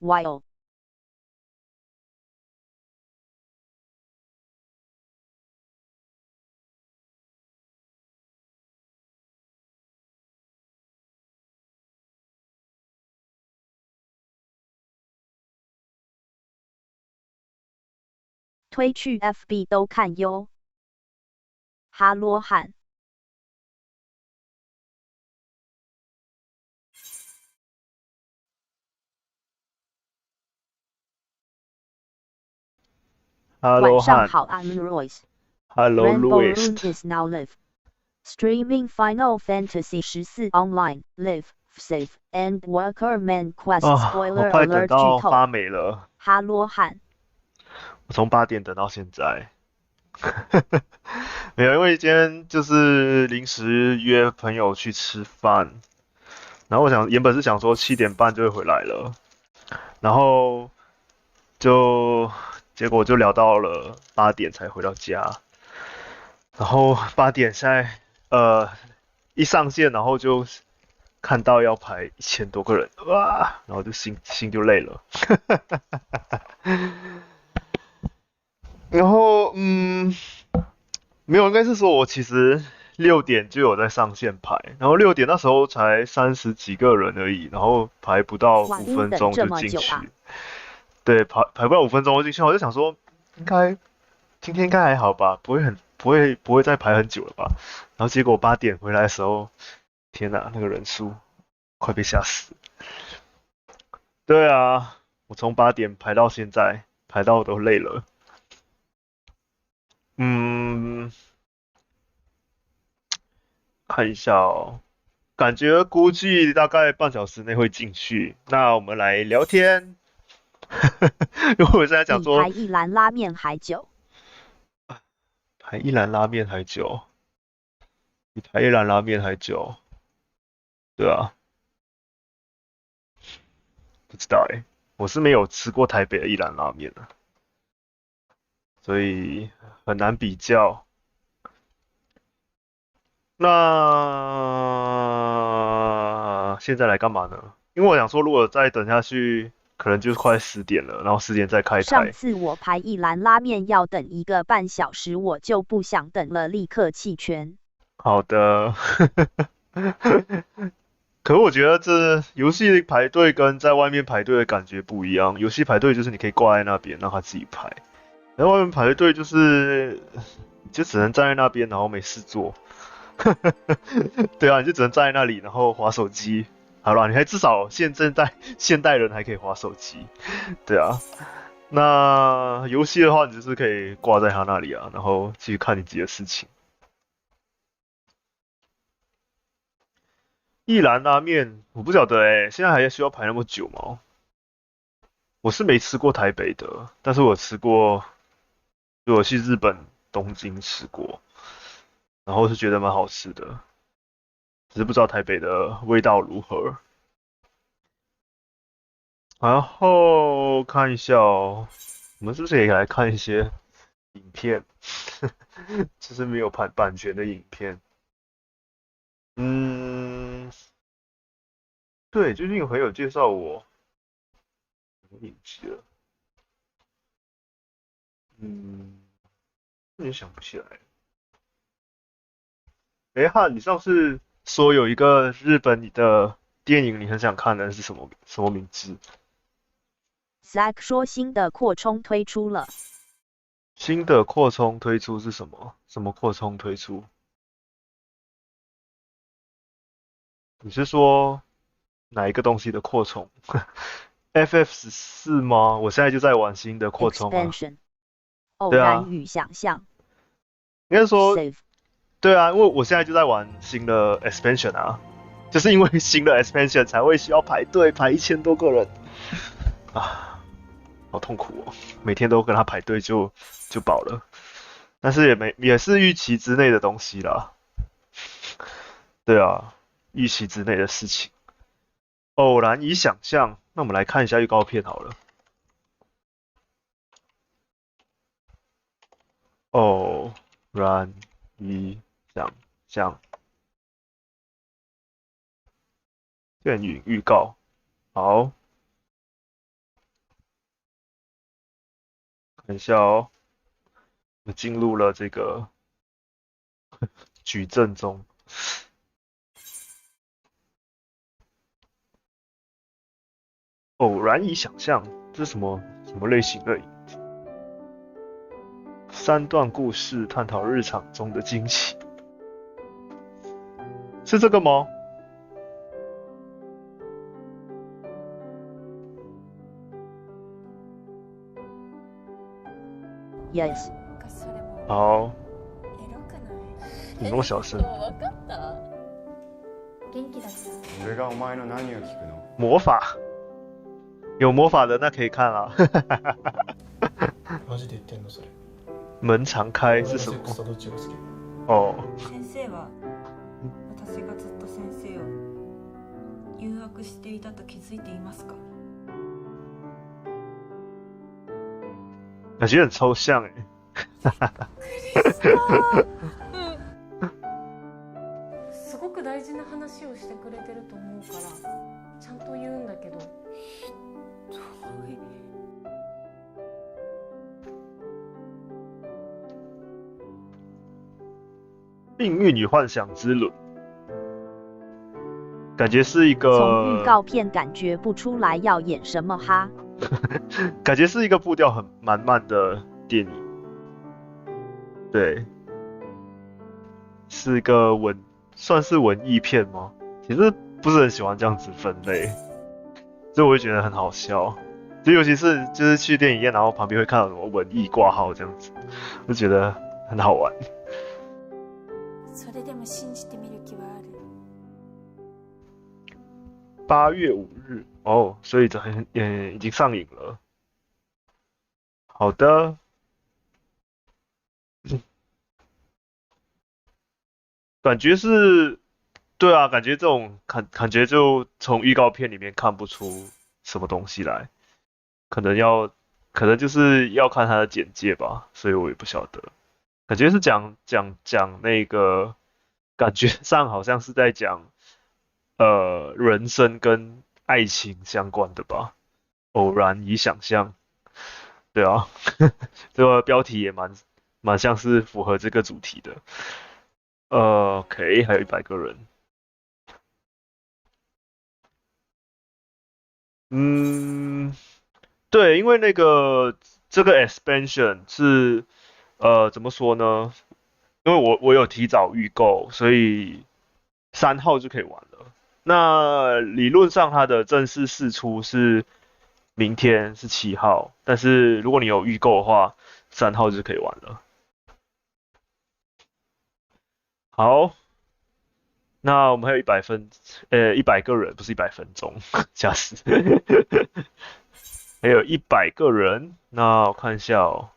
while 推去 FB 都看哟。哈罗汉。晚上好 ，I'm Royce。Hello Royce。Rainbow Louis。Rune is now live. Streaming Final Fantasy 14 Online Live Save ENDWALKER Main Quest 我 Spoiler 快等 Alert 剧透。到发霉了。哈罗汉。我从8点等到现在。没有，因为今天就是临时约朋友去吃饭，然后原本是想说7点半就会回来了，然后就结果就聊到了8点才回到家，然后8点现在一上线，然后就看到要排1000多个人，哇，然后就心就累了。然后没有，应该是说我其实6点就有在上线排，然后6点那时候才30几个人而已，然后排不到哇， 五你等这分钟就么久啊？进去。对，排不到5分钟就进去，我就想说，应该今天应该还好吧，不会再排很久了吧？然后结果8点回来的时候，天哪，那个人数快被吓死。对啊，我从8点排到现在，排到我都累了。嗯，看一下哦，感觉估计大概半小时内会进去。那我们来聊天。因为我现在讲说比排一兰拉面还久。排一兰拉面还久，比排一兰拉面还久，对啊，不知道哎，我是没有吃过台北的一兰拉面的，所以很难比较。那现在来干嘛呢？因为我想说，如果再等下去，可能就快10点了，然后10点再开台。上次我排一兰拉面要等1个半小时，我就不想等了，立刻弃权。好的。可我觉得这游戏排队跟在外面排队的感觉不一样。游戏排队就是你可以挂在那边让他自己排，然后外面排队就是你就只能站在那边，然后没事做。对啊，你就只能站在那里，然后划手机。好了，你还至少现代人还可以划手机。对啊，那游戏的话，你就是可以挂在他那里啊，然后继续看你自己的事情。一兰拉面，我不晓得现在还需要排那么久吗？我是没吃过台北的，但是我吃过，就我去日本东京吃过，然后是觉得蛮好吃的，只是不知道台北的味道如何。然后看一下哦，我们是不是也来看一些影片？就是没有版权的影片。嗯，对，最近有朋友介绍我什么影集了，有点想不起来。汉，你上次说有一个日本的电影你很想看的是什么名字？Zack 说新的扩充推出了。新的扩充推出是什么？什么扩充推出？你是说哪一个东西的扩充？FF14吗？我现在就在玩新的扩充啊。Expansion 偶对啊，然与想象。应该说 Save 对啊，因为我现在就在玩新的 expansion 啊，就是因为新的 expansion 才会需要排队排1000多个人啊，好痛苦哦，每天都跟他排队就饱了。但是也是预期之内的东西啦。对啊，预期之内的事情。偶然以想象，那我们来看一下预告片好了。偶然以想象，电影预告。好，等一下哦，我进入了这个矩阵中。偶然以想象，这是什么类型的？三段故事探讨日常中的惊奇，是这个吗？ Yes. 好，你那么小声。俺がお前の何を聞くの？魔法，有魔法的那可以看啊。マジで言ってんのそれ？门常开是什么？哦，先生は私がずっと先生を誘惑していたと気づいていますか？感觉很抽象哎。すごく大事な話をしてくれてると思うからちゃんと言うんだけど。命运与幻想之轮，感觉是一从个预告片感觉不出来要演什么哈。感觉是一个步调蛮慢的电影。对，是一个算是文艺片吗？其实不是很喜欢这样子分类，所以我就觉得很好笑。就尤其是就是去电影院，然后旁边会看到什么文艺挂号这样子，就觉得很好玩。それでも信じてみる気はある。8月5日哦，所以已经上映了。好的。感觉是，对啊，感觉这种感觉就从预告片里面看不出什么东西来，可能就是要看它的简介吧，所以我也不晓得。感觉是讲那个，感觉上好像是在讲人生跟爱情相关的吧，偶然以想象，对啊，这个标题也蛮像是符合这个主题的。OK，还有100个人。嗯，对，因为这个 expansion 是怎么说呢？因为我有提早预购，所以3号就可以玩了。那理论上它的正式释出是明天是7号，但是如果你有预购的话，3号就可以玩了。好。那我们还有100个人，不是100分钟，吓死！还有100个人，那我看一下哦，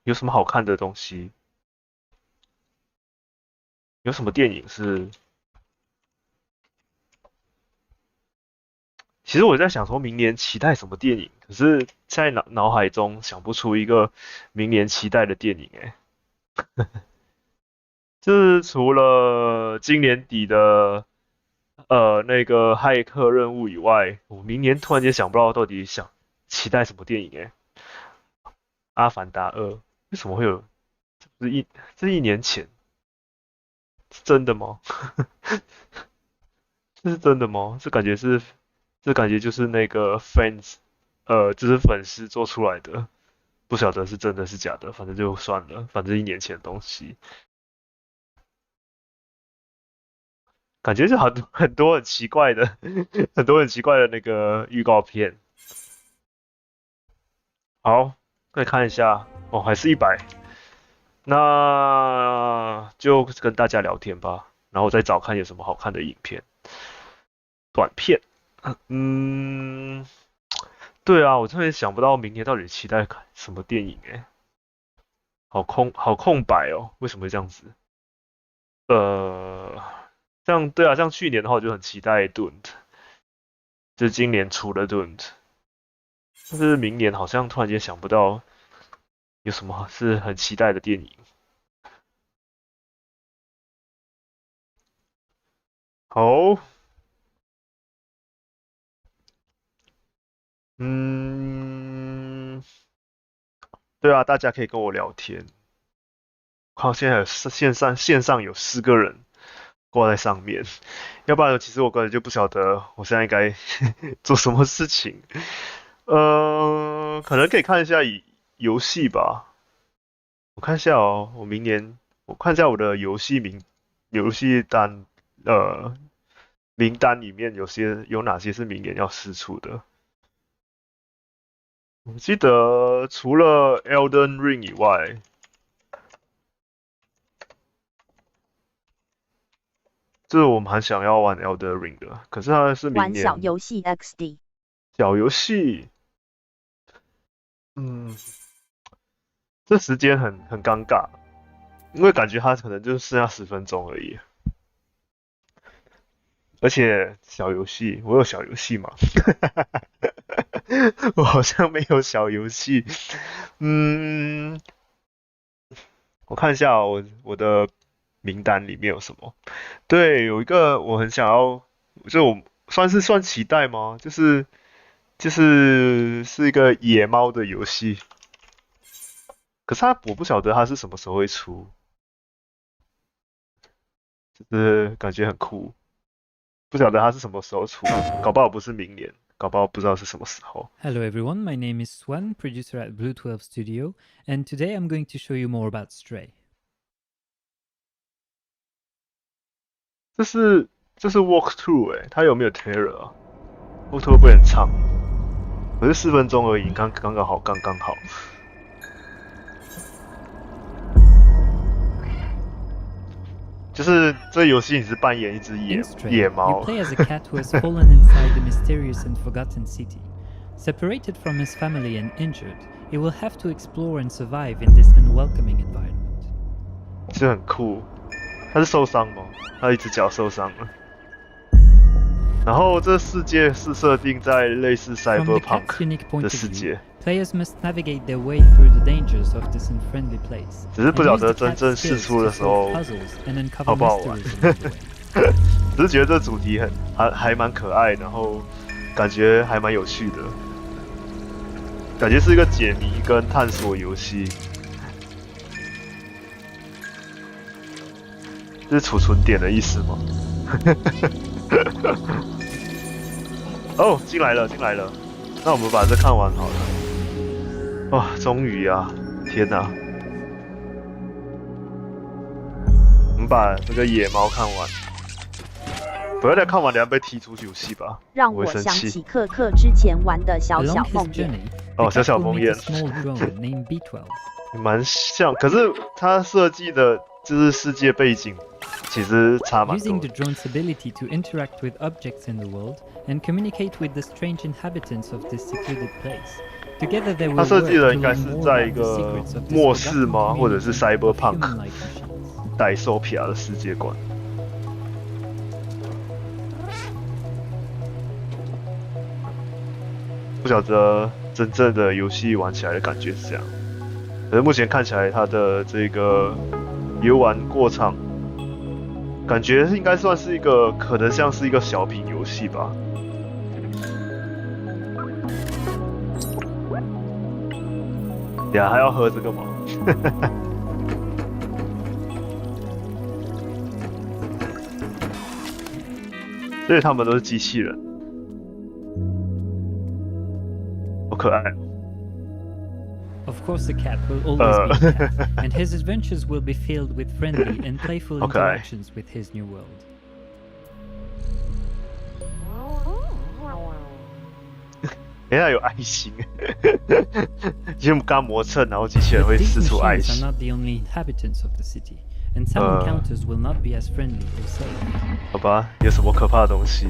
有什么好看的东西？有什么电影是？其实我在想说明年期待什么电影，可是在脑海中想不出一个明年期待的电影哎。就是除了今年底的那个骇客任务以外，我明年突然间想不到到底想期待什么电影哎。阿凡达2为什么会有？这是1年前，是真的吗？这是真的吗？这感觉就是那个 fans，就是粉丝做出来的，不晓得是真的是假的，反正就算了，反正1年前的东西。感觉就很多很奇怪的，很多很奇怪的那个预告片。好，再看一下，哦，还是100，那就跟大家聊天吧，然后再找看有什么好看的影片、短片。嗯，对啊，我突然想不到明年到底期待看什么电影哎，好空白哦，为什么会这样子？呃，对啊，像去年的话，我就很期待 Dune，就是今年出的 Dune，但是明年好像突然间想不到有什么是很期待的电影。好，对啊，大家可以跟我聊天。好，现在有线上有4个人挂在上面，要不然其实我个人就不晓得我现在该做什么事情。可能可以看一下游戏吧。我看一下哦，我看一下我的游戏单，名单里面有哪些是明年要释出的。我记得除了 Elden Ring 以外，这我蛮想要玩 Elden Ring 的，可是它是明玩年小游戏 XD。小游戏，这时间很尴尬，因为感觉它可能就剩下10分钟而已。而且小游戏，我有小游戏吗？我好像没有小游戏。我看一下哦我的名单里面有什么。对，有一个我很想要，就我算期待吗？是一个野猫的游戏，可是我不晓得它是什么时候会出，就是感觉很酷，不晓得它是什么时候出，搞不好不是明年，搞不好不知道是什么时候。 Hello everyone, my name is Swan, producer at Blue 12 Studio, and today I'm going to show you more about Stray. 这是 walkthrough 它有没有 trailer 啊？walkthrough 会不会很长？可是4分钟而已，刚刚好。就是这游戏你是扮演一只 In Stray, 野 you 猫， play as a cat who has fallen inside the mysterious and forgotten city. Separated from his family and injured, he will have to explore and survive in this unwelcoming environment. 就很酷。它是受伤吗？它一只脚受伤了。然后这世界是设定在类似 From the cat's Cyberpunk unique point 的 of 世 view, 界， players must navigate their way through the dangers of this unfriendly place, 只是 and 不晓 use 得 the 真正 cat's 试 skills 出 to 的时候 solve puzzles and uncover 好不好玩。 mysteries along the way. 只是觉得这主题还蛮可爱，然后感觉还蛮有趣的，感觉是一个解谜跟探索游戏。这是储存点的意思吗？哦，进来了。那我们把这看完好了。哇，终于啊！天哪！我们把这个野猫看完。不要再看完，等下被踢出游戏吧。让我我会生气。想起克克之前玩的小 Along 小 his 梦魇。 journey, 哦， the 小 cat 梦 will meet a 魇 small drone named B12. 蛮像，可是它设计的就是世界背景，其实差蛮 Using 多 the drone's ability to interact with objects in the world and communicate with the strange inhabitants of this secluded place. Together they will 它 work 设 to 计的应该 learn 是 more 在一 about the 个 secrets of this 末世 forgotten 吗？或者是 community of Cyberpunk human-like machines. 代兽皮亚的世界观。不晓得真正的游戏玩起来的感觉是这样，可是目前看起来它的这个游玩过场，感觉应该算是一个可能像是一个小品游戏吧。呀，还要喝这个吗？所以他们都是机器人，好可爱哦。 Of course, the cat will always be a cat, and his adventures will be filled with friendly and playful Okay. interactions with his new world. 哎，它有爱心，因为我们刚磨蹭，然后机器人 But 会 these 释出爱 machines are 心。 not the only inhabitants of the city, and some encounters will not be as friendly or safe. 好吧，有什么可怕的东西？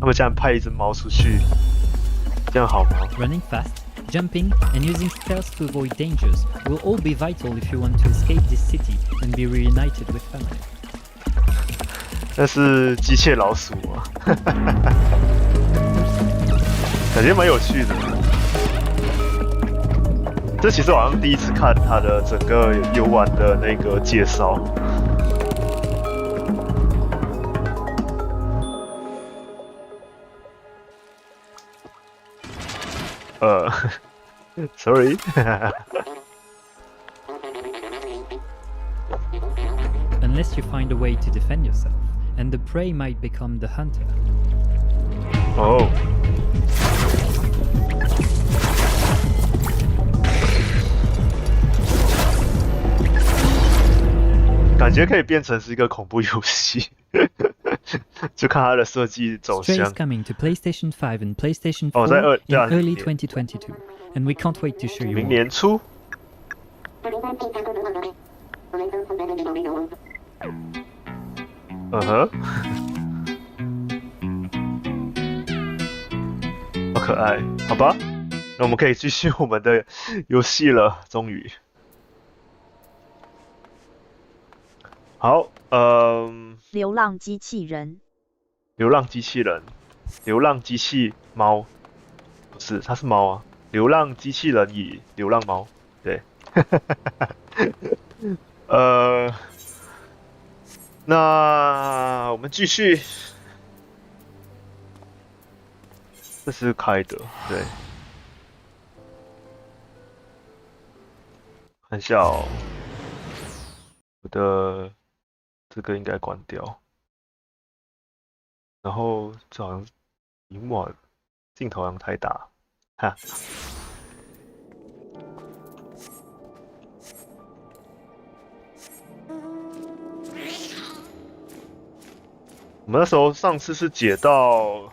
他们这样派一只猫出去，这样好吗？ Running fast, jumping, and using stealth to avoid dangers will all be vital if you want to escape this city and be reunited with family. 那是机械老鼠啊，感觉蛮有趣的。这其实我好像第一次看它的整个游玩的那个介绍。Sorry 。Unless you find a way to defend yourself, and the prey might become the hunter. 哦。感觉可以变成是一个恐怖游戏，就看它的设计走 Stray 向 is。coming to PlayStation 5 and PlayStation 哦， 4在 in 对啊 early 2022, and we can't wait to show you 明 more. 年初。嗯哼，好可爱，好吧，那我们可以继续我们的游戏了，终于。好，流浪机器人，流浪机器人，流浪机器猫，不是，它是猫啊，流浪机器人与流浪猫，对，那我们继续，这是开的，对，看一下哦，我的这个应该关掉，然后这好像荧幕镜头好像太大，哈。我们那时候上次是解到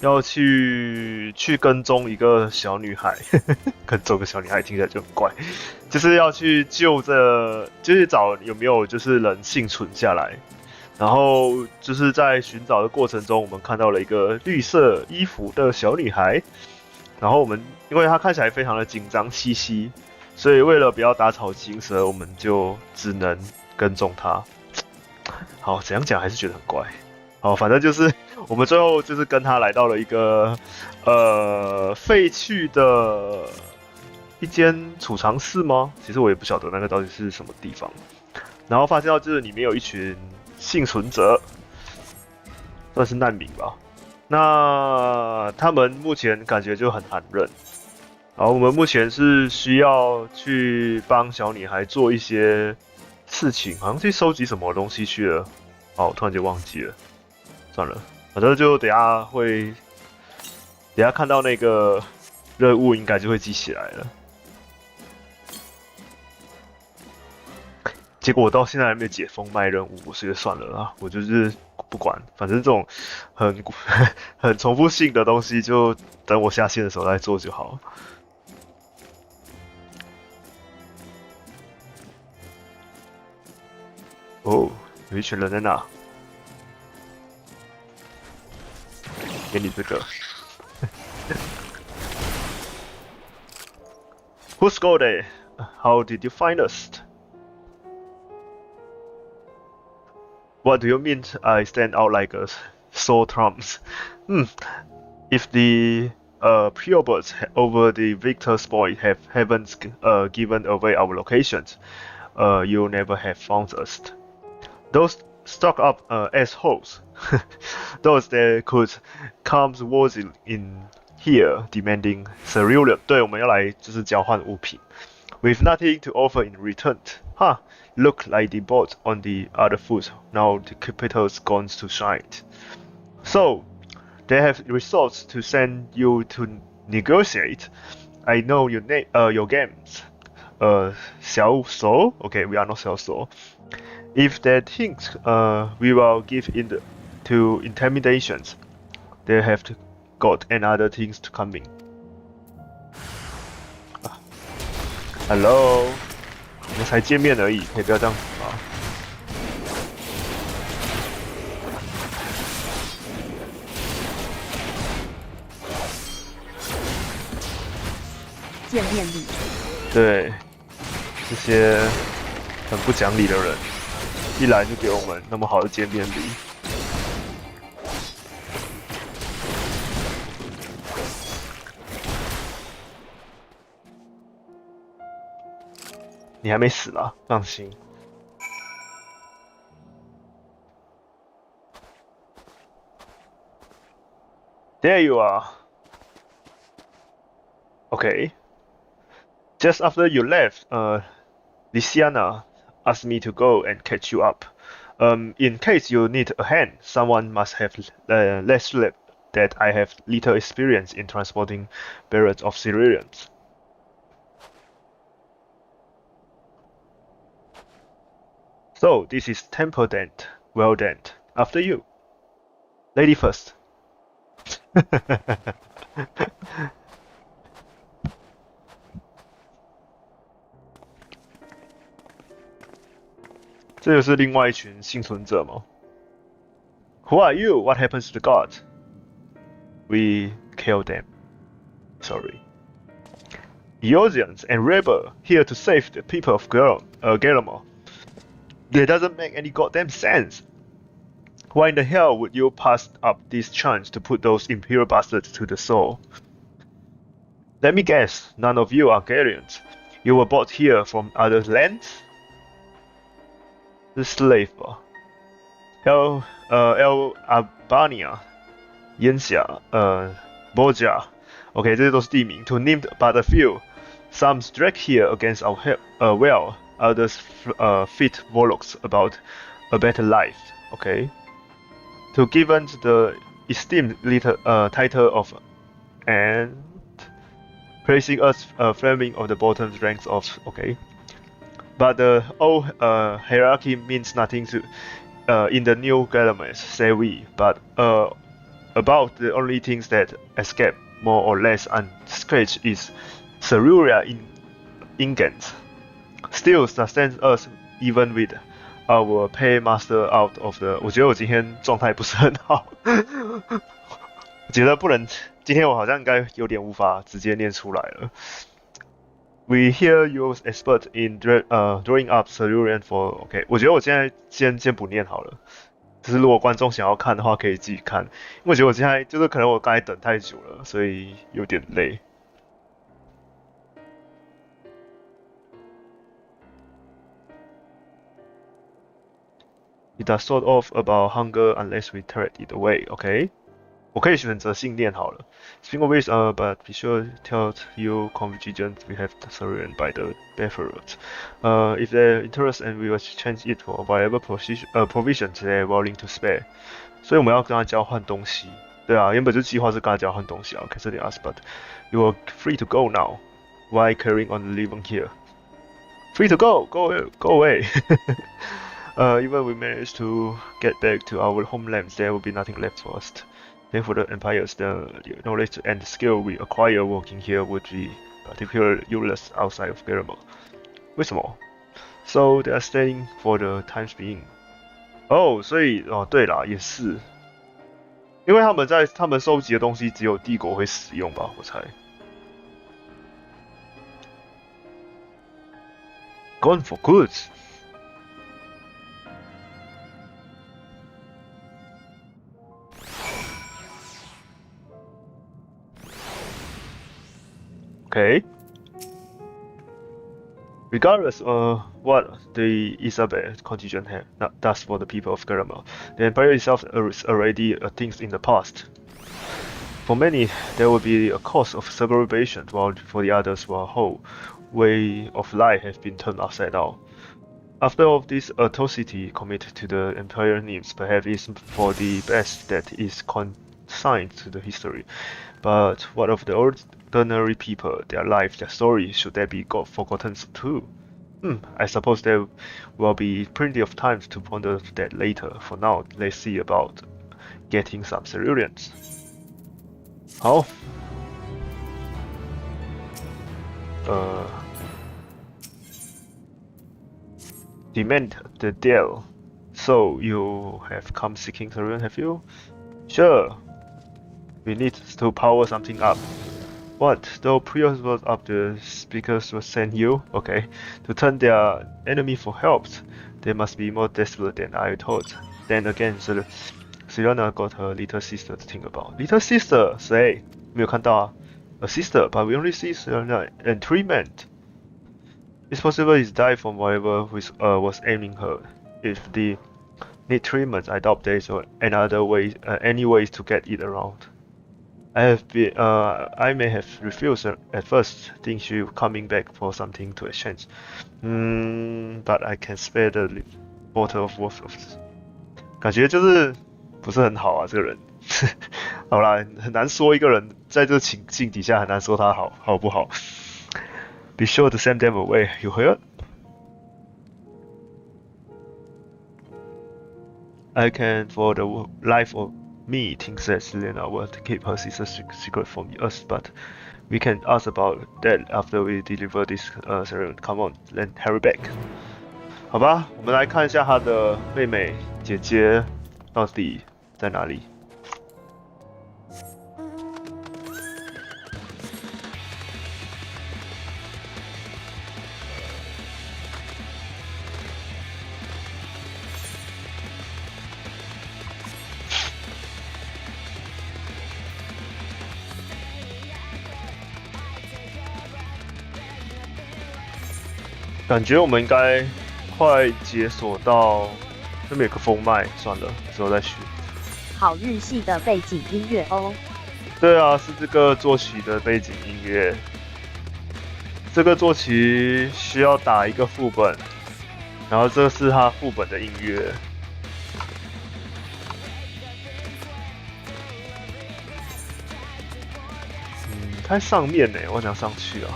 要去跟踪一个小女孩，跟踪个小女孩听起来就很怪，就是要去救就是找有没有就是人幸存下来，然后就是在寻找的过程中，我们看到了一个绿色衣服的小女孩，然后我们因为她看起来非常的紧张兮兮，所以为了不要打草惊蛇，我们就只能跟踪她。好，怎样讲还是觉得很怪。好，反正就是我们最后就是跟他来到了一个废弃的一间储藏室吗？其实我也不晓得那个到底是什么地方。然后发现到就是里面有一群幸存者，算是难民吧。那他们目前感觉就很寒冷。然后我们目前是需要去帮小女孩做一些事情，好像去收集什么东西去了。哦，我突然间忘记了。算了，反正就等下看到那个任务，应该就会记起来了。结果我到现在还没有解封卖任务，所以算了啦，我就是不管，反正这种很重复性的东西，就等我下线的时候再做就好。哦，有一群人在那。给你这个。Who's Goldie? How did you find us? What do you mean I stand out like a sore thumbs? If the preobers over the Victor's boy haven't given away our locations, you'll never have found us. Those stuck up assholes. Those that could come towards in here demanding cereal. 对，我们要来就是交换物品。With nothing to offer in return. Huh, look like the boat on the other foot. Now the capital's gone to shine. So, they have resolved to send you to negotiate. I know your name, your games. 小手? Okay, we are not 小手. If they think we will give in to intimidations, they have got another things to coming. Hello， 我们才见面而已，可以不要这样子吗？见面礼。对，这些很不讲理的人，一来就给我们那么好的见面礼。你还没死啦，放心。There you are. OK， Okay. Just after you left, Lysiana asked me to go and catch you up. In case you need a hand, someone must have less sleep that I have little experience in transporting barrels of cereals. So this is Temple Dent. Well Dent. After you. Lady first. 这就是另外一群幸存者吗 ？Who are you? What happens to the god? We killed them. Sorry. Eosians and rebel here to save the people of Galamor. That doesn't make any goddamn sense. Why in the hell would you pass up this chance to put those imperial bastards to the sword? Let me guess, none of you are Galians. You were brought here from other lands? The slave bar. El Albania, Yensia, Boja. Okay, 这些都是地名. To name but a few. Some dragged here against our will. Others fit warlocks about a better life. Okay. To given the esteemed title of and placing us flaming of the bottom ranks of okay. But the old hierarchy means nothing to in the new Galamers, say we. But about the only things that escape more or less unscratched is Ceruria in Ingent. Still sustains us even with our paymaster out of the. 我觉得我今天状态不是很好，我觉得不能，今天我好像应该有点无法直接念出来了。We hear you expert in drawing up Cerulean for OK， 我觉得我现在先不念好了，就是如果观众想要看的话，可以自己看，因为我觉得我现在就是可能我刚才等太久了，所以有点累。It does sort of about hunger unless we tear it away. OK， 我可以选择信念好了。Speaking of which, but be sure tell you contingent we have surrounded by the Befferot. If they're interested and we will change it for whatever provisions they're willing to spare. 所以我们要跟他交换东西。对啊，原本就计划是跟他交换东西啊。Cancel us, but you are free to go now. Why carrying on living here? Free to go, go away. Even we manage to get back to our homelands, there will be nothing left for us. Then for the empires, the knowledge and skill we acquire working here would be particularly useless outside of Galamor. 为什么 ？So they are staying for the times being. 哦，所以对啦，也是，因为他们收集的东西只有帝国会使用吧，我猜。Gone for good. Okay. Regardless of what the Isabel contingent does for the people of Galamor, the empire itself is already a thing in the past. For many, there will be a cause of segregation, while for the others, a whole way of life has been turned upside down. After all this atrocity committed to the empire names, perhaps it's for the best that is consigned to the history. But what of the ordinary people, their life, their story, should they be forgotten too? I suppose there will be plenty of time to ponder that later. For now, let's see about getting some ceruleans. 好。Demand the deal. So you have come seeking cerulean, have you? Sure. We need to power something up. What? The priors up the speakers will send you? Okay. To turn their enemy for help. They must be more desperate than I thought. Then again, Sirena got her little sister to think about. Little sister? 谁？没有看到啊。A sister, but we only see Sirena and 3 men. It's possible he's died from whatever was aiming her. If they need treatment, I doubt there's any ways to get it around. I may have refused at first, think she coming back for something to exchange. But I can spare the bottle of worth of. 感觉就是不是很好啊，这个人。好啦，很难说一个人在这个情境底下很难说他好不好。Be sure to send them away. You heard? I can, for the life of me, think that Selena will keep her sister's secret from us, but we can ask about that after we deliver this ceremony. Come on, then hurry back. 好吧，我们来看一下他的妹妹姐姐到底在哪里。感觉我们应该快解锁到这边有个封麦，算了，之后再学。好日系的背景音乐哦。对啊，是这个坐骑的背景音乐。这个坐骑需要打一个副本，然后这是它副本的音乐。太上面呢，我想上去啊。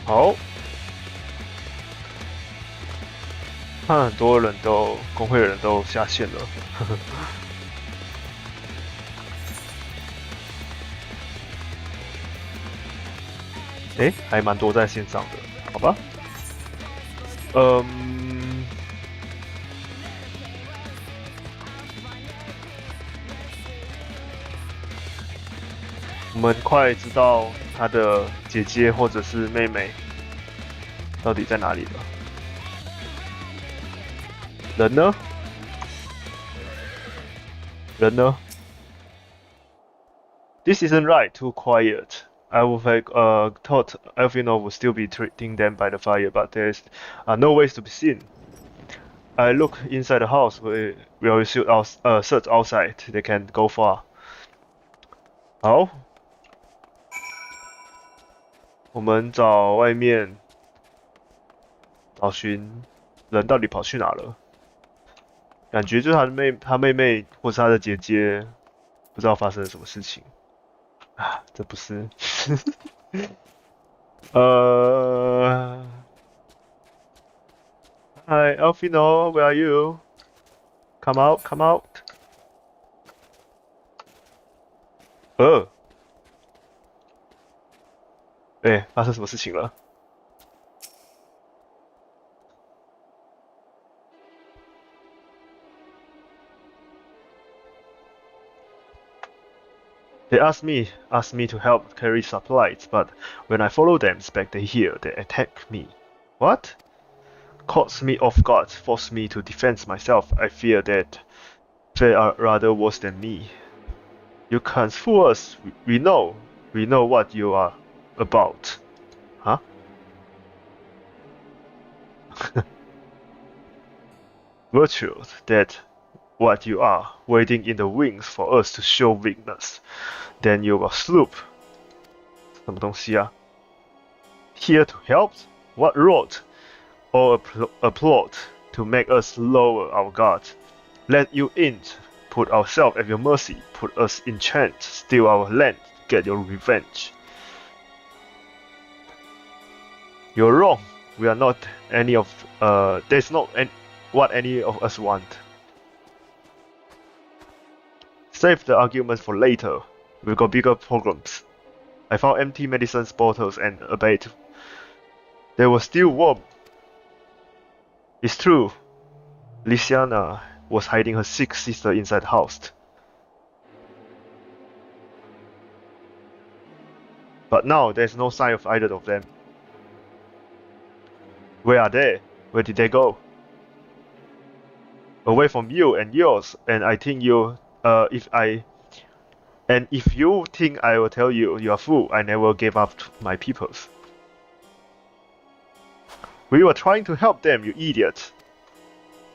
好，看很多人都工会的人都下线了。诶，还蛮多在线上的，好吧？我们快知道他的姐姐或者是妹妹到底在哪里了。人呢？人呢 ？This isn't right. Too quiet. I would have thought Elfino would still be treating them by the fire, but there's no ways to be seen. I look inside the house. We'll search outside. They can go far. 好。我们找外面，找寻人到底跑去哪了？感觉就是他妹妹或是他的姐姐，不知道发生了什么事情。啊，这不是。Hi, Elfino, where are you? Come out, come out. 发生什么事情了？ They asked me to help carry supplies, but when I follow them back here, they attack me. What? Caught me off guard, forced me to defend myself. I fear that they are rather worse than me. You can't fool us. We know what you are about. Huh? Virtuous, that what you are, waiting in the wings for us to show weakness. Then you will sloop. 什么东西啊 ？Here to help? What rot? Or a plot to make us lower our guard? Let you in, put ourselves at your mercy, put us in chains, steal our land, get your revenge. You're wrong. We are not any of. There's not what any of us want. Save the arguments for later. We've got bigger problems. I found empty medicine bottles and a bait. They were still warm. It's true. Lysiana was hiding her sick sister inside the house. But now there's no sign of either of them. Where are they? Where did they go? Away from you and yours, and I think you, if you think I will tell you, you're a fool. I never gave up my peoples. We were trying to help them, you idiot.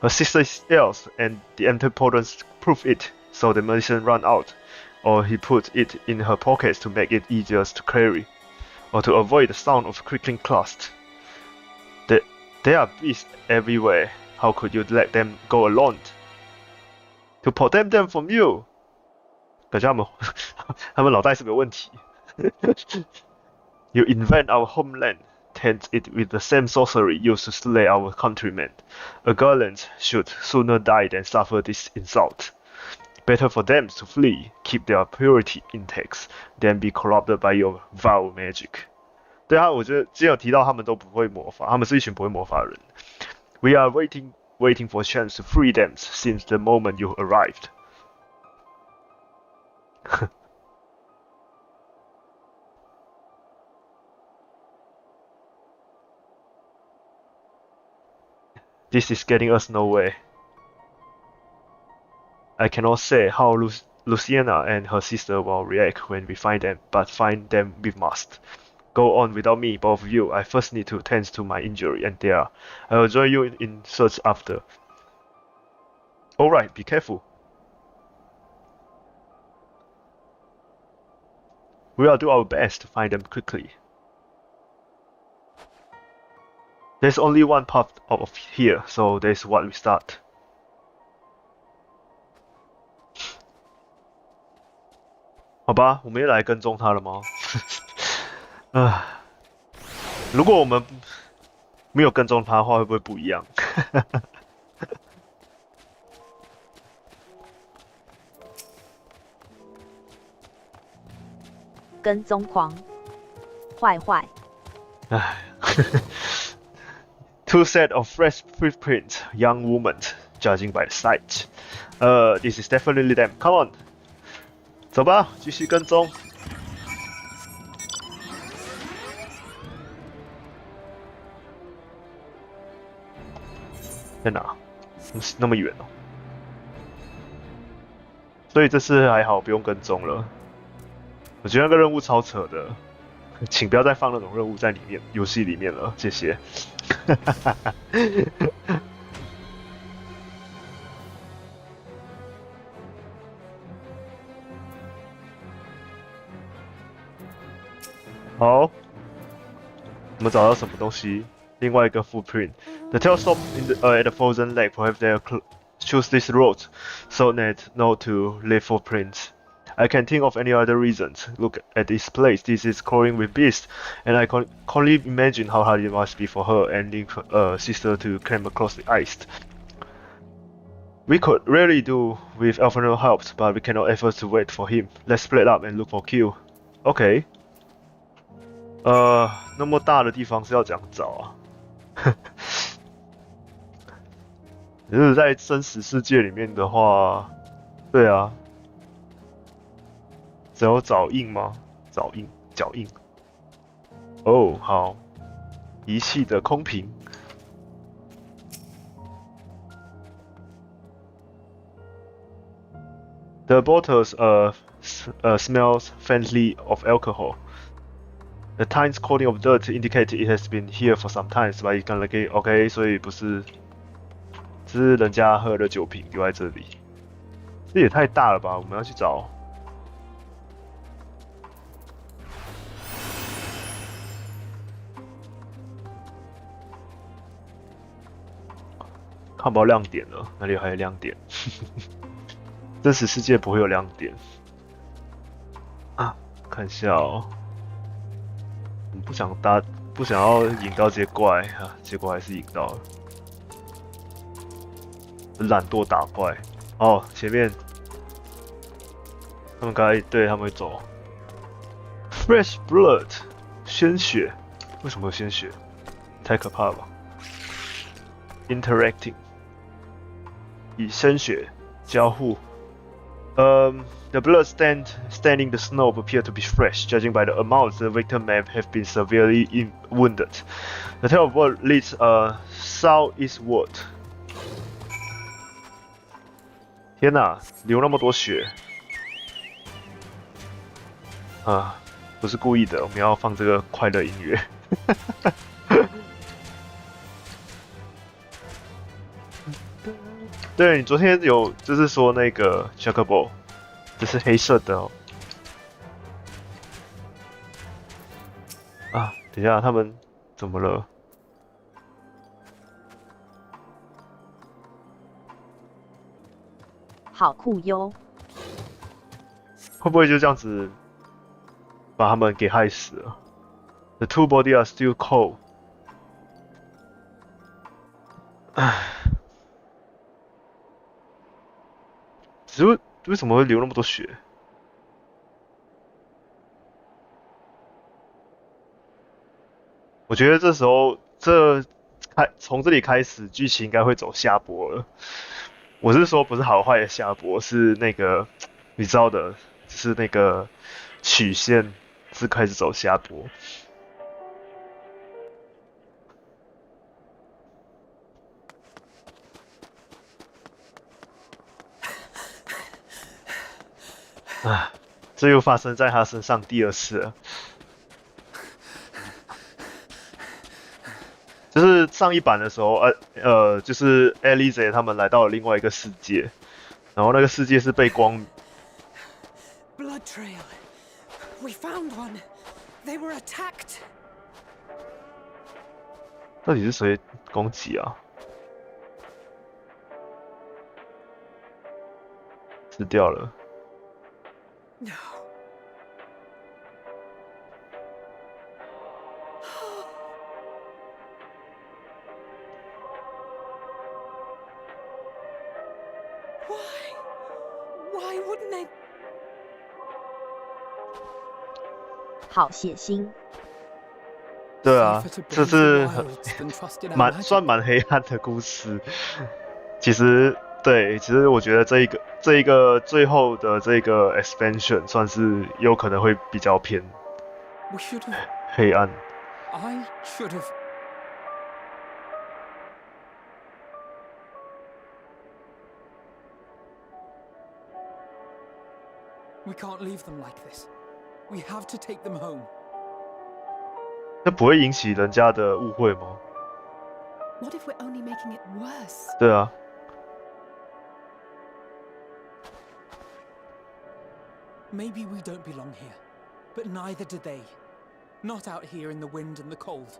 Her sister is ill, and the empty potions prove it, so the medicine ran out, or he put it in her pockets to make it easier to carry, or to avoid the sound of crinkling cloth. There are beasts everywhere. How could you let them go alone? To protect them from you. 感觉他们脑袋是没有问题。You invent our homeland, taint it with the same sorcery used to slay our countrymen. A gallant should sooner die than suffer this insult. Better for them to flee, keep their purity intact, than be corrupted by your vile magic. 对啊，我觉得之前有提到他们都不会魔法，他们是一群不会魔法的人。We are waiting for a chance to free them since the moment you arrived. This is getting us nowhere. I cannot say how Luciana and her sister will react when we find them, but find them we must. Go on without me, both of you. I first need to tend to my injury, and there. I will join you in search after. Alright, be careful. We will do our best to find them quickly. There's only one path out of here, so that's what we start. 好吧，我们又来跟踪他了吗？如果我们没有跟踪他的话，会不会不一样？跟踪狂，坏坏。Two set of fresh footprints, young woman, judging by the sight. This is definitely them. Come on. 走吧，继续跟踪。在哪？那么远哦。所以这次还好，不用跟踪了。我觉得那个任务超扯的，请不要再放那种任务在里面，游戏里面了，谢谢。好，我们找到什么东西？另外一个 footprint. The tail stopped at the frozen lake. Perhaps they choose this road so that not to leave footprints. I can't think of any other reasons. Look at this place. This is crawling with beasts, and I can only imagine how hard it must be for her and her sister to climb across the ice. We could really do with Alphonso help, but we cannot afford to wait for him. Let's split up and look for Q. Okay. 那么大的地方是要怎样找啊？就是在真实世界里面的话，对啊，只有找印吗？找印，脚印。哦，好，仪器的空瓶。The bottles smells faintly of alcohol. The tiny coating of dirt indicates it has been here for some time, but it's gonna get OK， 所以不是，这是人家喝的酒瓶丢在这里，这也太大了吧！我们要去找。看不到亮点了，哪里还有亮点？真实世界不会有亮点啊！看一下哦。不想要引到这些怪啊，结果还是引到了。懒惰打怪哦，前面他们对他们会走。Fresh blood， 鲜血，为什么有鲜血？太可怕了吧 ！Interacting， 以鲜血交互。The blood standing the snow appear to be fresh, judging by the amount the victim may have been severely wounded. The tail of blood leads southeastward. 天哪，流那么多血！啊，不是故意的，我们要放这个快乐音乐。对你昨天有就是说那个 Chocobo， 就是黑色的哦。啊，等一下，他们怎么了？好酷哟！会不会就这样子把他们给害死了 ？The two bodies are still cold。唉，只是为什么会流那么多血？我觉得这时候从这里开始，剧情应该会走下坡了。我是说不是好坏的下坡，是那个你知道的，就是那个曲线是开始走下坡。唉，这又发生在他身上第二次了。就是上一版的时候，就是 Alize 他们来到了另外一个世界，然后那个世界是被光。Blood trail. We found one. They were attacked. 到底是谁攻击啊？死掉了。No. Why wouldn't they? 好血腥。对啊，这是算蛮黑暗的故事。其实我觉得这一个最后的这个 expansion 算是有可能会比较偏黑暗。I should have. We can't leave them like this. We have to take them home. 那不会引起人家的误会吗？ What if we're only making it worse? 对啊。Maybe we don't belong here, but neither do they. Not out here in the wind and the cold.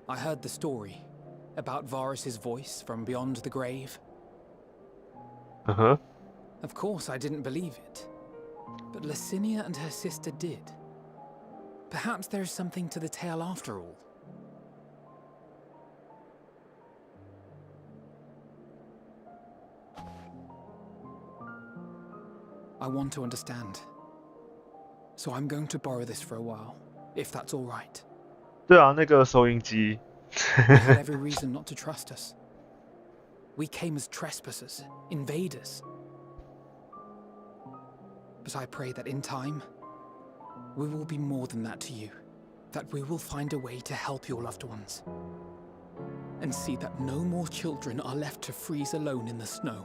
I heard the story about Varus's voice from beyond the grave. Uh-huh. Of course, I didn't believe it. But Licinia and her sister did. Perhaps there is something to the tale after all. I want to understand. So I'm going to borrow this for a while, if that's all right. 对啊，那个收音机。They had every reason not to trust us. We came as trespassers, invaders. But I pray that in time, we will be more than that to you. That we will find a way to help your loved ones. And see that no more children are left to freeze alone in the snow.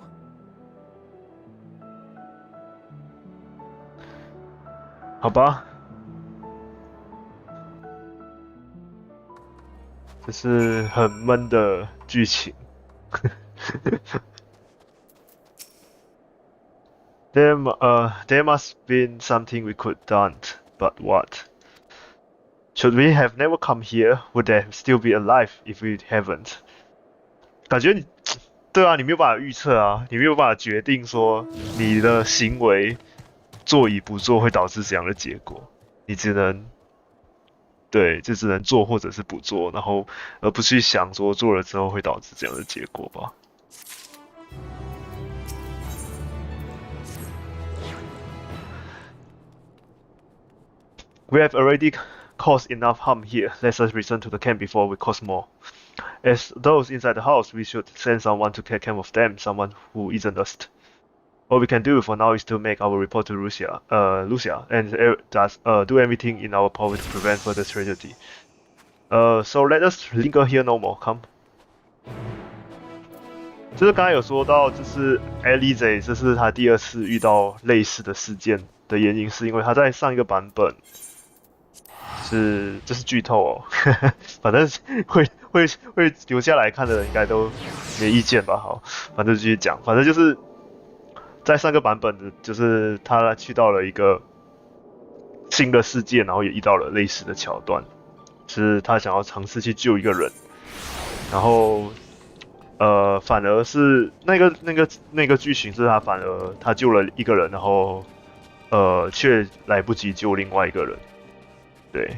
好吧。这是很闷的剧情。There must been something we could done, but what? Should we have never come here? Would they still be alive if we haven't? 感觉对啊，你没有办法预测啊，你没有办法决定说你的行为做与不做会导致怎样的结果，你只能。对，就只能做或者是不做，然后而不去想说做了之后会导致这样的结果吧。We have already caused enough harm here. Let us return to the camp before we cause more. As those inside the house, we should send someone to take care of them, someone who isn't us. What we can do for now is to make our report to Lucia, and do everything in our power to prevent further tragedy. So let us linger here no more. Come. 就是刚才有说到，就是 Elize 这是他第2次遇到类似的事件的原因，是因为他在上一个版本这是剧透哦，反正会留下来看的人应该都没意见吧？好，反正继续讲，反正就是在上个版本的，就是他去到了一个新的世界，然后也遇到了类似的桥段，是他想要尝试去救一个人，然后反而是那个剧情是他反而他救了一个人，然后却来不及救另外一个人，对。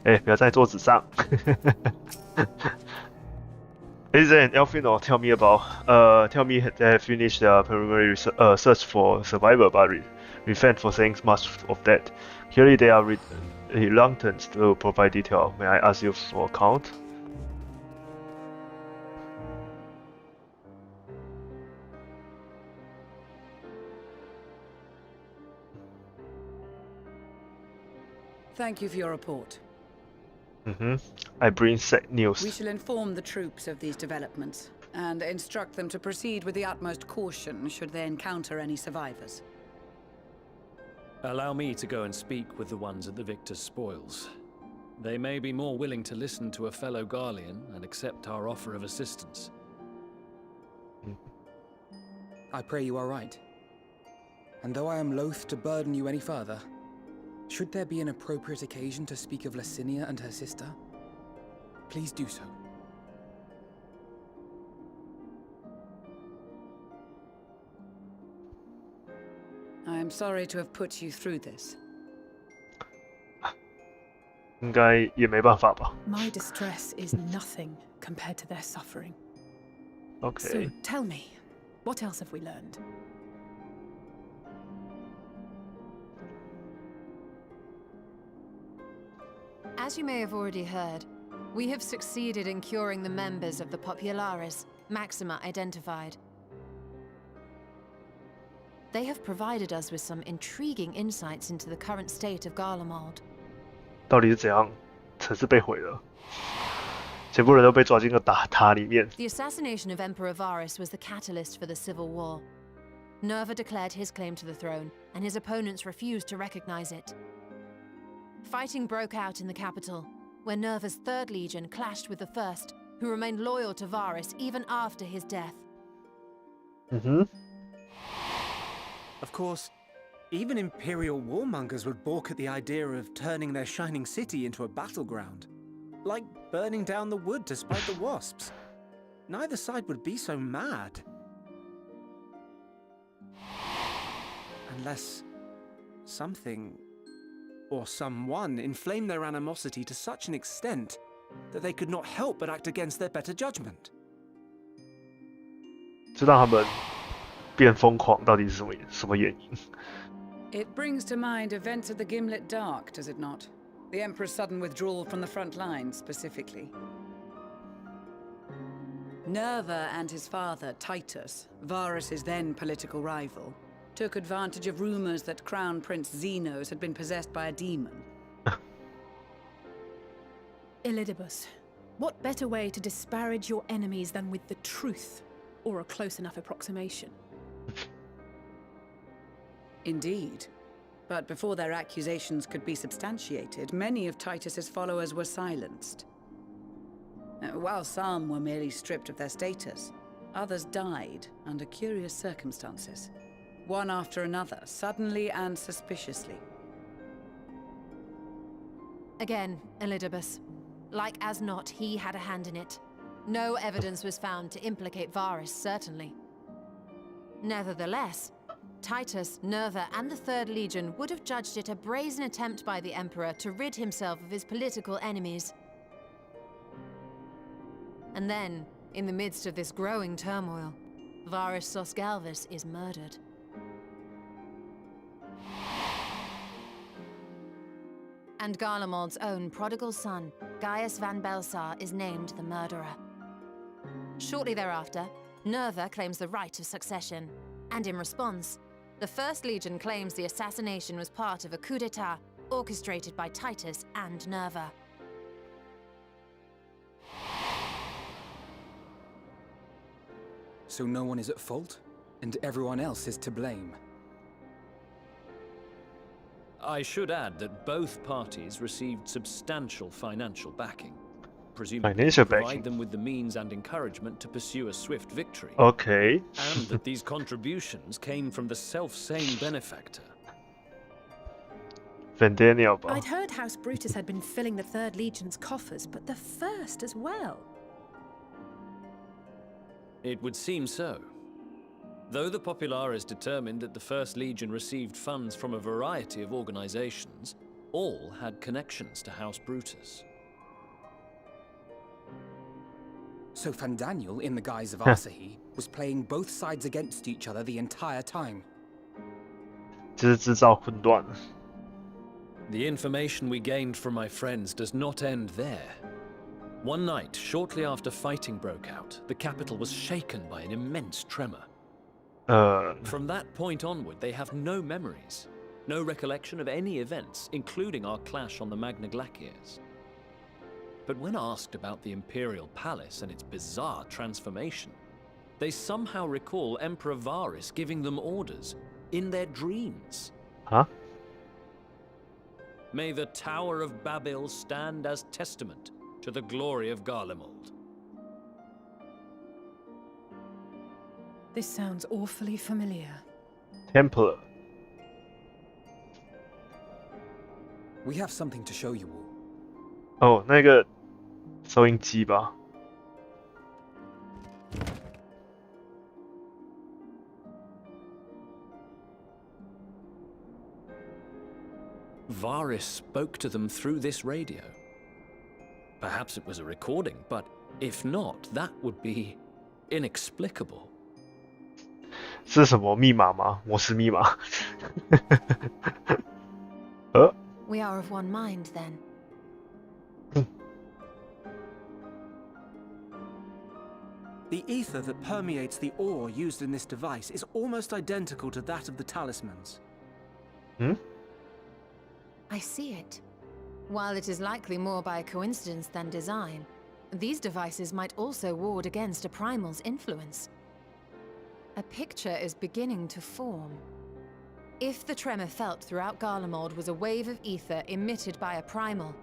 哎，不要在桌子上。Elize and Elfino tell me they finished their preliminary search for survivor, but refrained for saying much of that. Clearly, they are reluctant to provide detail. May I ask you for a count? Thank you for your report. I bring sad news. We shall inform the troops of these developments and instruct them to proceed with the utmost caution should they encounter any survivors. Allow me to go and speak with the ones at the victor's spoils. They may be more willing to listen to a fellow Garlean and accept our offer of assistance. I pray you are right. And though I am loath to burden you any further, should there be an appropriate occasion to speak of Licinia and her sister, please do so. I am sorry to have put you through this. 应该也没办法吧。 My distress is nothing compared to their suffering. Okay. So tell me, what else have we learned? As you may have already heard, we have succeeded in curing the members of the Populares, Maxima identified. They have provided us with some intriguing insights into the current state of Garlemald. 到底是怎样城市被毁了？全部人都被抓进个大塔里面。 The assassination of Emperor Varus was the catalyst for the civil war. Nerva declared his claim to the throne, and his opponents refused to recognize it. Fighting broke out in the capital, where Nerva's 3rd Legion clashed with the 1st, who remained loyal to Varus even after his death. Of course, even Imperial warmongers would balk at the idea of turning their shining city into a battleground. Like burning down the wood to spite the wasps. Neither side would be so mad. Unless something or someone inflamed their animosity to such an extent that they could not help but act against their better judgment. 就让他们变疯狂，到底是什么原因？ It brings to mind events of the Gimlet Dark, does it not? The Emperor's sudden withdrawal from the front line, specifically. Nerva and his father, Titus, Varus's then political rival, took advantage of rumors that Crown Prince Xenos had been possessed by a demon. Elidibus, what better way to disparage your enemies than with the truth, or a close enough approximation? Indeed. But before their accusations could be substantiated, many of Titus's followers were silenced. While some were merely stripped of their status, others died under curious circumstances. One after another, suddenly and suspiciously. Again, Elidibus. Like as not, he had a hand in it. No evidence was found to implicate Varus, certainly. Nevertheless, Titus, Nerva, and the 3rd Legion would have judged it a brazen attempt by the Emperor to rid himself of his political enemies. And then, in the midst of this growing turmoil, Varus Sosgalvis is murdered. And Garlemald's own prodigal son, Gaius van Belsar, is named the murderer. Shortly thereafter, Nerva claims the right of succession, and in response, the First Legion claims the assassination was part of a coup d'etat orchestrated by Titus and Nerva. So no one is at fault, and everyone else is to blame. I should add that both parties received substantial financial backing, presumably to provide them with the means and encouragement to pursue a swift victory. Okay. And that these contributions came from the self-same benefactor. I'd heard House Brutus had been filling the Third Legion's coffers, but the First as well. It would seem so. Though the Populares determined that the First Legion received funds from a variety of organizations, all had connections to House Brutus. So Fandaniel, in the guise of Asahi, was playing both sides against each other the entire time. 就是制造混乱。 The information we gained from my friends does not end there. One night, shortly after fighting broke out, the capital was shaken by an immense tremor. From that point onward, they have no memories, no recollection of any events, including our clash on the Magna Glaciers. But when asked about the Imperial Palace and its bizarre transformation, they somehow recall Emperor Varys giving them orders in their dreams. Huh? May the Tower of Babel stand as testament to the glory of Garlemald. This sounds awfully familiar. Templar. We have something to show you all. 哦，那个收音机吧。 Varys spoke to them through this radio. Perhaps it was a recording, but if not, that would be inexplicable. 是什么密码吗？模式密码。We are of one mind, then. The ether that permeates the ore used in this device is almost identical to that of the talismans. Hmm? I see it. While it is likely more by coincidence than design, these devices might also ward against a primal's influence. A picture is beginning to form. If the tremor felt throughout Garlemald was a wave of ether emitted by a primal,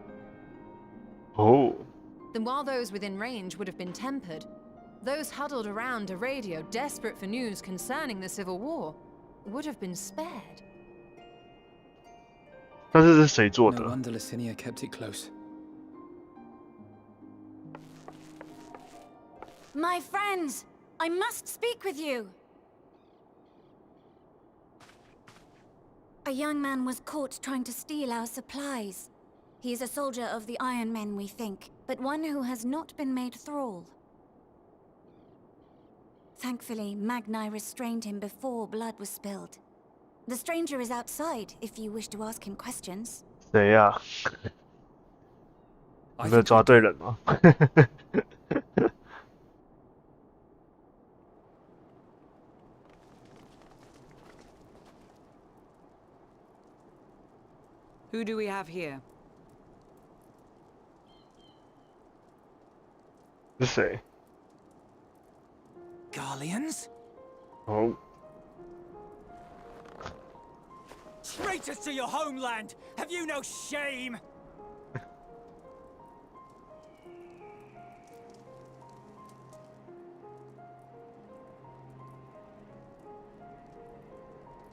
then while those within range would have been tempered, those huddled around a radio desperate for news concerning the Civil War would have been spared. 但是是谁做的？ No wonder Licinia kept it close. My friends, I must speak with you. A young man was caught trying to steal our supplies. He is a soldier of the Iron Men, we think, but one who has not been made thrall. Thankfully, Magni restrained him before blood was spilled. The stranger is outside, if you wish to ask him questions. 谁呀？有没有抓对人吗？ Who do we have here? 是谁？ Garleans? 哦。 Traitors to your homeland! Have you no shame?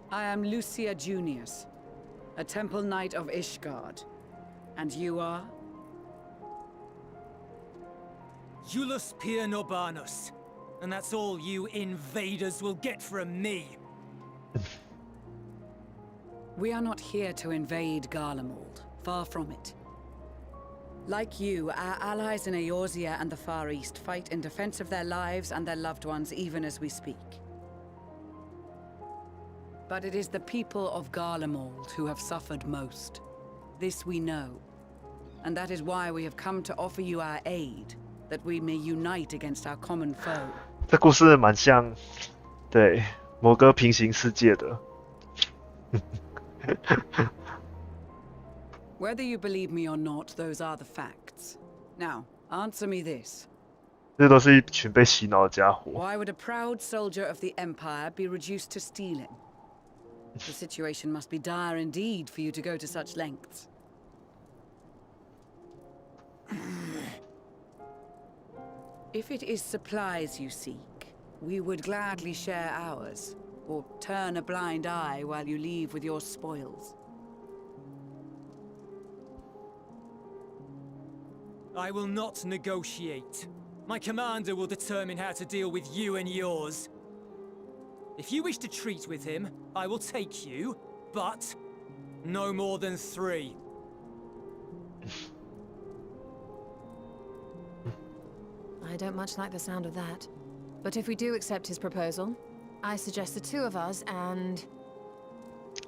I am Lucia Junius, a Temple Knight of Ishgard. And you are? Julius Pier Norbanus. And that's all you invaders will get from me. We are not here to invade Garlemald. Far from it. Like you, our allies in Eorzea and the Far East fight in defense of their lives and their loved ones even as we speak. But it is the people of Garlemald who have suffered most. This we know. And that is why we have come to offer you our aid, that we may unite against our common foe. 这故事蛮像，对，某个平行世界的。Whether you believe me or not, those are the facts. Now, answer me this. 这都是一群被洗脑的家伙。Why would a proud soldier of the Empire be reduced to stealing? The situation must be dire indeed for you to go to such lengths. If it is supplies you seek, we would gladly share ours, or turn a blind eye while you leave with your spoils. I will not negotiate. My commander will determine how to deal with you and yours. If you wish to treat with him, I will take you, but no more than 3. I don't much like the sound of that. But if we do accept his proposal, I suggest the 2 of us and...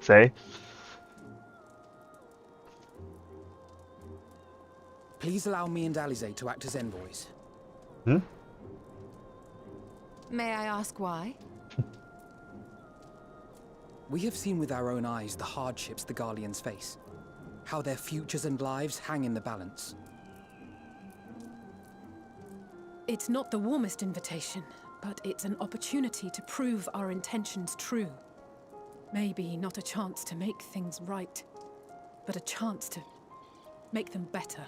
Say. Please allow me and Alize to act as envoys. May I ask why? We have seen with our own eyes the hardships the Garleans face. How their futures and lives hang in the balance. It's not the warmest invitation, but it's an opportunity to prove our intentions true. Maybe not a chance to make things right, but a chance to make them better.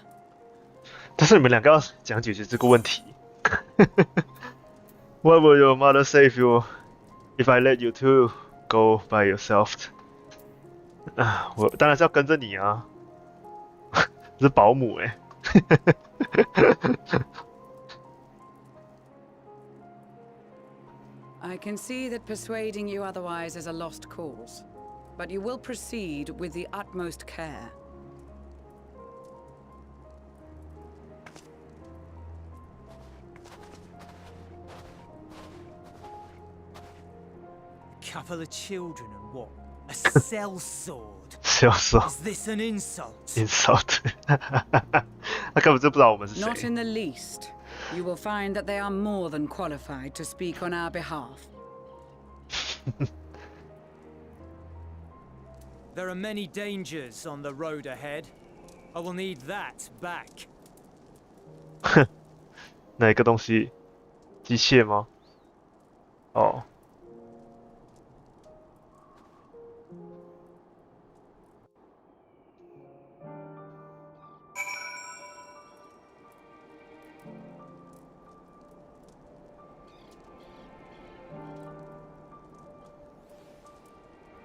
但是你们两个要讲解决这个问题。What will your mother say if I let you two go by yourself? 我当然是要跟着你啊，是保姆哎。I can see that persuading you otherwise is a lost cause, but you will proceed with the utmost care. Couple of children and what? A sellsword? Sellsword. Is this an insult? Insult. 他根本就不知道我们是谁。 Not in the least. You will find that they are more than qualified to speak on our behalf. There are many dangers on the road ahead. I will need that back. 哪一个东西？机械吗？哦。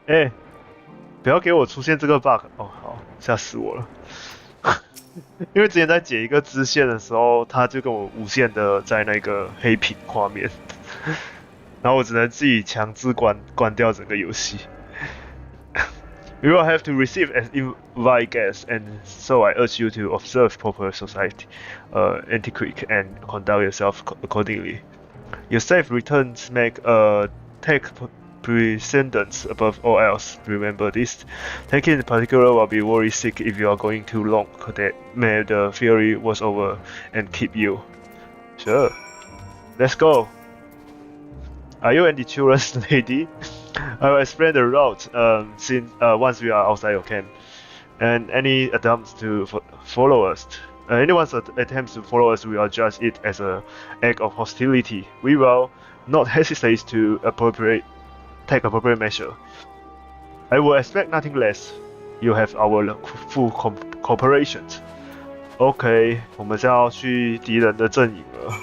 哎，不要给我出现这个 bug 哦！好，吓死我了。因为之前在解一个支线的时候，他就跟我无限的在那个黑屏画面，然后我只能自己强制关掉整个游戏。You will have to receive an invite guest, and so I urge you to observe proper society etiquette and conduct yourself accordingly. Your safe returns take precedence above all else. Remember this. Taking in particular will be worry sick if you are going too long. That may the fury was over and keep you. Sure. Let's go. Are you and the children's lady? I will explain the route since once we are outside your camp. And any attempts to follow us. Anyone's attempts to follow us, we will judge it as an act of hostility. We will not hesitate to take appropriate measure. I will expect nothing less. You have our full cooperation. OK， 我们是要去敌人的阵营了。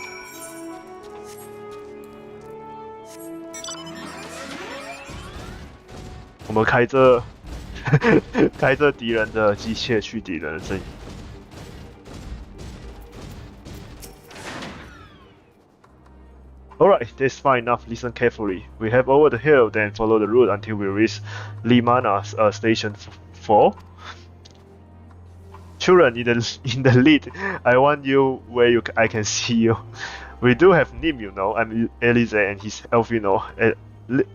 我们开着敌人的机械去敌人的阵营。Alright, that's fine enough. Listen carefully. We head over the hill, then follow the route until we reach Limana's station 4. Children in the lead. I want you where I can see you. We do have Nim, you know. I'm Alize and he's Elfino.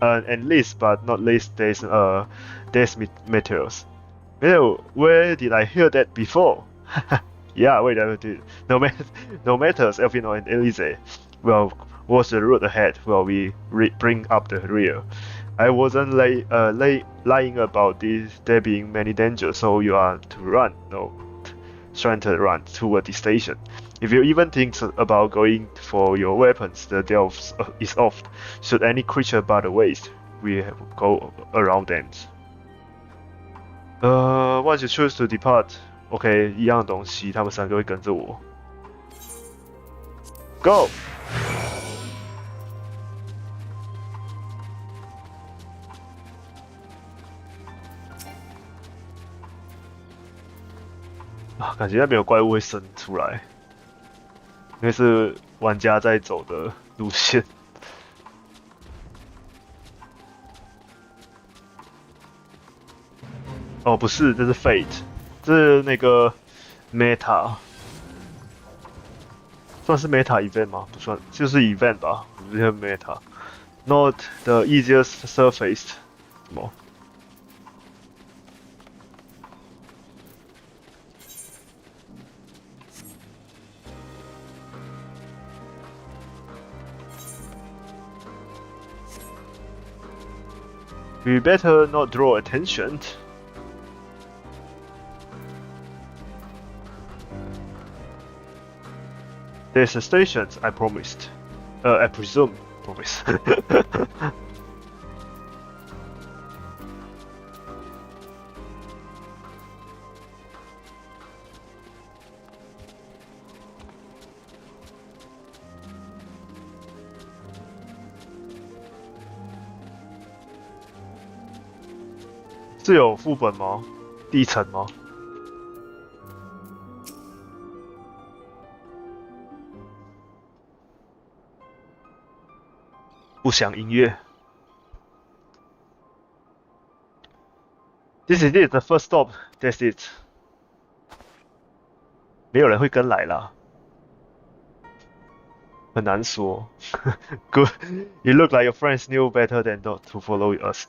And least but not least, there's materials. Well, where did I hear that before? Yeah, wait, I did. No matters, Elfino and Elise. Well, what's the road ahead? Well, we bring up the rear. I wasn't lying about there being many dangers, so you are to run. No, trying to run toward the station. If you even think about going for your weapons, the day is off. Should any creature bar the ways, we go around them. Once you choose to depart, OK， 一样东西，他们3个会跟着我。Go！ 啊，感觉那边有怪物会生出来，因为是玩家在走的路线。哦，不是，这是 Fate， 这是那个 Meta， 算是 Meta event 吗？不算，就是 event 吧，不是 Meta。Not the easiest surface， 什么？ We better not draw attention. There's a station, I promised. I presume. Promise. (是有副本吗？地层吗？不想音乐。This is it, the first stop. That's it. 没有人会跟来啦。很难说。Good. You look like your friends knew better than not to follow us.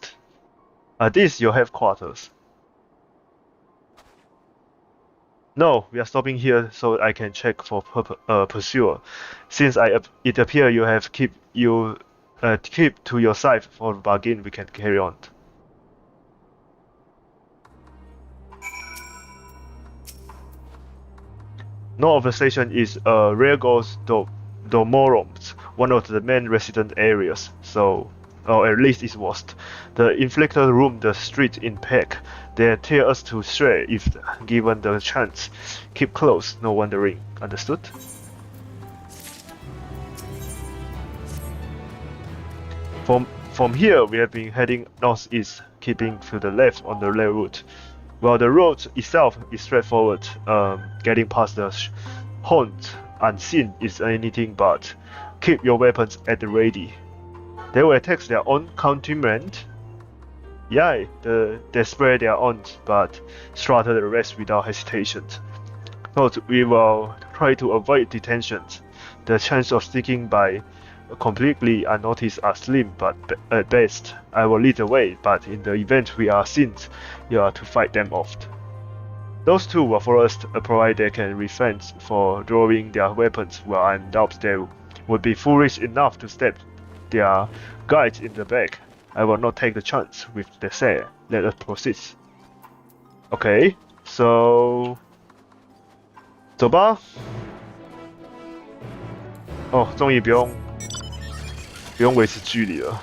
This is your headquarters. No, we are stopping here so I can check for pursuer. Since it appears you have keep to your side for the bargain, we can carry on. North of the station is Regos Domorums, one of the main resident areas. So. Or at least it was. The inflictor roam the street in pack. They tear us to shreds if given the chance. Keep close, no wandering. Understood? From here, we have been heading northeast, keeping to the left on the railroad. While the road itself is straightforward, getting past the haunt unseen is anything but. Keep your weapons at the ready. They will attack their own countrymen. Yeah, they spare their own, but slaughter the rest without hesitation. But we will try to avoid detentions. The chance of sneaking by completely unnoticed are slim, but at best, I will lead the way, but in the event we are seen, you are to fight them off. Those two will follow us, provided they can refrain for drawing their weapons, while I doubt they would be foolish enough to stab their guides in the back. I will not take the chance with the say. Let us proceed. Okay, so 走吧。哦，终于不用维持距离了。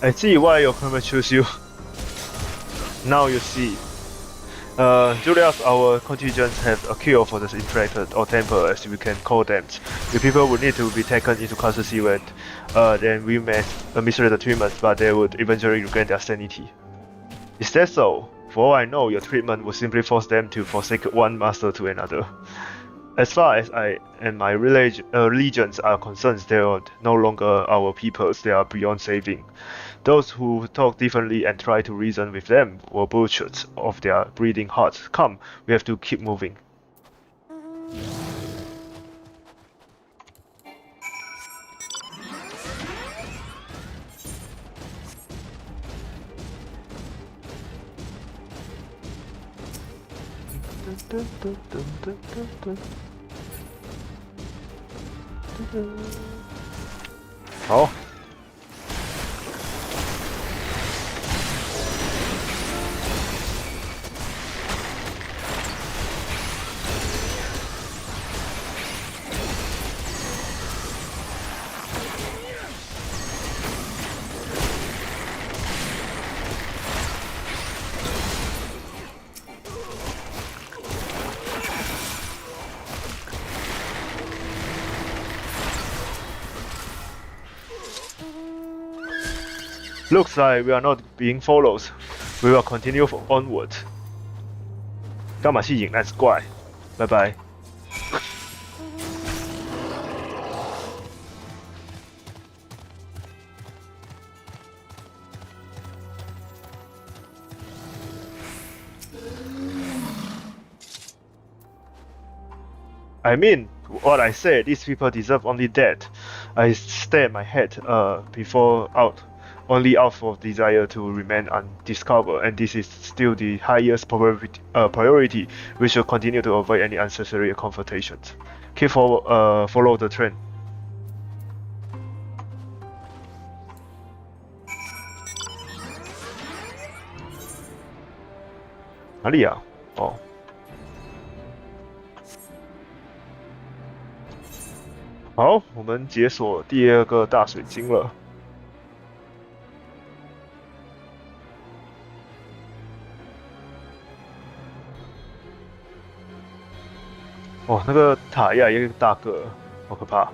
哎，这以外有朋友们 choose you。Now you see. Julius, our contingents have a cure for the infected, or temper as we can call them. The people would need to be taken into custody when then we may administer the treatment, but they would eventually regain their sanity. Is that so? For all I know, your treatment would simply force them to forsake one master to another. As far as I and my legions are concerned, they are no longer our peoples, they are beyond saving. Those who talk differently and try to reason with them were butchered of their bleeding hearts. Come, we have to keep moving. Oh. Looks like we are not being followed. We will continue onward. 干嘛去引那只怪？拜拜。I mean, what I said, these people deserve only that. I stare my head before out. Only out for desire to remain undiscovered, and this is still the highest priority. We should continue to avoid any unnecessary confrontations. Keep follow the trend. 哪里啊？哦。好，我们解锁第二个大水晶了。哦，那个塔越来越大个，好可怕。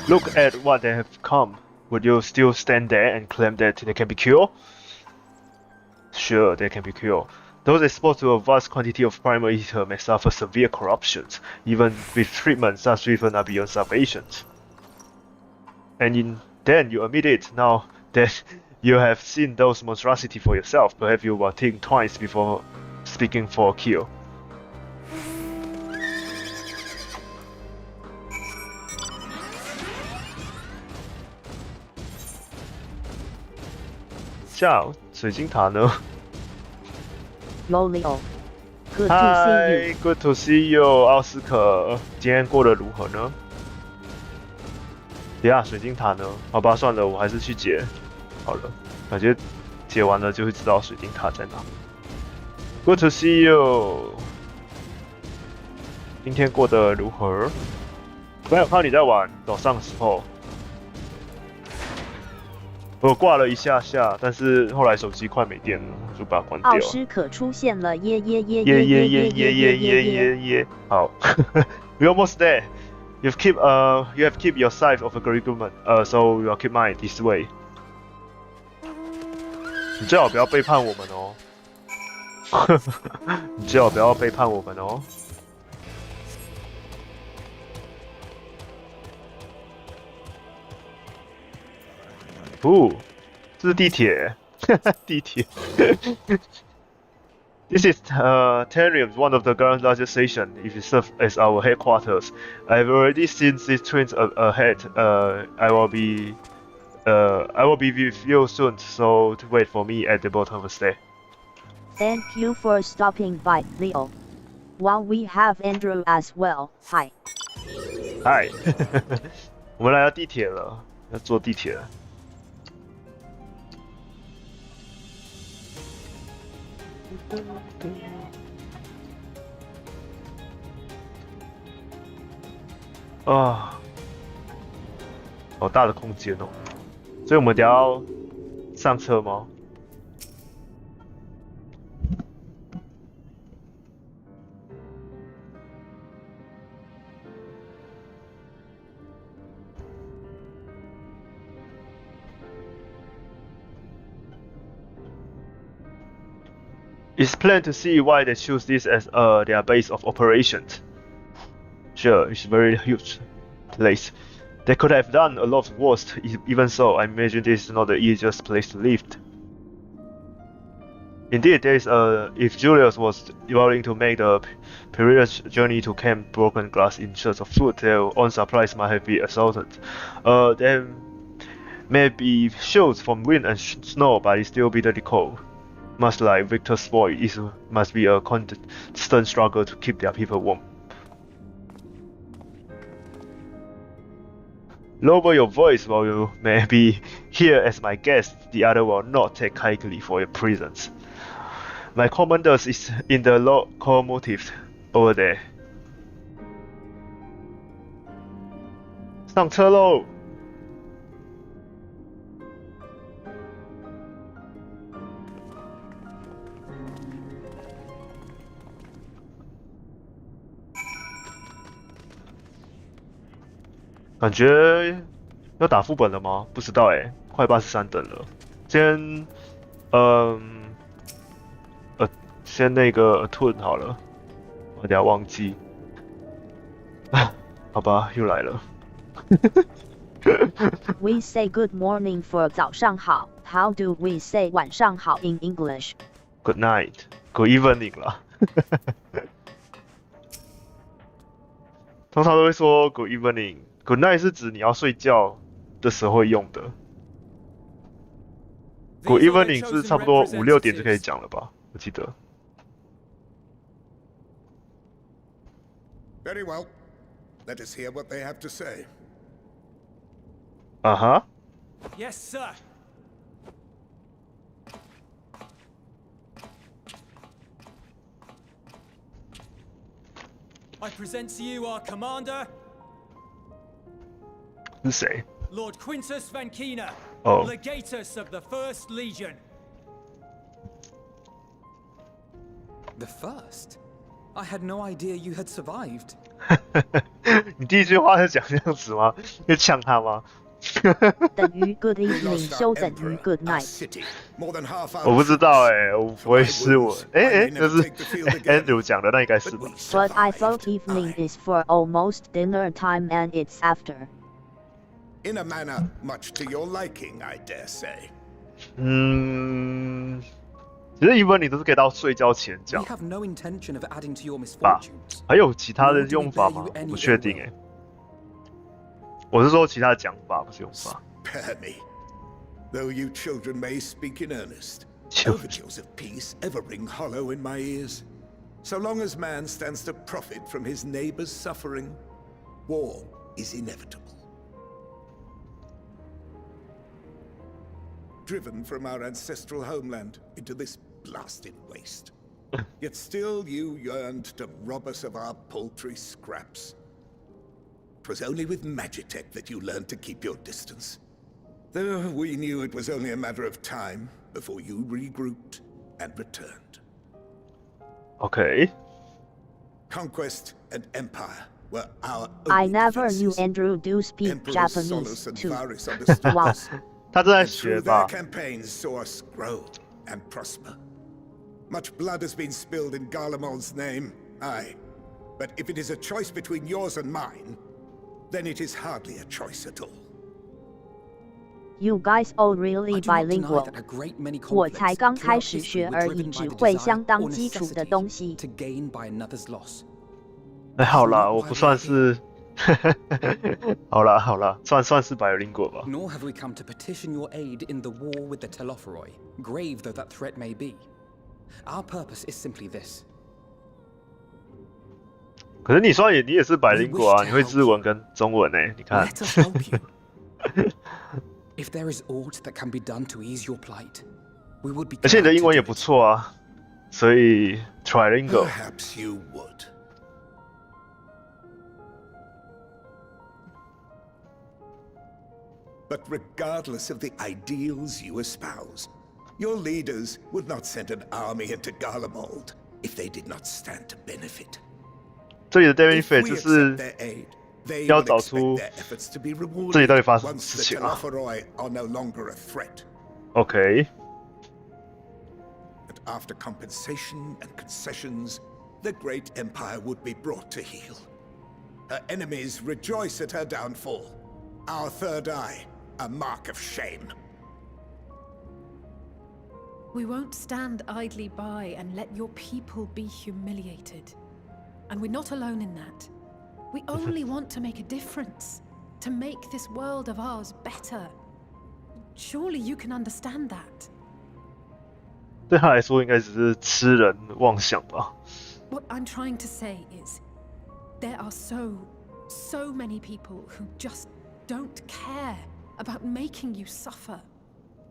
Look at what they have come. Would you still stand there and claim that they can be cured? Sure, they can be cured. Those exposed to a vast quantity of primal ether may suffer severe corruptions. Even with treatment, such treatment are beyond salvation. And then you admit it now that you have seen those monstrosities for yourself. Perhaps you will think twice before speaking for a cure. 下水晶塔呢 ？Lolio， Good to Hi, see you. good to see you， 奥斯可，今天过得如何呢？等下水晶塔呢？好吧，算了，我还是去解好了。感觉解完了就会知道水晶塔在哪。Good to see you， 今天过得如何？刚有看到你在玩早上的时候。 我挂了一下下，但是后来手机快没电了，就把它关掉。奥斯可出现了，耶耶耶耶耶耶耶耶耶耶耶耶！好 ，we almost there. You have keep your side of agreement. So you will keep mine this way. 你最好不要背叛我们哦。你最好不要背叛我们哦。哦，这是地铁，地铁。This is Terrium, one of the ground's largest stations. If it serves as our headquarters, I've already seen these trains ahead. I will be with you soon. So wait for me at the bottom of the stairs. Thank you for stopping by, Leo. While we have Andrew as well. Hi. Hi. 我们来到地铁了，要坐地铁了。啊，好大的空间哦！所以我们等下要上车吗？It's plain to see why they choose this as their base of operations. Sure, it's a very huge place. They could have done a lot worse. Even so, I imagine this is not the easiest place to live. Indeed, there is if Julius was willing to make the perilous journey to Camp Broken Glass in search of food, their own supplies might have been assaulted. There may be shields from wind and snow, but it's still bitterly cold. Much like Victor's boy, it must be a constant struggle to keep their people warm. Lower your voice while you may be here as my guest. The other will not take kindly for your presence. My commander is in the locomotive over there. 上车喽！感觉要打副本了吗？不知道哎，快83等了。先，先那个盾好了，我等下忘记。好吧，又来了。We say good morning for 早上好。How do we say 晚上好 in English? Good night, good evening 啦。通常都会说 good evening。Good night 是指你要睡觉的时候会用的。Good evening 是差不多5、6点就可以讲了吧？我记得。Very well. Let us hear what they have to say. Uh-huh. Yes, sir. I present to you our commander. 是谁 Lord Quintus Vankina, Oh. Legatus of the First Legion. The first? I had no idea you had survived. 你第一句话是讲这样子吗？要呛他吗？等于 good evening 就等于 good night。我不知道哎，我不会是我。那是 Andrew 讲的，那应该是吧 But I thought evening is for almost dinner time and it's after. In a manner much to your liking, I dare say. 其实evening都是可以到睡觉前讲 We have no intention of adding to your 吧 misfortunes. 还有其他的用法吗？我不确定哎。我是说其他的讲法，不是用法。 Spare me. Though you children may speak in earnest, overtures of peace ever ring hollow in my ears. So long as man stands to profit from his neighbor's suffering, war is inevitable. Driven from our ancestral homeland into this blasted waste. Yet still you yearned to rob us of our paltry scraps. 'Twas only with Magitech that you learned to keep your distance. Though we knew it was only a matter of time before you regrouped and returned. Okay. Conquest and empire were our I only never knew defenses. Andrew do speak Emperors Japanese Solus and too. Varus understood Wow. this. 他正在 And 学 through 吧 their campaigns saw us grow and prosper. Much blood has been spilled in Garlemald's name, aye. But if it is a choice between yours and mine, then it is hardly a choice at all. You guys all really bilingual. 我才刚开始学而已，只会相当基础的东西。哎，好啦，我不算是，好啦，算是bilingual吧。Nor have we come to petition your aid in the war with the Telophoroi, grave though that threat may be. Our purpose is simply this. 可是你也是bilingual啊，你会日文跟中文欸，你看。 Let us help you. If there is aught that can be done to ease your plight, we would be. 而且你的英文也不错啊，所以 trilingual。 Perhaps you would. But regardless of the ideals you espouse, your leaders would not send an army into Garlemald if they did not stand to benefit. 这里的 benefit 就是要找出这里到底发生什么事情啊 ？OK。 But after compensation and concessions, the great empire would be brought to heel. Her enemies rejoice at her downfall. Our third eye, a mark of shame. We won't stand idly by and let your people be humiliated. And we're not alone in that. We only want to make a difference, to make this world of ours better. Surely you can understand that. 对他来说，应该只是痴人妄想吧。 What I'm trying to say is, there are so many people who just don't care about making you suffer.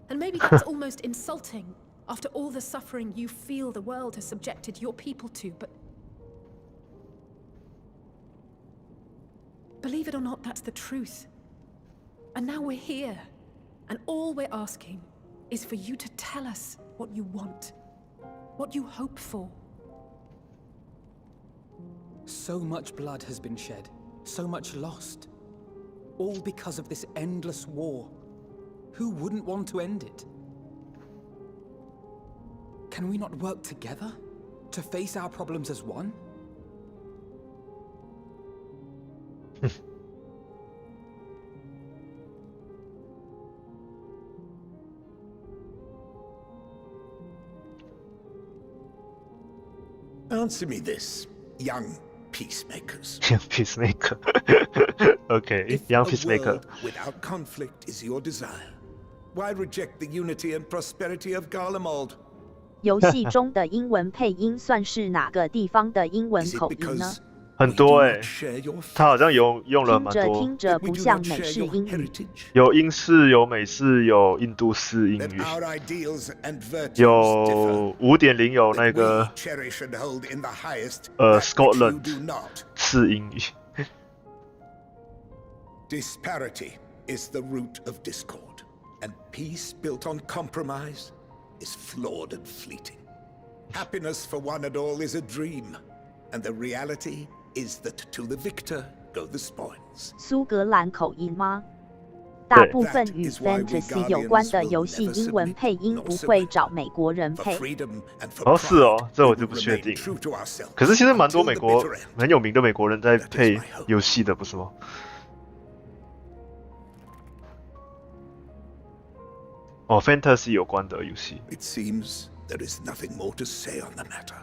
And maybe that's almost insulting after all the suffering you feel the world has subjected your people to, but believe it or not, that's the truth. And now we're here, and all we're asking is for you to tell us what you want, what you hope for. So much blood has been shed, so much lost. All because of this endless war. Who wouldn't want to end it? Can we not work together to face our problems as one? Answer me this, young peacemakers. Young peacemaker. Okay, young peacemaker. Without conflict is your desire. Why reject the unity and prosperity of Garlemald? 游戏中的英文配音算是哪个地方的英文口音呢？ 很多欸，他好像用了蛮多。听着不像美式英语。有英式，有美式，有印度式英语，有5.0有那个Scotland 式英语。Disparity is the root of discord, and peace built on compromise is flawed and fleeting. Happiness for one and all is a dream, and the reality is that to the victor go the spoils. 苏格兰口音吗？大部分与 fantasy 有关的游戏英文配音不会找美国人配。哦，是哦，这我就不确定。可是其实蛮多很有名的美国人在配游戏的，不是吗？哦 ，fantasy 有关的游戏。It seems there is nothing more to say on the matter.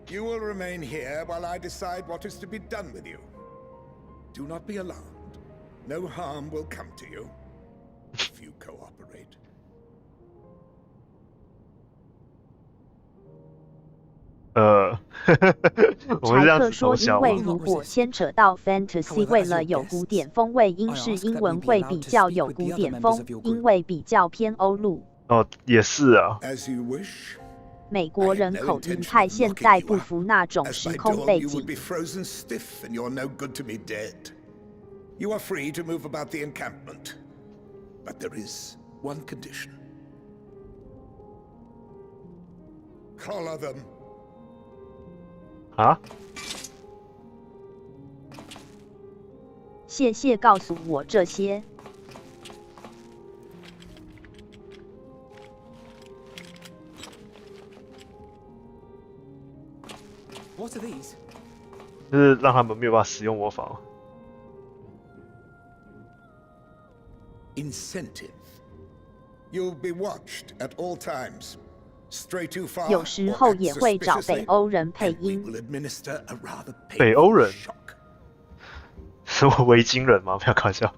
You will remain here while I decide what is to be done with you. Do not be alarmed. No harm will come to you if you cooperate. 我们这样子说，因为如果牵扯到 fantasy， 为了有古典风味，英式英文会比较有古典风，因为比较偏欧陆。哦，也是啊。美国人口音太现代，不符那种时空背景。You are free to move about the encampment, but there is one condition. Collar them. 啊？谢谢告诉我这些。What are these? 就是让他们没有办法使用魔法。Incentive. You'll be watched at all times. Stray too far 有时候也会找北欧人配 we 音。 will administer a rather 北欧人 shock. 是我维京人吗？不要开玩笑。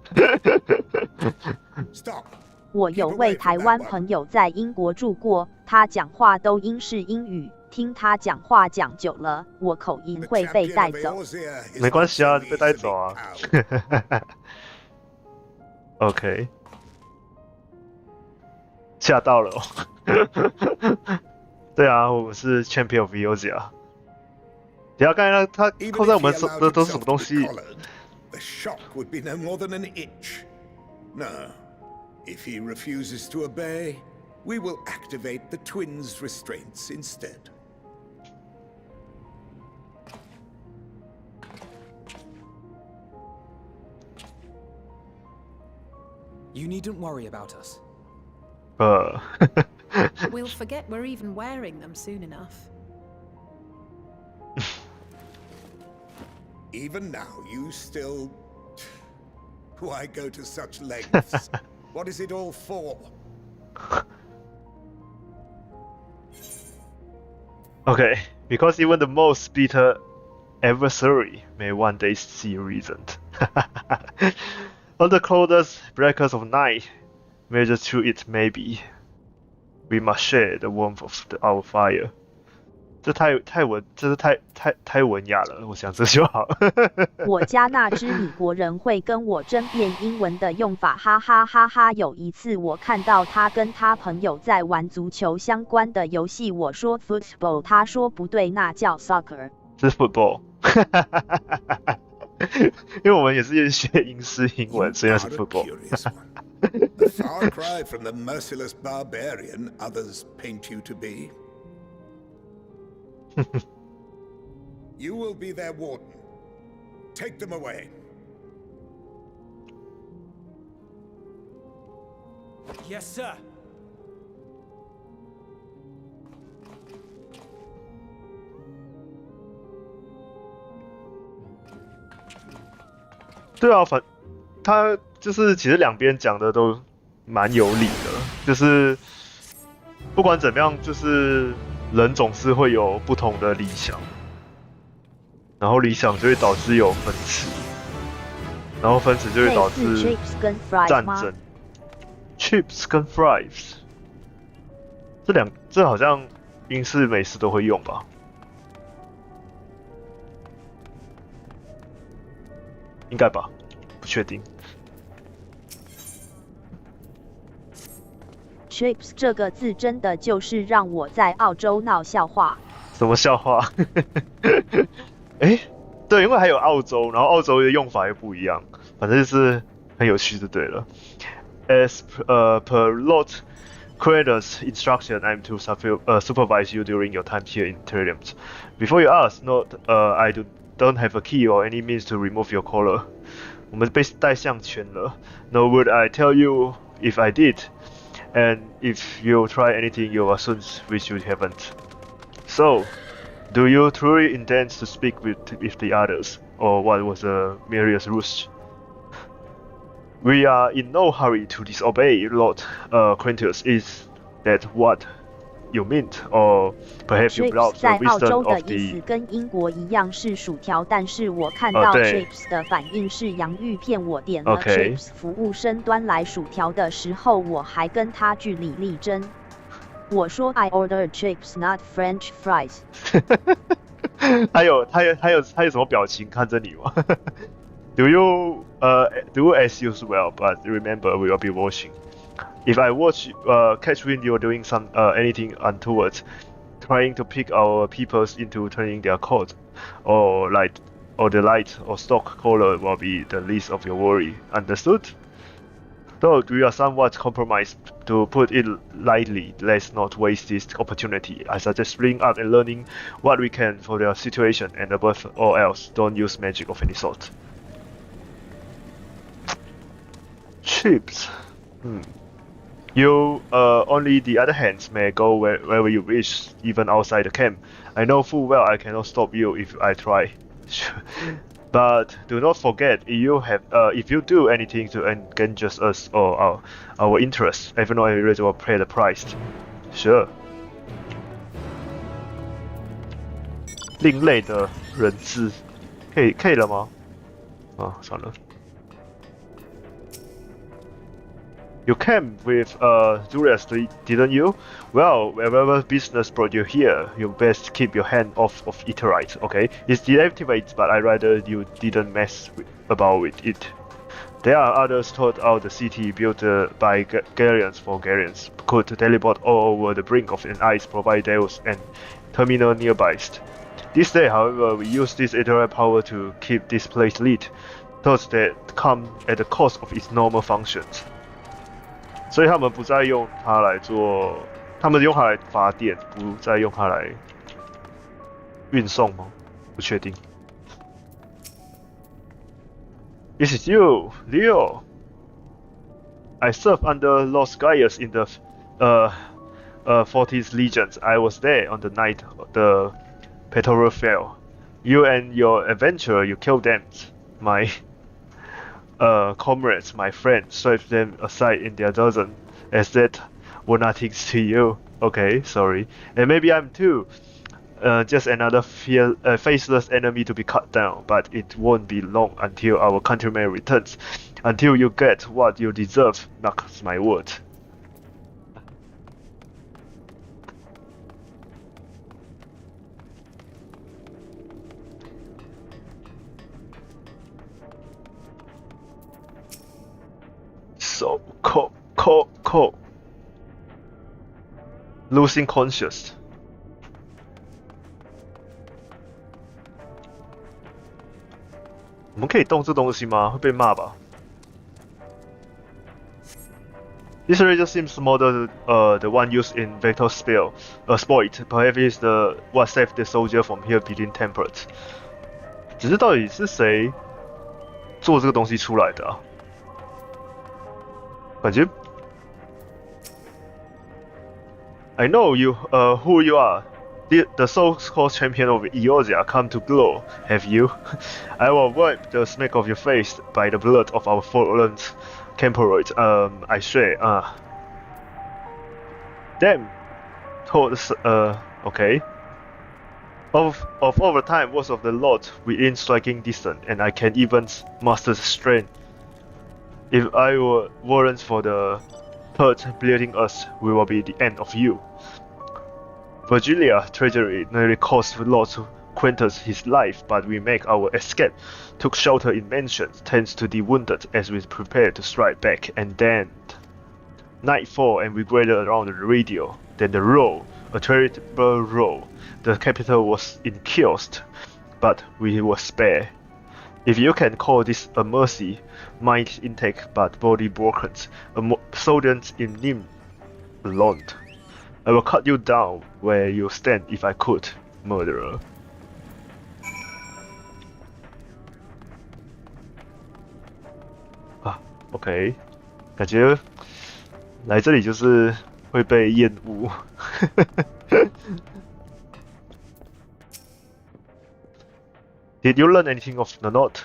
我有位台湾朋友在英国住过，他讲话都英式英语，听他讲话讲久了，我口音会被带走。没关系啊，被带走啊。OK， 吓到了哦。对啊，我们是 Champion of Eosia。等下刚才他扣在我们手的都是什么东西？ The shock would be no more than an itch. No. If he refuses to obey, we will activate the twins' restraints instead. You needn't worry about us. We'll forget we're even wearing them soon enough. Even now, you still... Why go to such lengths? What is it all for? Okay, because even the most bitter adversary may one day see reason. On the coldest breakers of night, measure to it may be, we must share the warmth of our fire. 这太文雅了，我想这就好。我家那只米国人会跟我争辩英文的用法，哈哈哈哈！有一次我看到他跟他朋友在玩足球相关的游戏，我说 football， 他说不对，那叫 soccer。这是 football。因为我们也是学英式英文，所以那是 football。A far cry from the merciless barbarian others paint you to be. You will be their warden. Take them away. Yes, sir. 对啊，他就是其实两边讲的都蛮有理的，就是不管怎么样，就是人总是会有不同的理想，然后理想就会导致有分歧，然后分歧就会导致战争。Chips 跟 fries， 这好像英式美式都会用吧？应该吧，不确定。Chips 这个字真的就是让我在澳洲闹笑话。什么笑话？哎，对，因为还有澳洲，然后澳洲的用法又不一样，反正就是很有趣就对了。As per Lord Creator's instruction, I'm to supervise you during your time here in Terrarium. Before you ask, I don't have a key or any means to remove your collar. 我们被带项圈了。Nor would I tell you if I did. And if you try anything, you will soon wish you haven't. So, do you truly intend to speak with the others, or what was a mere ruse? We are in no hurry to disobey, Lord Quintus. Is that what you meant, or perhaps you brought the wisdom of the... 在澳洲的意思跟英国一样是薯条，但是我看到 Chips 的反应是洋芋片。我点了 Chips 服务生端来薯条的时候，我还跟他据理力争。我说 I ordered chips, not French fries. 他有什么表情看着你吗？Do you do as usual, but remember we will be watching. If I catch wind you're doing anything untoward, trying to pick our peoples into turning their coat, or the light or stock collar will be the least of your worry. Understood? Though we are somewhat compromised, to put it lightly, let's not waste this opportunity. I suggest bringing up and learning what we can for the situation, and above all else, don't use magic of any sort. Chips. You, only the other hands may go wherever you wish, even outside the camp. I know full well I cannot stop you if I try. But do not forget, if you do anything to endanger us or our interests, everyone will pay the price. Sure. 另类的人质，可以了吗？啊，算了。You came with Julius, didn't you? Well, wherever business brought you here, you best keep your hand off of it, right? Okay? It's deactivated, but I'd rather you didn't mess about with it. There are others throughout the city built by Galleons for Galleons, could teleport all over the brink of an ice, provided there was an terminal nearby. This day, however, we use this ethereal power to keep this place lit, thoughts that come at the cost of its normal functions. 所以他们不再用它来做，他们用它来发电，不再用它来运送吗？不确定。Is it you, Leo? I served under Lord Gaius in the 40th Legions. I was there on the night the Petrol fell. You and your adventurer, you killed them. My comrades, my friends, swept them aside in their dozen, as that were nothing to you. Okay, sorry. And maybe I'm too. Just another faceless enemy to be cut down, but it won't be long until our countryman returns. Until you get what you deserve, marks my word. So cold. Losing conscious. 我们可以动这东西吗？会被骂吧 ？This razor seems more the one used in Vector's spell, Spoit. Perhaps it's the what saved the soldier from here being tempered. 只是到底是谁做这个东西出来的啊？感觉 I know you, who you are. The so-called champion of Eosia come to glow, have you? I will wipe the smack of your face by the blood of our fallen Camperoid. I swear, Damn. Okay. Of all the time, words of the Lord within striking distance, and I can even master the strength. If I weren't for the hurt bleeding us, we will be the end of you. Virgilia treachery nearly cost Lord Quintus his life, but we make our escape, took shelter in mansions, tends to the wounded as we prepare to strike back, and then nightfall and we gathered around the radio. Then the row, a terrible row. The capital was in chaos, but we were spared. If you can call this a mercy, mind intake but body broken, a soldier in limb alone. I will cut you down where you stand if I could, murderer. OK， 感觉来这里就是会被厌恶。Did you learn anything of the knot?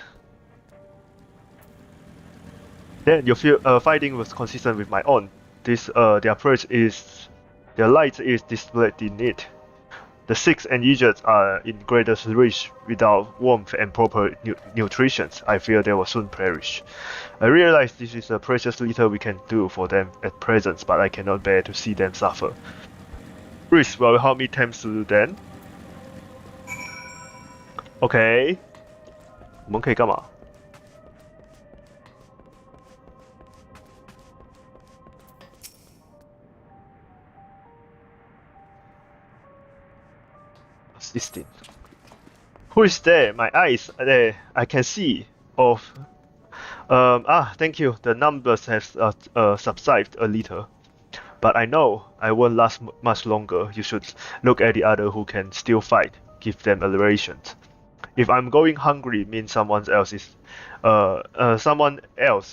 Then you feel fighting was consistent with my own. Their light is displayed in it. The sick and injured are in greatest reach without warmth and proper nutrition. I fear they will soon perish. I realize this is a precious little we can do for them at present, but I cannot bear to see them suffer. Reese will help me times to then. OK， 我们可以干嘛？Assisting. Who is there? My eyes there. I can see. Thank you. The numbers have subsided a little, but I know I won't last much longer. You should look at the other who can still fight. Give them a ration. If I'm going hungry, means someone else's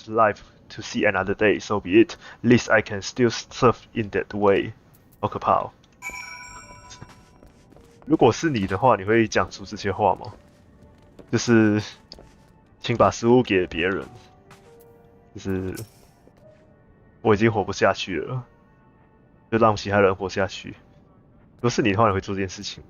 life to see another day, so be it. At least I can still serve in that way. 好可怕哦！如果是你的话，你会讲出这些话吗？就是请把食物给别人，就是我已经活不下去了，就让其他人活下去。如果是你的话，你会做这件事情。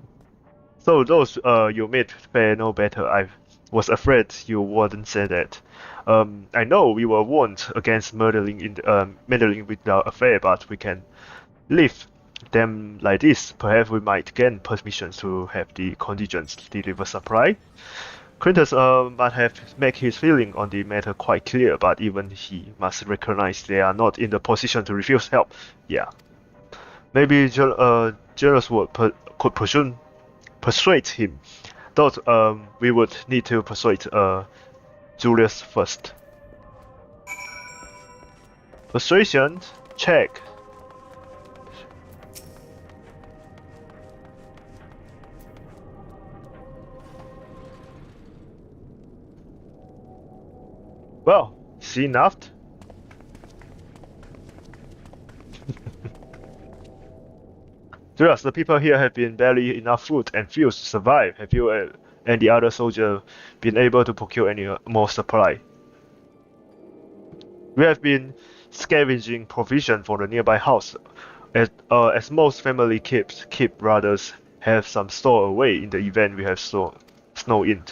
So those you made fare no better. I was afraid you wouldn't say that. I know we were warned against meddling with our affair, but we can leave them like this. Perhaps we might gain permission to have the contingents deliver supply. Quintus might have made his feeling on the matter quite clear, but even he must recognize they are not in the position to refuse help. Yeah. Maybe Jealous could persuade him. Though we would need to persuade Julius first. Persuasion check. Well, see enough. Julius, the people here have been barely enough food and fuel to survive. Have you and the other soldier been able to procure any more supply? We have been scavenging provision for the nearby house, as most family keep brothers have some store away in the event we have snow in.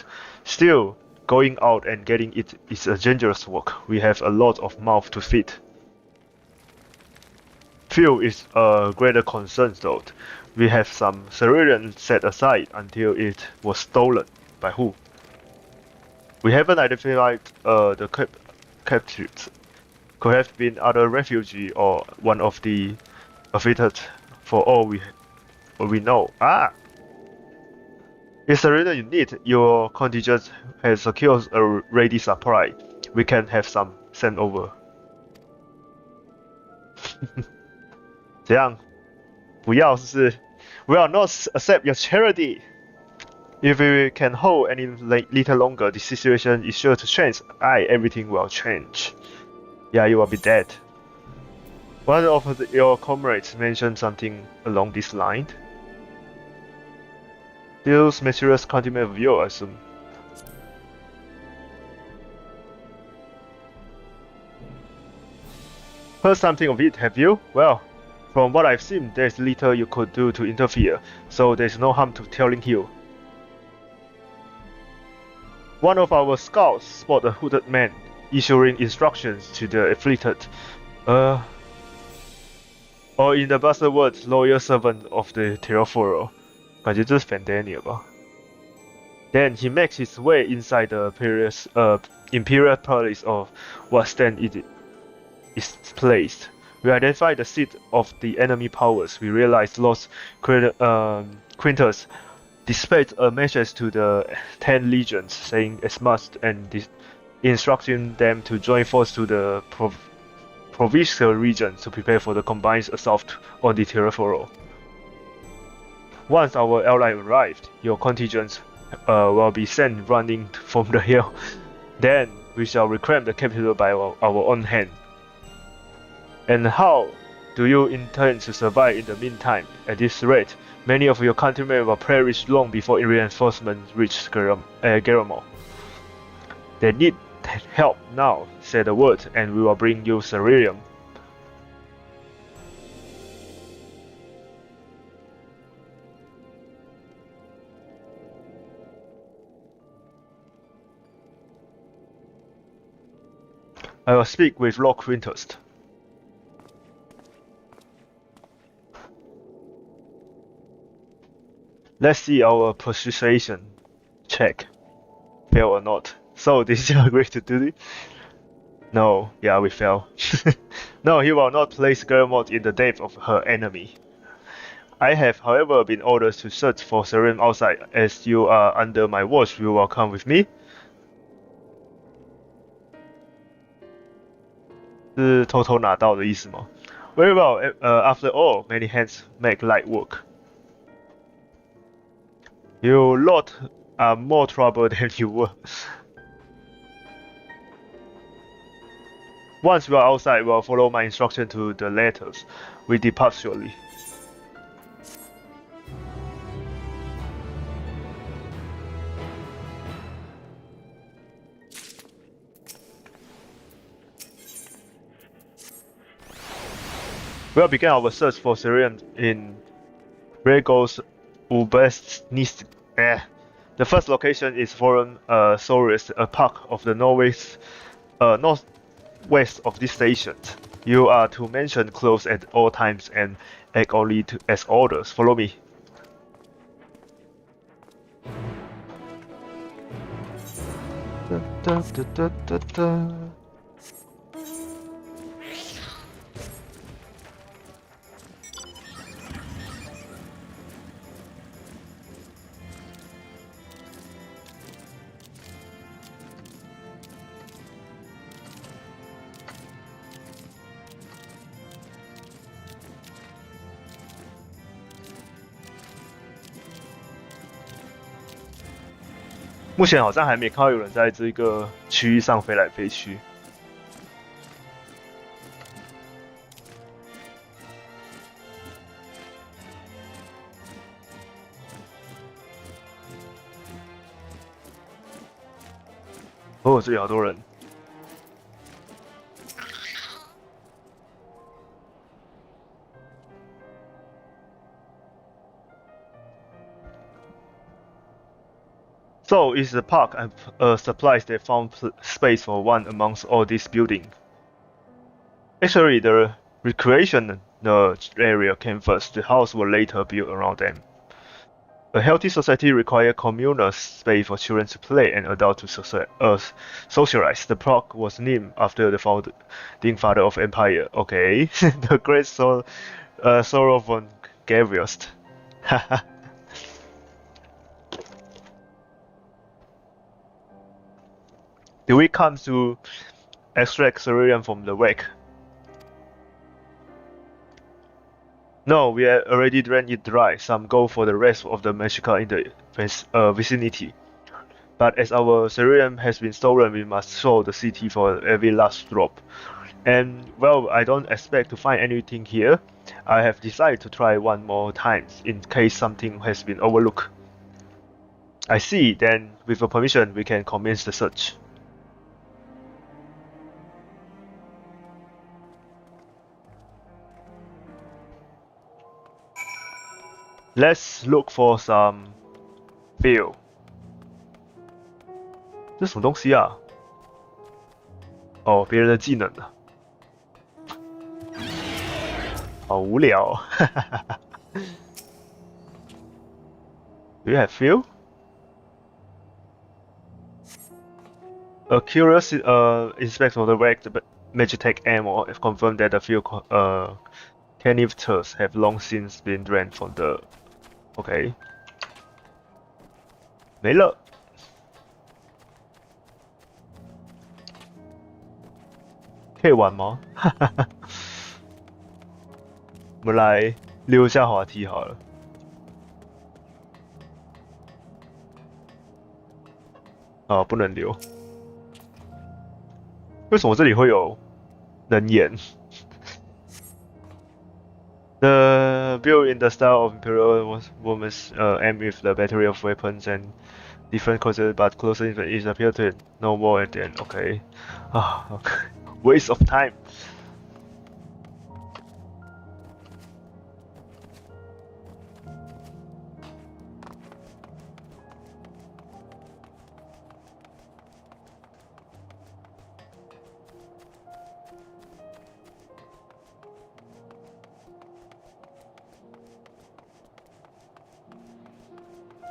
Still, going out and getting it is a dangerous work. We have a lot of mouth to feed. Fuel is a greater concern though. We have some cerealium set aside until it was stolen. By who? We haven't identified the captives. Could have been other refugees or one of the afflicted for all we know. Ah! It's a reason you need. Your contingent has secured a ready supply. We can have some sent over. 怎样？不要是不是 ？Will not accept your charity. If we can hold any little longer, the situation is sure to change. Everything will change. Yeah, you will be dead. One of your comrades mentioned something along this line. Those mysterious continent of yours, I assume. Heard something of it, have you? Well, from what I've seen, there's little you could do to interfere, so there's no harm to telling you. One of our scouts spotted a hooded man issuing instructions to the afflicted. Or in the buzzword, loyal servant of the Terraformer. 感觉这是 Fandania 吧。Then he makes his way inside the Imperial Palace of what stand it is placed. We identify the seat of the enemy powers. We realize Lord Quintus dispatched a message to the 10 legions saying as much and instructing them to join force to the provincial regions to prepare for the combined assault on the Terraformer. Once our ally arrived, your contingents will be sent running from the hill. Then we shall reclaim the capital by our own hand. And how do you intend to survive in the meantime? At this rate, many of your countrymen will perish long before reinforcements reach Geramo. They need help now, say the word, and we will bring you cerealium. I will speak with Lord Quintus. Let's see our persuasion check. Fail or not. So, did you agree to do it? No, yeah, we fail. No, he will not place Germot in the depth of her enemy. I have, however, been ordered to search for cerealium outside. As you are under my watch, you will come with me? 是偷偷拿到的意思吗？ Very well. After all, many hands make light work. You lot are more trouble than you were. Once we are outside, we will follow my instruction to the letters. We depart shortly. We will begin our search for Cerium in Regos Ubestnist. The first location is Forum Saurus, a park of the northwest of this station. You are to mention close at all times and act only as orders. Follow me.目前好像还没看到有人在这个区域上飞来飞去。哦，这里好多人。So is the park and supplies they found space for one amongst all these buildings. Actually, the recreation area came first. The house were later built around them. A healthy society requires communal space for children to play and adults to socialize. The park was named after the founding father of empire. Okay, the great Sorrow von Gaviost. Do we come to extract Cerium from the wreck? No, we already drained it dry. Some go for the rest of the Magica in the vicinity. But as our Cerium has been stolen, we must show the city for every last drop. And well, I don't expect to find anything here. I have decided to try one more time in case something has been overlooked. I see, then with your permission we can commence the search. Let's look for some fuel. 这是什么东西啊？哦，别人的技能啊，好无聊哦。Do you have fuel? A curious inspector of the wrecked Magitech ammo confirmed that the fuel canisters have long since been drained from the. OK， 没了。可以玩吗？我们来溜一下滑梯好了。啊，不能溜。为什么这里会有人眼？ The built in the style of Imperial women's aim with the battery of weapons and different causes, but closer is appear to no more at the end. Okay. Okay. Waste of time.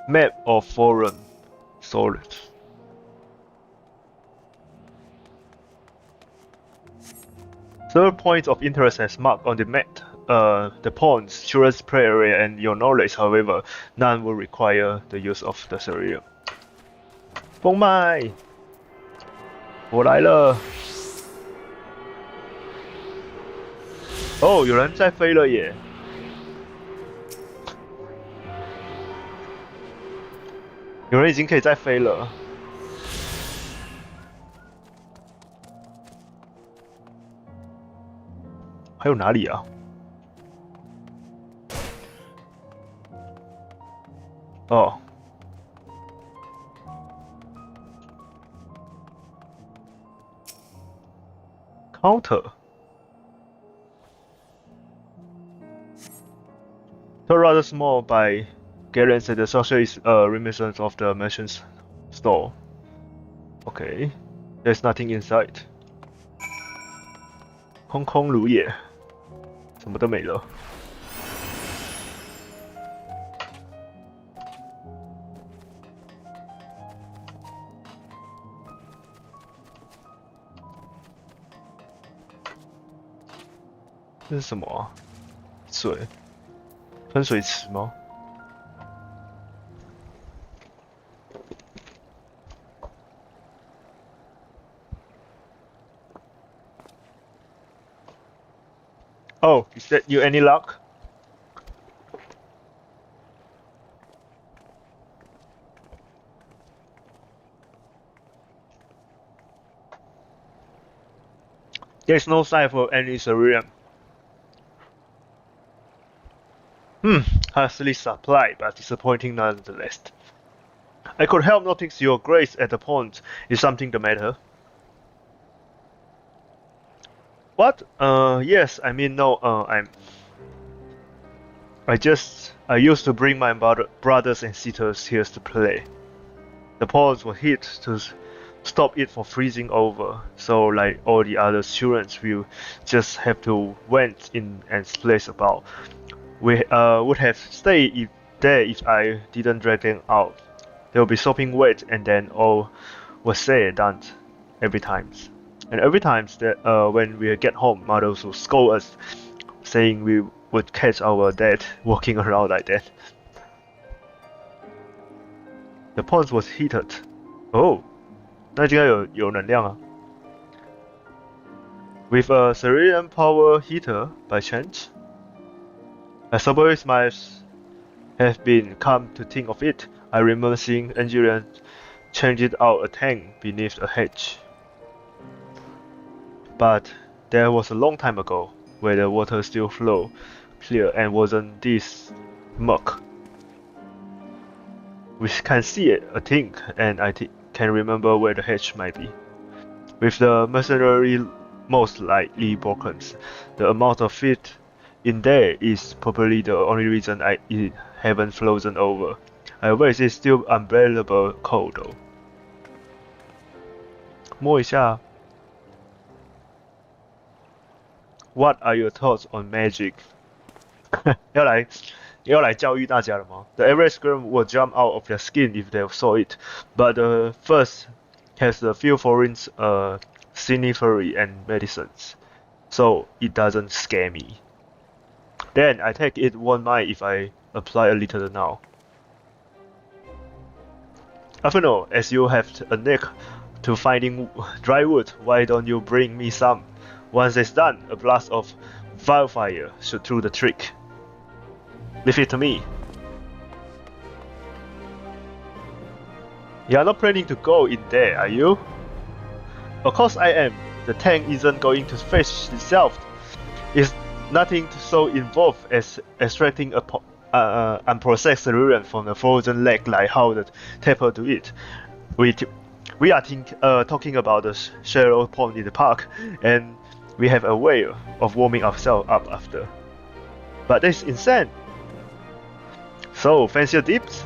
Map of foreign solid. Several points of interest as marked on the map. The pawns, children's play area, and your knowledge. However, none will require the use of the Cerium. 封麦，我来了。哦，有人在飞了耶！ 有人已经可以再飞了。还有哪里啊？哦。Counter. Though rather small by Galen said the structure is a reminiscence of the merchant's store. Okay. There's nothing inside. 空空如也，什么都没了。这是什么啊？水，喷水池吗？ Oh, is that you any luck? There's no sign for any cerulean. Hastily supplied, but disappointing nonetheless. I could help notice your grace at the pond. Is something the matter? What? Yes, I mean, no, I used to bring my brothers and sisters here to play. The ponds were hit to stop it from freezing over, so like all the other children, we just have to went in and splash about. We would have stayed there if I didn't drag them out. They would be sopping wet, and then all was said and done every time. And every time that when we get home, mothers would scold us, saying we would catch our dad walking around like that. The pond was heated. Oh, 那应该有能量啊。With a cerulean power heater by chance? I suppose might have been come to think of it. I remember seeing Angeline change out a tank beneath a hedge. But that was a long time ago, where the water still flowed clear and wasn't this muck. We can see it, I think, and I can remember where the hedge might be. With the mercenary most likely broken, the amount of it in there is probably the only reason it haven't frozen over. However, it is still unbearable cold though. 摸一下。What are your thoughts on magic? 要来教育大家了吗？ The average girl will jump out of their skin if they saw it, but the first has a few foreign sinifery and medicines, so it doesn't scare me. Then I take it won't mind if I apply a little now. I don't know, as you have a knack to finding dry wood, why don't you bring me some? Once it's done, a blast of wildfire should do the trick. Leave it to me. You are not planning to go in there, are you? Of course I am. The tank isn't going to fetch itself. It's nothing so involved as extracting a unprocessed cerulean from a frozen lake like how the tapper do it. We are talking about the shallow pond in the park, and we have a way of warming ourselves up after. But that's insane. So, fancier dips?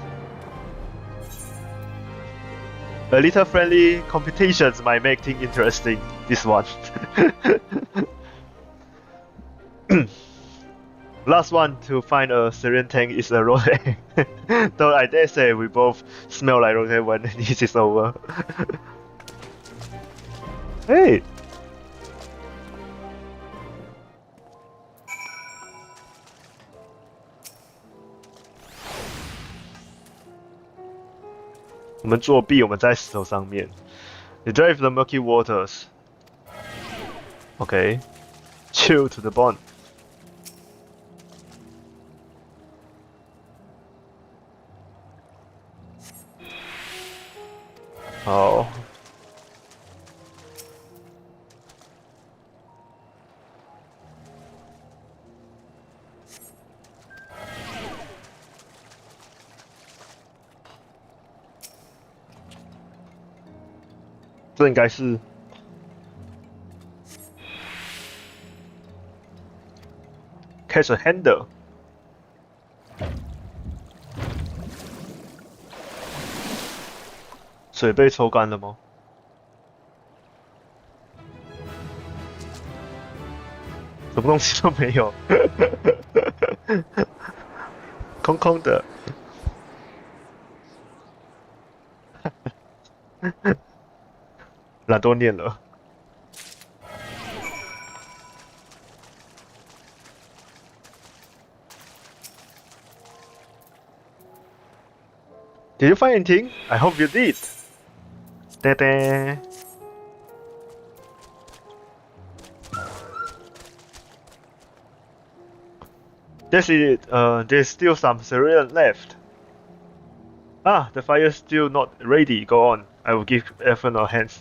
A little friendly competitions might make things interesting, this one. Last one to find a Syrian tank is a rose. Though I dare say we both smell like rose when this is over. Hey! We 我们作弊，我们在石头上面。You drive the murky waters. Okay. Chill to the bone. Oh. 这应该是catch a handle。水被抽干了吗？什么东西都没有，空空的。懒惰念了。Did you find anything? I hope you did. Da-da. That's it. There's still some cereal left. Ah, the fire's still not ready. Go on. I will give Evan a hand.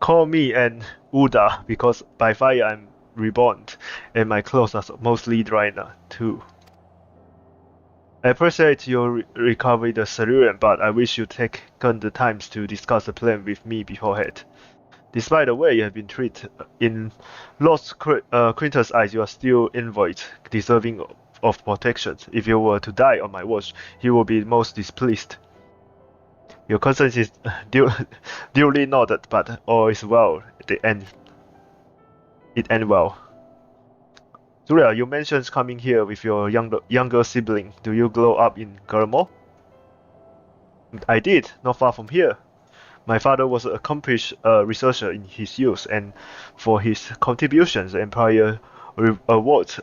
Call me an Uda because by fire I'm reborn, and my clothes are mostly dry now too. I appreciate your recovery the Cerulean, but I wish you take the time to discuss the plan with me beforehand. Despite the way you have been treated, in Lord Quintus' eyes, you are still invoid, deserving of protection. If you were to die on my watch, he will be most displeased. Your conscience is duly noted, but all is well. It ends well. Julia, you mentioned coming here with your younger sibling. Do you grow up in Gurmo? I did, not far from here. My father was an accomplished researcher in his youth, and for his contributions, the empire awards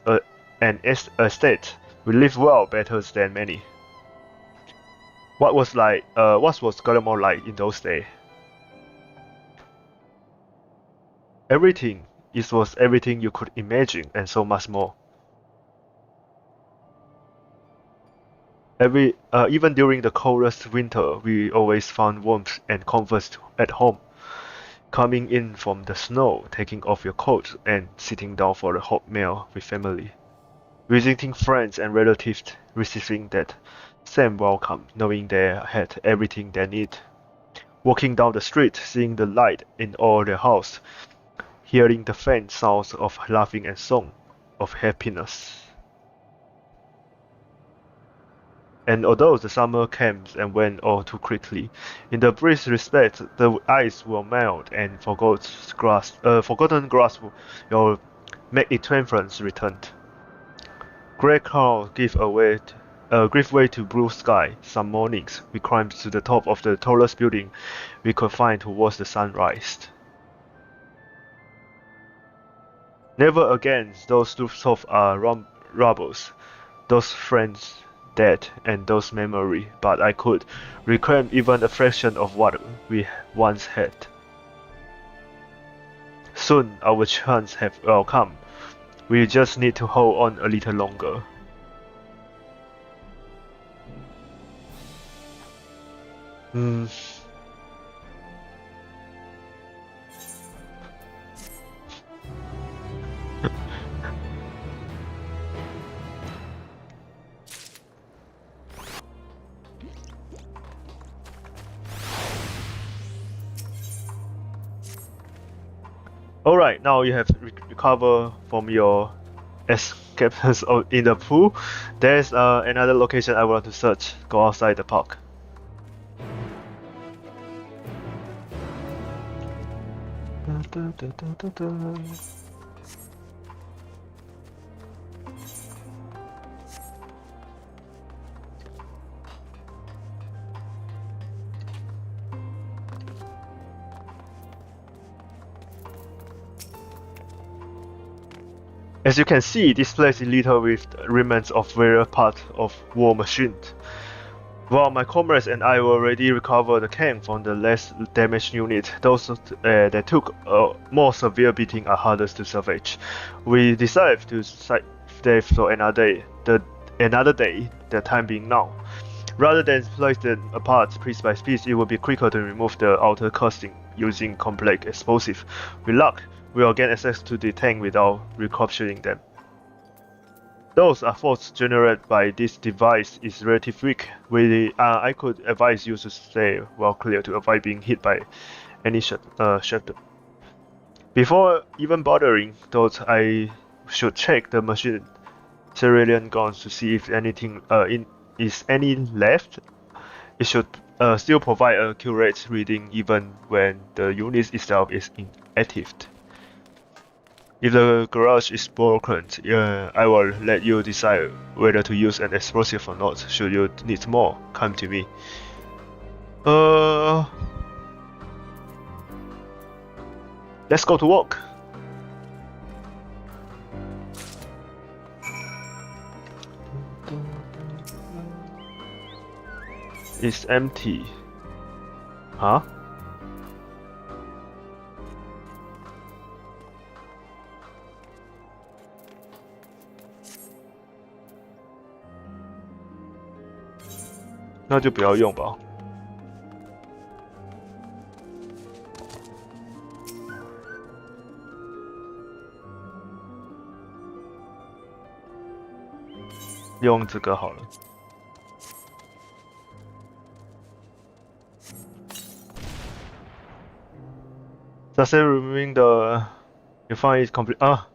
an estate. We live well, better than many. What was Gurmo like in those days? Everything. It was everything you could imagine, and so much more. Even during the coldest winter, we always found warmth and comfort at home. Coming in from the snow, taking off your coat, and sitting down for a hot meal with family. Visiting friends and relatives, receiving that same welcome, knowing they had everything they need. Walking down the street, seeing the light in all their house, hearing the faint sounds of laughing and song of happiness. And although the summer came and went all too quickly, in the brief respect, the ice will melt and forgotten grass will make its temperance returned. Grey clouds give way to blue sky. Some mornings, we climbed to the top of the tallest building we could find to watch the sunrise. Never again those rooftops are rubbles, those friends dead, and those memories, but I could reclaim even a fraction of what we once had. Soon our chance will come. We just need to hold on a little longer. Alright, now you have recovered from your escape in the pool. There's another location I want to search. Go outside the park. As you can see, this place is littered with remnants of various parts of war machines. While my comrades and I already recovered the camp from the less damaged unit, those that took a more severe beating are hardest to salvage. We decided to save them for another day, the time being now. Rather than place them apart piece by piece, it would be quicker to remove the outer casing using complex explosive. With luck, we'll gain access to the tank without recapturing them. Those are force generated by this device is relatively weak. I could advise you to stay well clear to avoid being hit by any shelter. Before even bothering, thought I should check the machine cerulean guns to see if anything is any left. It should still provide a accurate reading even when the unit itself is inactive. If the garage is broken, I will let you decide whether to use an explosive or not. Should you need more, come to me. Let's go to work. It's empty. Huh?那就不要用吧。用这个好了。Does it removing the? You find it complete? 啊。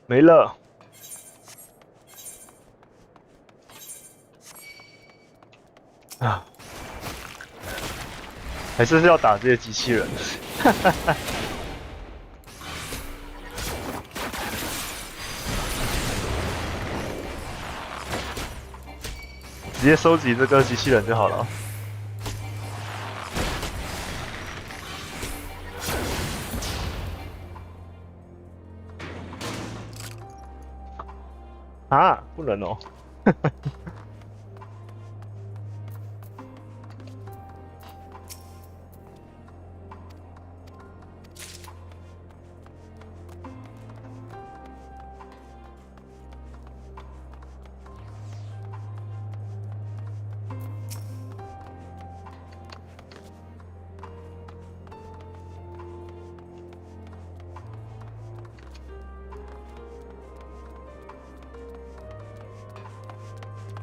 没了。啊，还是要打这些机器人。直接收集这个机器人就好了。啊，不能哦。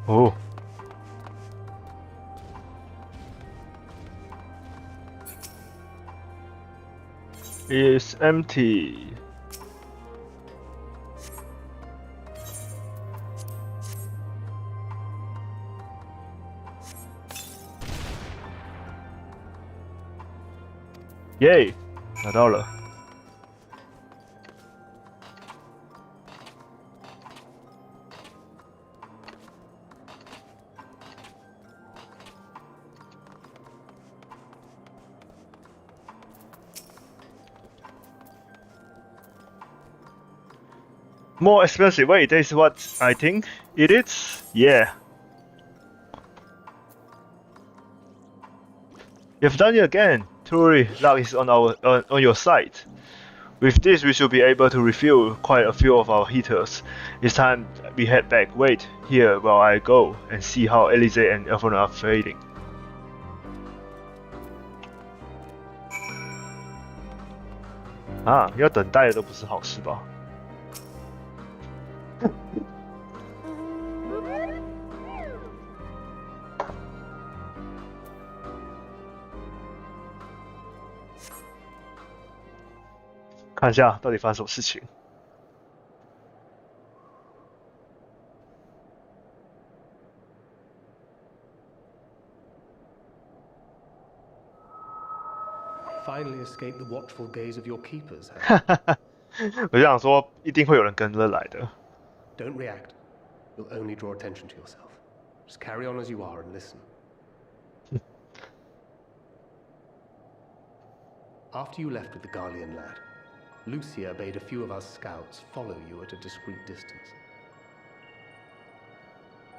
哦。It's empty. Yay! 拿到了。More expensive. Wait, that's what I think it is? Yeah. You've done it again. Truly, luck is on your side. With this, we should be able to refuel quite a few of our heaters. It's time we head back. Wait here while I go and see how Elise and Elfona are fading. 啊，要等待的都不是好事吧？看一下到底发生什么事情。Finally escaped the watchful gaze of your keepers. 我就想说，一定会有人跟着来的。Don't react. You'll only draw attention to yourself. Just carry on as you are and listen. After you left with the Garlean lad, Lucia bade a few of us scouts follow you at a discreet distance.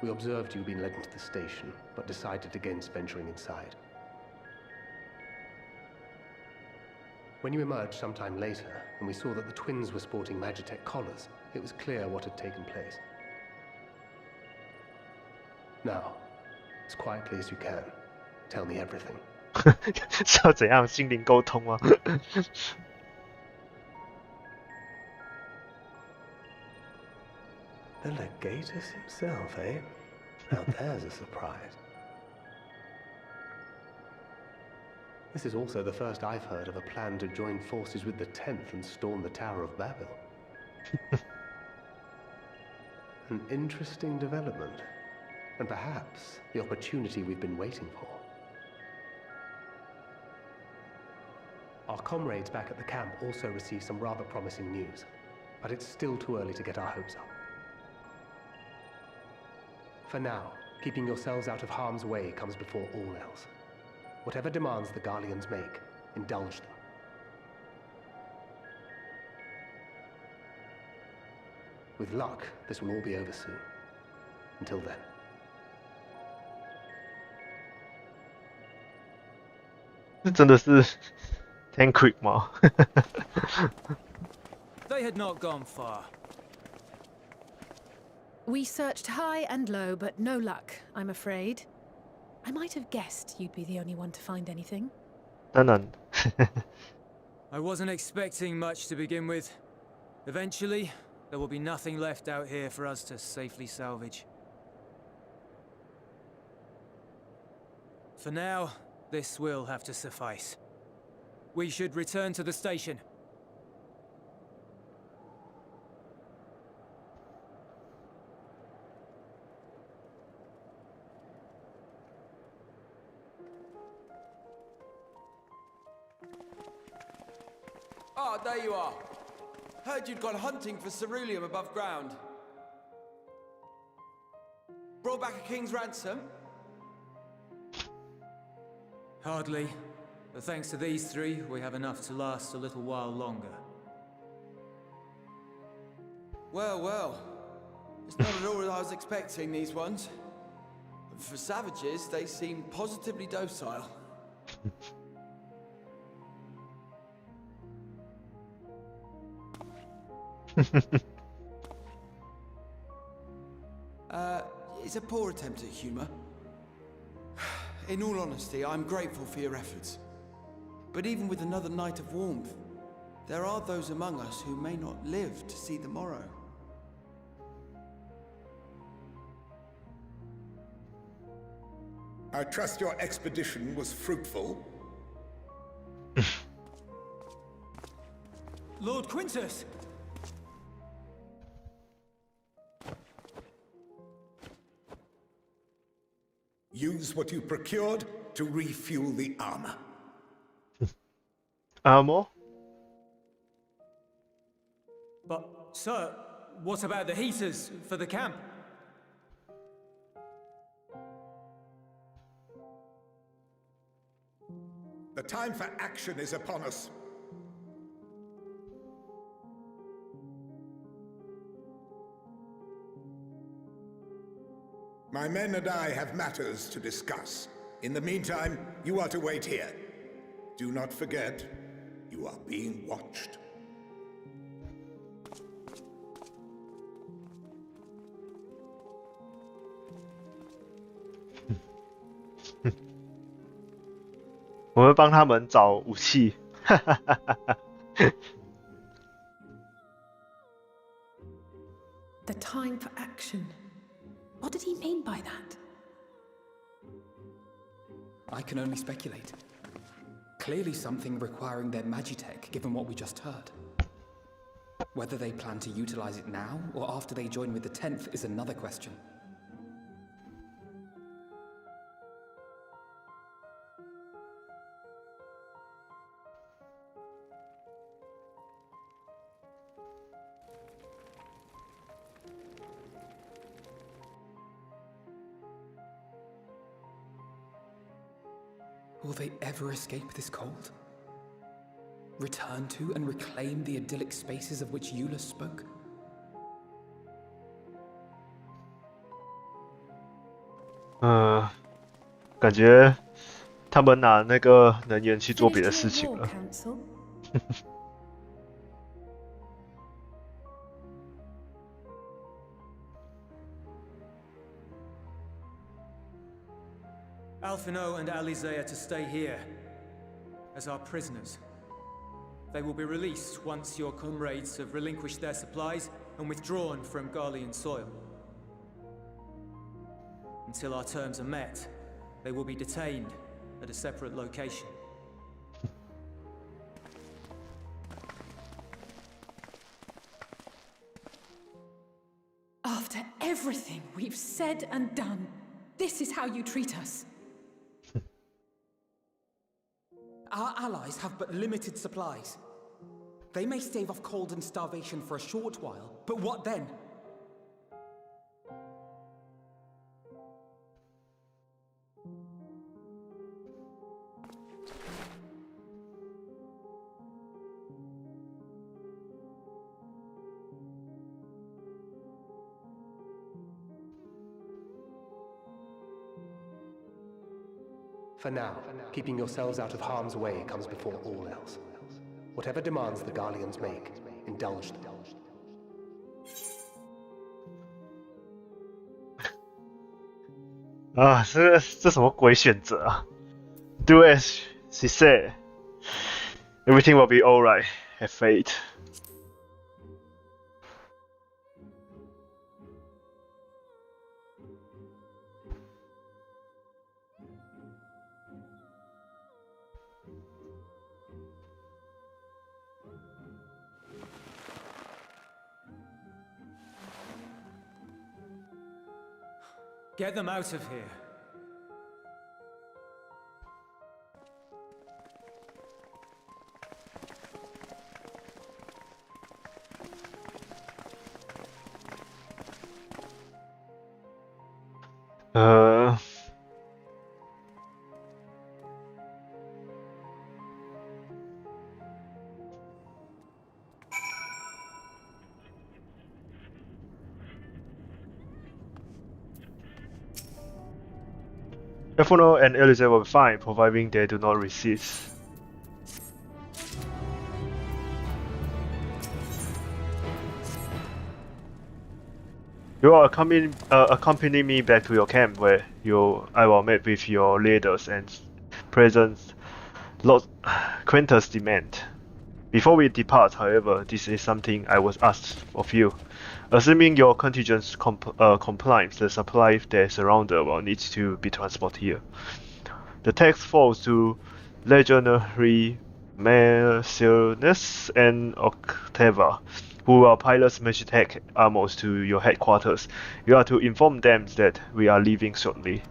We observed you being led into the station, but decided against venturing inside. When you emerged sometime later, and we saw that the twins were sporting Magitech collars, it was clear what had taken place. Now, as quietly as you can, tell me everything. 是要怎样心灵沟通吗？ The Legatus himself, eh? Now there's a surprise. This is also the first I've heard of a plan to join forces with the 10th and storm the Tower of Babel. An interesting development, and perhaps the opportunity we've been waiting for. Our comrades back at the camp also received some rather promising news, but it's still too early to get our hopes up. For now, keeping yourselves out of harm's way comes before all else. Whatever demands the Garleans make, indulge them. With luck, this will all be over soon. Until then.这真的是 ten quick 吗？ They had not gone far. We searched high and low, but no luck, I'm afraid. I might have guessed you'd be the only one to find anything. 当然。I wasn't expecting much to begin with. Eventually, there will be nothing left out here for us to safely salvage. For now, this will have to suffice. We should return to the station. Ah, there you are. Heard you'd gone hunting for ceruleum above ground. Brought back a king's ransom? Hardly. But thanks to these three, we have enough to last a little while longer. Well, well. It's not at all as I was expecting, these ones. For savages, they seem positively docile. It's a poor attempt at humor. In all honesty, I'm grateful for your efforts. But even with another night of warmth, there are those among us who may not live to see the morrow. I trust your expedition was fruitful. Lord Quintus! Use what you procured to refuel the armor. Armor? But, sir, what about the heaters for the camp? The time for action is upon us. My men and I have matters to discuss. In the meantime, you are to wait here. Do not forget, you are being watched.我会帮他们找武器。The time for action. What did he mean by that? I can only speculate. Clearly something requiring their magitech, given what we just heard. Whether they plan to utilize it now, or after they join with the 10th, is another question. Will they ever escape this cold? Return to and reclaim the idyllic spaces of which Eula spoke? 感觉他们拿那个能源去做别的事情了。Alphino and Alizé are to stay here as our prisoners. They will be released once your comrades have relinquished their supplies and withdrawn from Garlean soil. Until our terms are met, they will be detained at a separate location. After everything we've said and done, this is how you treat us. Our allies have but limited supplies. They may stave off cold and starvation for a short while, but what then? For now, keeping yourselves out of harm's way comes before all else. Whatever demands the Garleans make, indulge them. 啊，这什么鬼选择啊 ？Do as she said. Everything will be alright. Have faith. Get them out of here. Alphino and Alizé will be fine, providing they do not resist. You are accompany me back to your camp, where I will meet with your leaders and present Lord Quintus' demand. Before we depart, however, this is something I was asked of you. Assuming your contingents complies, the supply that surround will need to be transported here. The task falls to Legionary Mercedes and Octava, who will pilot Magitech armors to your headquarters. You are to inform them that we are leaving shortly.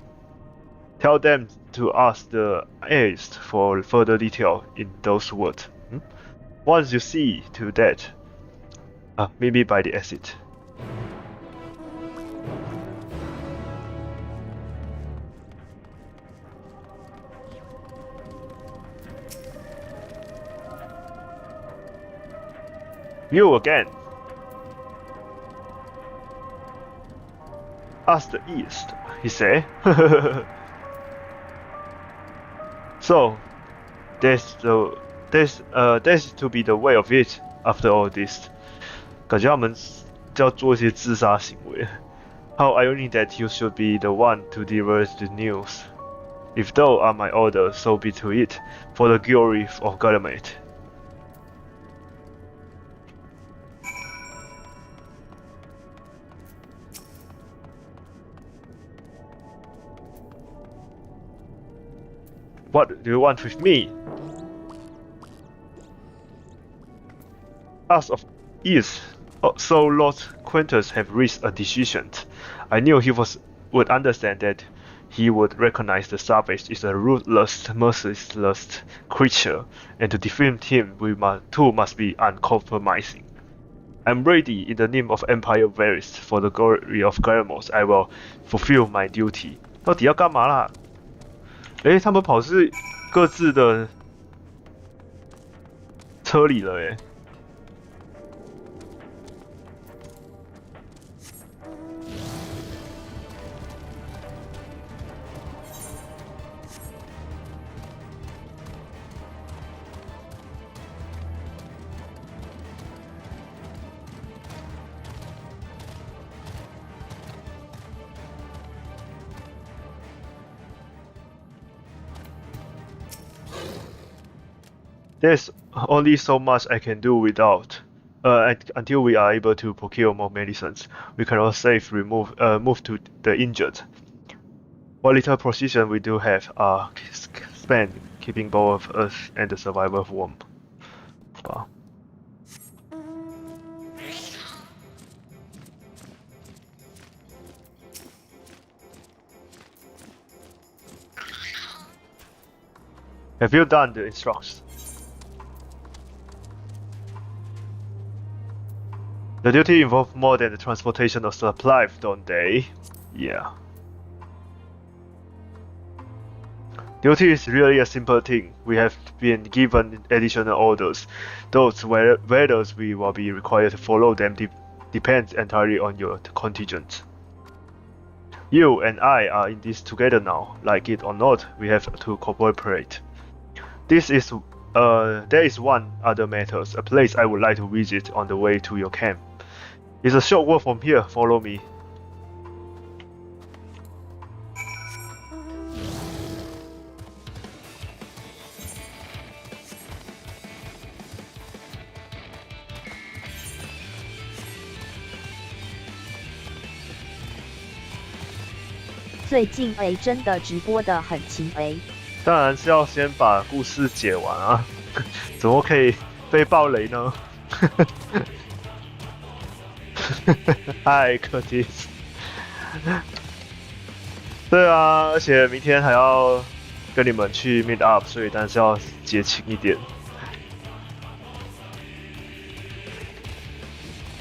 Tell them to ask the heirs for further detail in those words. Once you see to that, maybe by the exit. You again. Ask the east, he said. So, that's to be the way of it after all this. 感觉他们就要做一些自杀行为。How ironic that you should be the one to deliver the news. If thou are my order, so be to it, for the glory of government. What do you want with me? As of ease, so Lord Quintus have reached a decision. I knew he would understand that he would recognize the savage is a ruthless, merciless creature, and to defeat him we must be uncompromising. I'm ready in the name of Empire Varys, for the glory of Garmos, I will fulfill my duty. 到底要干嘛啦？诶，他们跑是各自的车里了诶。There's only so much I can do without. Until we are able to procure more medicines, we cannot move to the injured. What little precision we do have are spent keeping both of us and the survivors warm. Wow. Have you done the instructions? The duty involves more than the transportation of supplies, don't they? Yeah. Duty is really a simple thing. We have been given additional orders. Whether we will be required to follow them depends entirely on your contingent. You and I are in this together now. Like it or not, we have to cooperate. There is one other matter, a place I would like to visit on the way to your camp. It's a short walk from here. Follow me.最近真的直播的很勤当然是要先把故事解完啊，怎么可以被爆雷呢？嗨，柯蒂斯。对啊，而且明天还要跟你们去 meet up， 所以当然是要结清一点。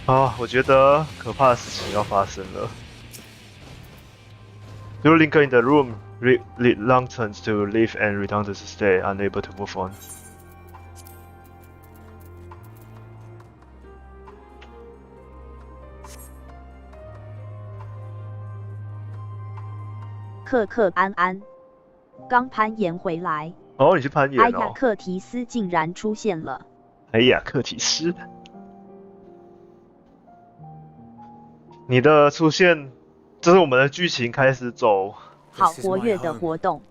啊，我觉得可怕的事情要发生了。You linger in the room, reluctant to leave and redundant to stay, unable to move on. 克安安，刚攀岩回来。哦，你去攀岩哦。哎呀，克提斯竟然出现了。哎呀，克提斯，你的出现，这是我们的剧情开始走。好活跃的活动。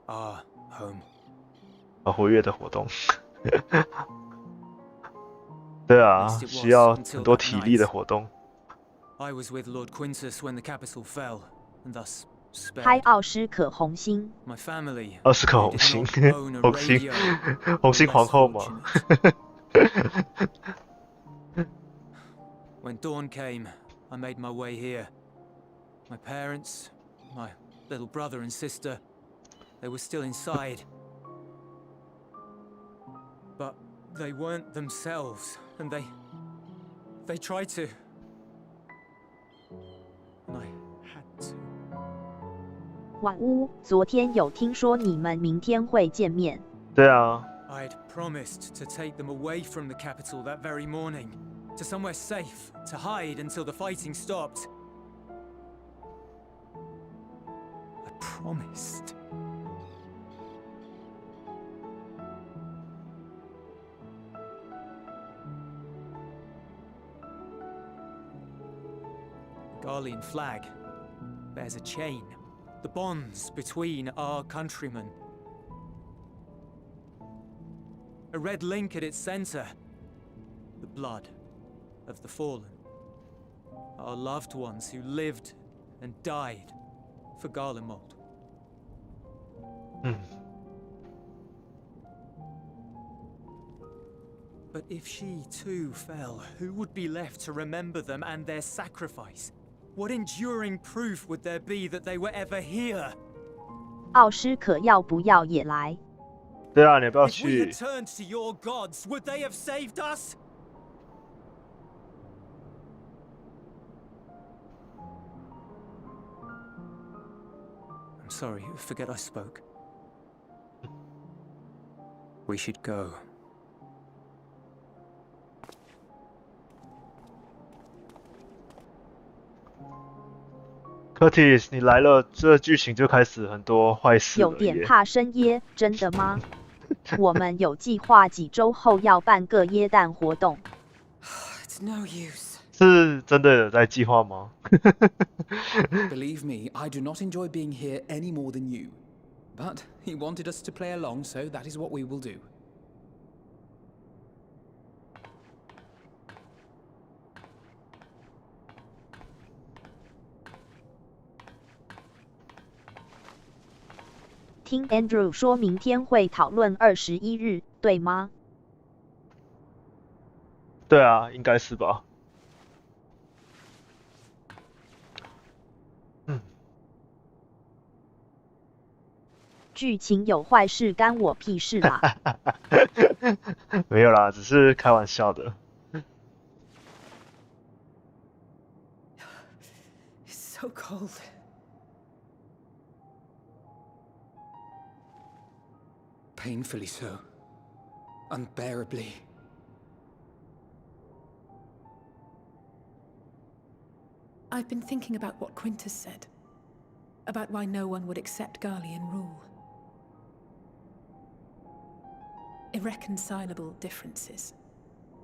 home。好活跃的活动。对啊，需要很多体力的活动。I was with Lord Quintus when the capital fell, and thus. 拍奥斯可红星，奥斯可红星，红星皇后吗？When dawn came, I made my way here. My parents, my little brother and sister, they were still inside. But they weren't themselves, and they tried to. And I had to. 晚屋，昨天有听说你们明天会见面。对啊。I'd promised to take them away from the capital that very morning, to somewhere safe, to hide until the fighting stopped. I promised. The Garlean flag bears a chain. The bonds between our countrymen. A red link at its center. The blood of the fallen. Our loved ones who lived and died for Garlemald. But if she too fell, who would be left to remember them and their sacrifice? What enduring proof would there be that they were ever here? 奥斯可要不要也来？对啊，你要不要 If we 去 had turned to your gods, would they have saved us? I'm sorry, forget I spoke. We should go. Curtis， 你来了，这剧情就开始很多坏事了耶。有点怕生耶，真的吗？我们有计划几周后要办个耶诞活动。It's no use. 是真的有在计划吗？ Believe me, I do not enjoy being here any more than you. But he wanted us to play along, so that is what we will do. 听 Andrew 说明天会讨论21日，对吗？对啊，应该是吧。剧情有坏事干我屁事啦！没有啦，只是开玩笑的。It's so cold. Painfully so. Unbearably. I've been thinking about what Quintus said. About why no one would accept Garlean rule. Irreconcilable differences.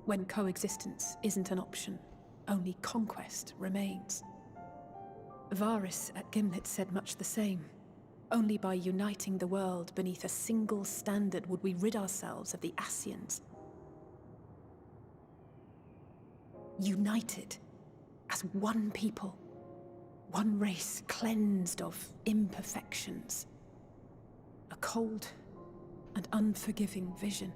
When coexistence isn't an option, only conquest remains. Varys at Gimlet said much the same. Only by uniting the world beneath a single standard would we rid ourselves of the Ascians. United as one people, one race cleansed of imperfections. A cold and unforgiving vision.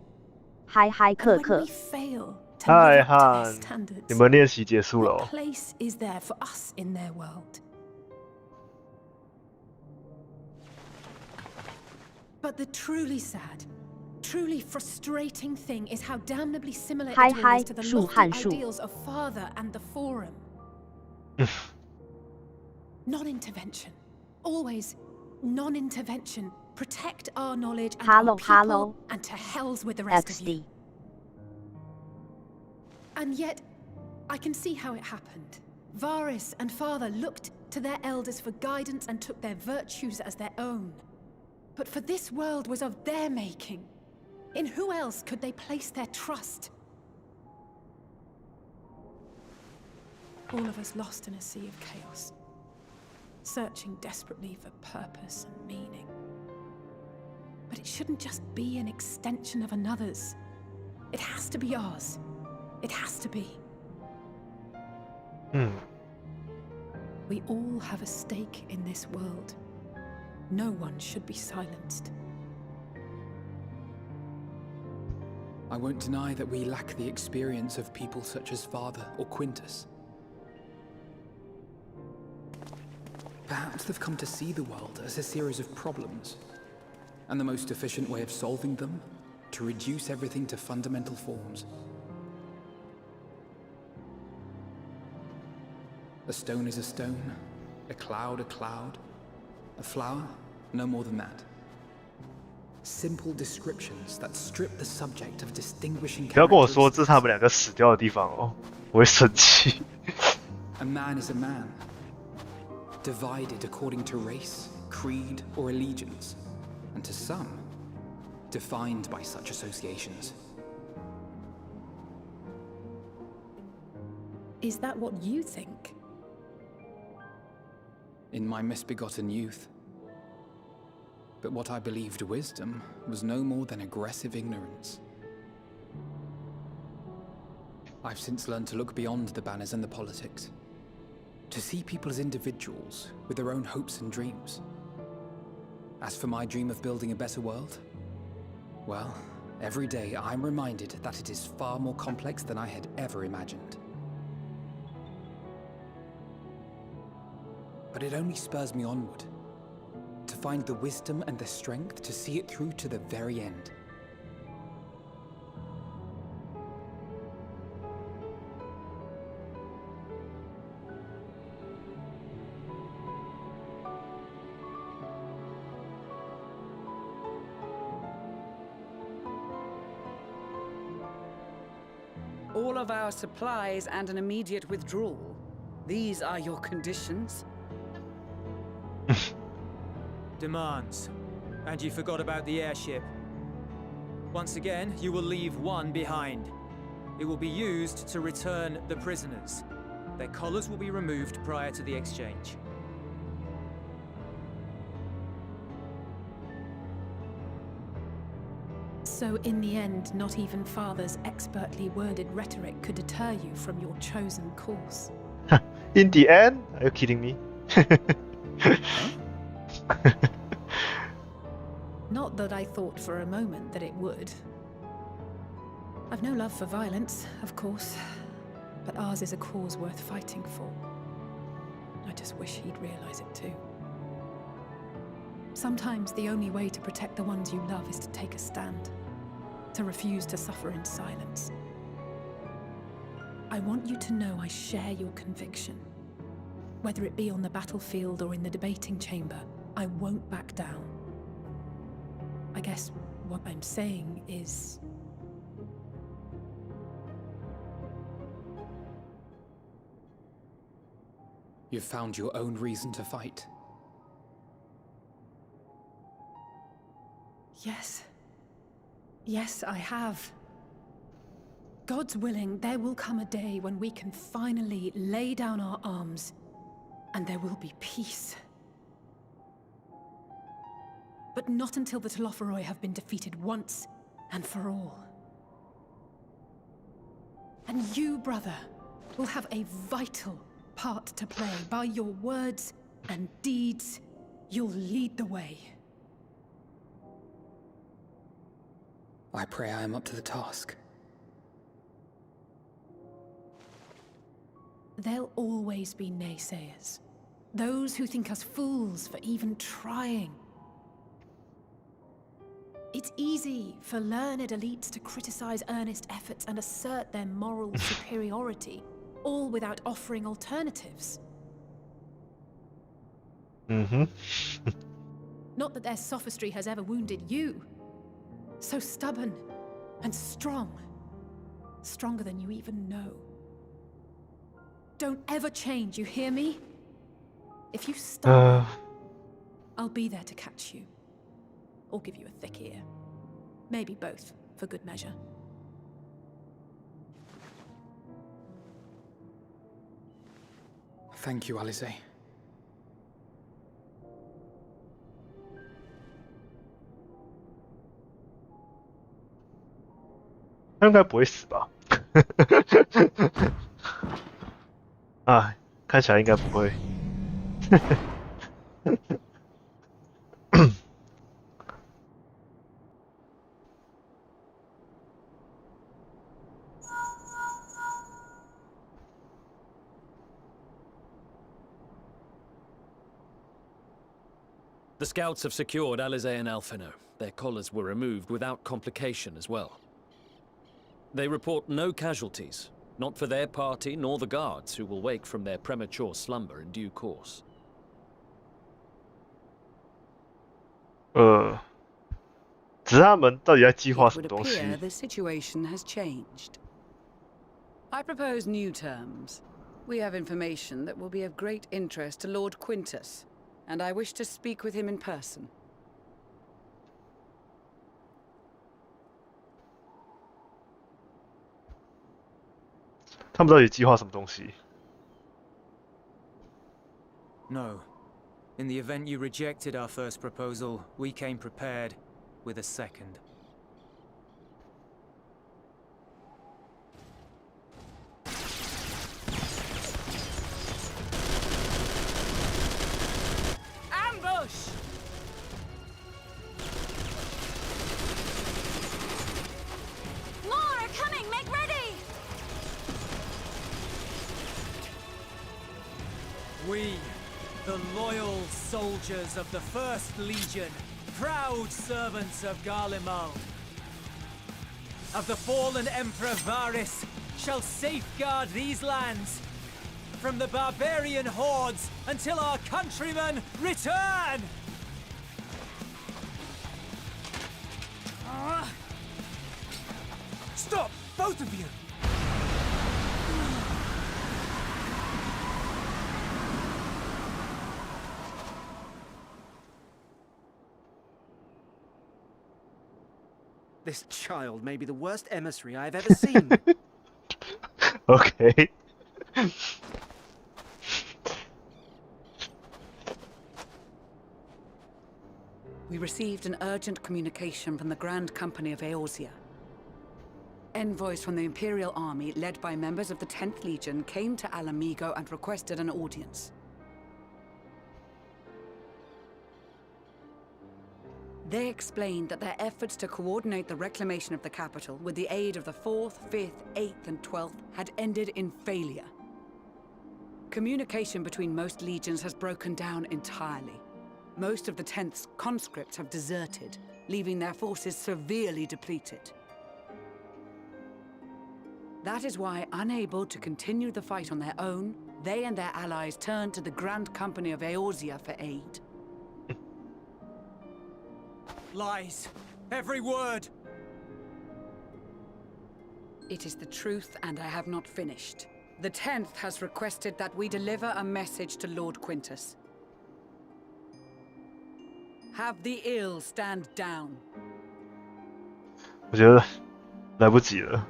嗨嗨克 And when 克 we fail to 嗨 live up to their 汉， standards, 你们练习结束了 what 哦。 place is there for us in their world? But the truly sad, truly frustrating thing is how damnably similar Hi, it all hi, is to the 树 lofty 汉树 ideals of Father and the Forum. Non-intervention. Always non-intervention. Protect our knowledge and Hello, our people, hello. and to hells with the rest of XD. you. And yet, I can see how it happened. Varys and Father looked to their elders for guidance and took their virtues as their own. But for this world was of their making. In who else could they place their trust? All of us lost in a sea of chaos, searching desperately for purpose and meaning. But it shouldn't just be an extension of another's. It has to be ours. It has to be. We all have a stake in this world. No one should be silenced. I won't deny that we lack the experience of people such as Father or Quintus. Perhaps they've come to see the world as a series of problems, and the most efficient way of solving them, to reduce everything to fundamental forms. A stone is a stone, a cloud, a flower, no more than that. Simple descriptions that strip the subject of distinguishing 不要跟我说 characteristics. 这是他们两个死掉的地方哦，我会生气。A man is a man, divided according to race, creed, or allegiance, and to some, defined by such associations. Is that what you think? In my misbegotten youth. But what I believed wisdom was no more than aggressive ignorance. I've since learned to look beyond the banners and the politics, to see people as individuals with their own hopes and dreams. As for my dream of building a better world, well, every day I'm reminded that it is far more complex than I had ever imagined. But it only spurs me onward, to find the wisdom and the strength to see it through to the very end. All of our supplies and an immediate withdrawal. These are your conditions? Demands. And you forgot about the airship. Once again, you will leave one behind. It will be used to return the prisoners. Their collars will be removed prior to the exchange. So in the end, not even Father's expertly worded rhetoric could deter you from your chosen course. In the end? Are you kidding me? that I thought for a moment that it would. I've no love for violence, of course, but ours is a cause worth fighting for. I just wish he'd realize it too. Sometimes the only way to protect the ones you love is to take a stand, to refuse to suffer in silence. I want you to know I share your conviction. Whether it be on the battlefield or in the debating chamber, I won't back down. I guess what I'm saying is... You've found your own reason to fight. Yes. Yes, I have. God's willing, there will come a day when we can finally lay down our arms, and there will be peace. But not until the Telophoroi have been defeated once and for all. And you, brother, will have a vital part to play. By your words and deeds, you'll lead the way. I pray I am up to the task. There'll always be naysayers. Those who think us fools for even trying. It's easy for learned elites to criticize earnest efforts and assert their moral superiority, all without offering alternatives. Not that their sophistry has ever wounded you. So stubborn and strong. Stronger than you even know. Don't ever change, you hear me? If you stumble, I'll be there to catch you. Or give you a thick ear. Maybe both, for good measure. Thank you, Alice.他应该不会死吧？啊，看起来应该不会。The scouts have secured Alize and Alphino. Their collars were removed without complication as well. They report no casualties, not for their party nor the guards, who will wake from their premature slumber in due course. 只是他们到底在计划 It 什么 would 东西？ appear the situation has changed. I propose new terms. We have information that will be of great interest to Lord Quintus, and I wish to speak with him in person. 他们到底计划什么东西？ No. In the event you rejected our first proposal, we came prepared with a second. Ambush! More are coming! Make ready! We, the loyal soldiers of the First Legion, proud servants of Garlemald, of the fallen Emperor Varys, shall safeguard these lands from the barbarian hordes until our countrymen return! Stop, both of you! This child may be the worst emissary I've ever seen. Okay. We received an urgent communication from the Grand Company of Eorzea. Envoys from the Imperial Army, led by members of the 10th Legion, came to Alamigo and requested an audience. They explained that their efforts to coordinate the reclamation of the capital with the aid of the 4th, 5th, 8th, and 12th had ended in failure. Communication between most legions has broken down entirely. Most of the 10th's conscripts have deserted, leaving their forces severely depleted. That is why, unable to continue the fight on their own, they and their allies turned to the Grand Company of Eorzea for aid. Lies. Every word. It is the truth, and I have not finished. The 10th has requested that we deliver a message to Lord Quintus. Have the ill stand down. 我觉得来不及了，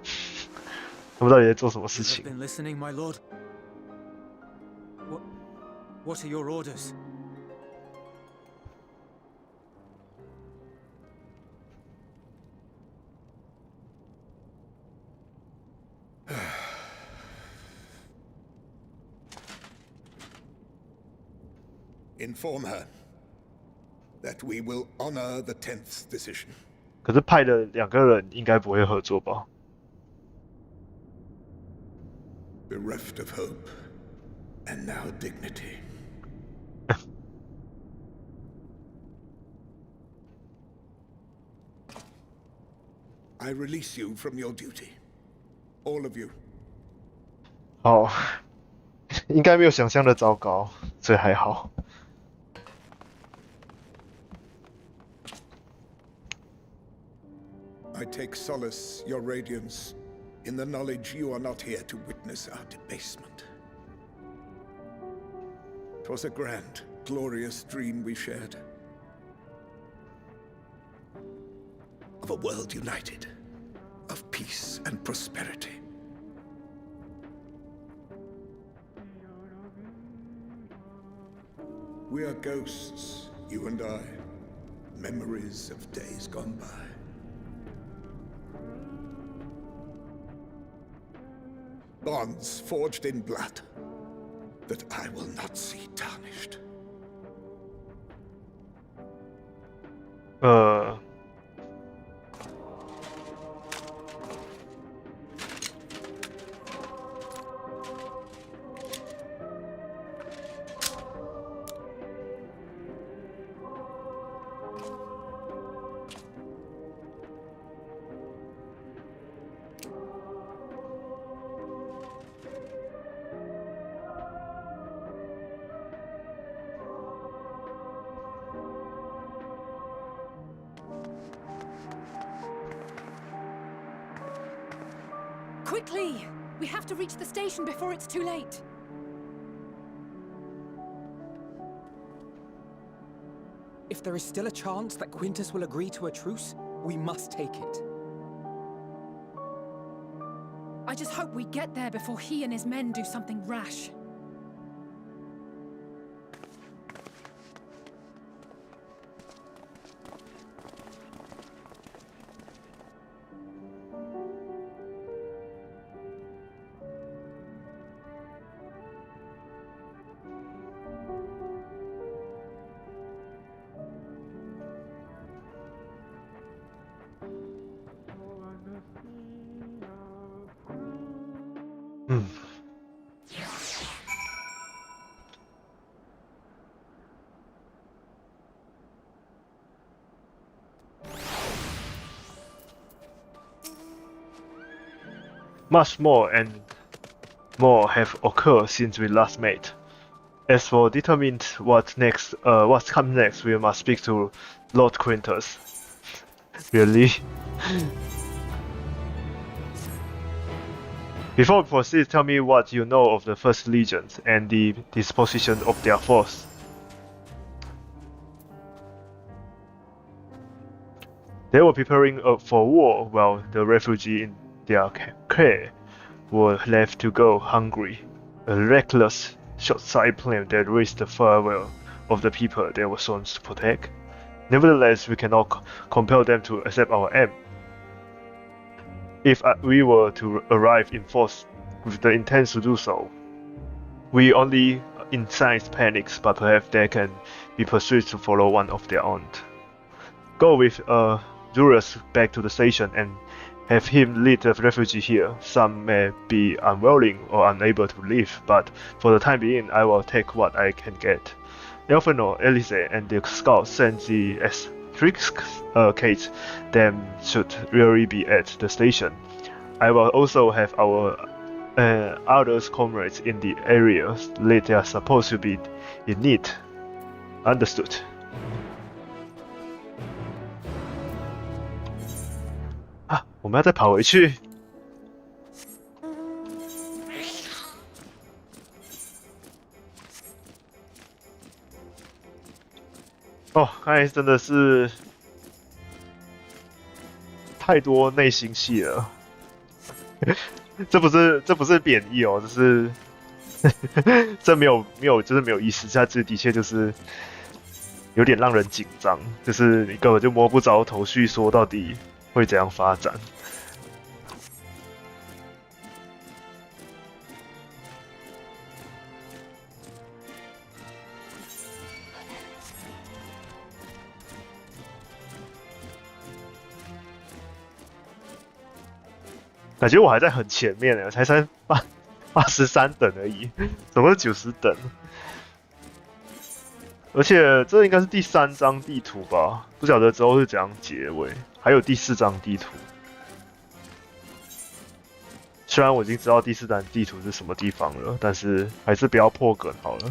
他们到底在做什么事 You have 情？ been listening, my lord. What are your orders? Inform her that we will honor the 10th's decision. 可是派的2个人应该不会合作吧？ Bereft of hope, and now dignity. I release you from your duty. All of you. 好，应该没有想象的糟糕，所以还好。 I take solace, your radiance, in the knowledge you are not here to witness our debasement. 'Twas a grand, glorious dream we shared. Of a world united, of peace and prosperity. We are ghosts, you and I, memories of days gone by. Bonds forged in blood that I will not see tarnished. 'Quickly! We have to reach the station before it's too late. If there is still a chance that Quintus will agree to a truce, we must take it. I just hope we get there before he and his men do something rash. Much more and more have occurred since we last met. As for determining what comes next, we must speak to Lord Quintus. Really? Before we proceed, tell me what you know of the First Legions and the disposition of their force. They were preparing for war while the refugees in their care were left to go hungry. A reckless, short-sighted plan that raised the farewell of the people they were sworn to protect. Nevertheless, we cannot compel them to accept our aim. If we were to arrive in force with the intent to do so, we only incite panics, but perhaps they can be persuaded to follow one of their own. go with Julius back to the station and have him lead the refugee here. Some may be unwilling or unable to leave, but for the time being, I will take what I can get. Elfino, Elise, and the scouts sent the extricate them should really be at the station. I will also have our other comrades in the area that they are supposed to be in need. Understood. Ah，我们要再跑回去。哦，刚才真的是太多内心戏了。这不是贬义哦，这是这没有就是没有意思，这的确就是有点让人紧张，就是你根本就摸不着头绪，说到底会怎样发展。感觉我还在很前面呢，才83等而已，总共是90等。而且这应该是第3张地图吧？不晓得之后是怎样结尾。还有第4张地图，虽然我已经知道第4张地图是什么地方了，但是还是不要破梗好了。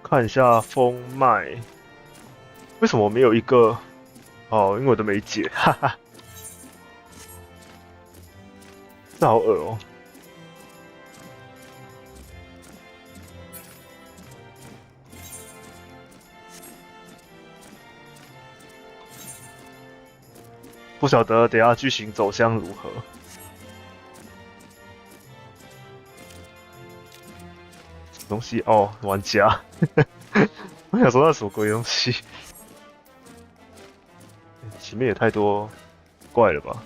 看一下风脉，为什么没有一个？哦，因为我都没解，哈哈，这好恶哦。不晓得等下剧情走向如何。什么东西？哦，玩家。我想说那什么鬼东西？前面也太多怪了吧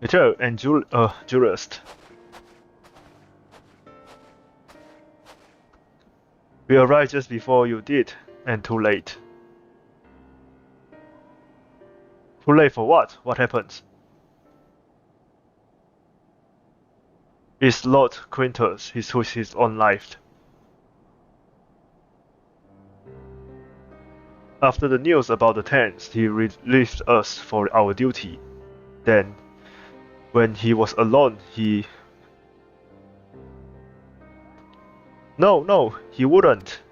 ？Joe and Julius. We arrived just before you did, and too late. Too late for what? What happened? It's Lord Quintus. He took his own life. After the news about the tents, he relieved us for our duty. Then, when he was alone, he... No, he wouldn't.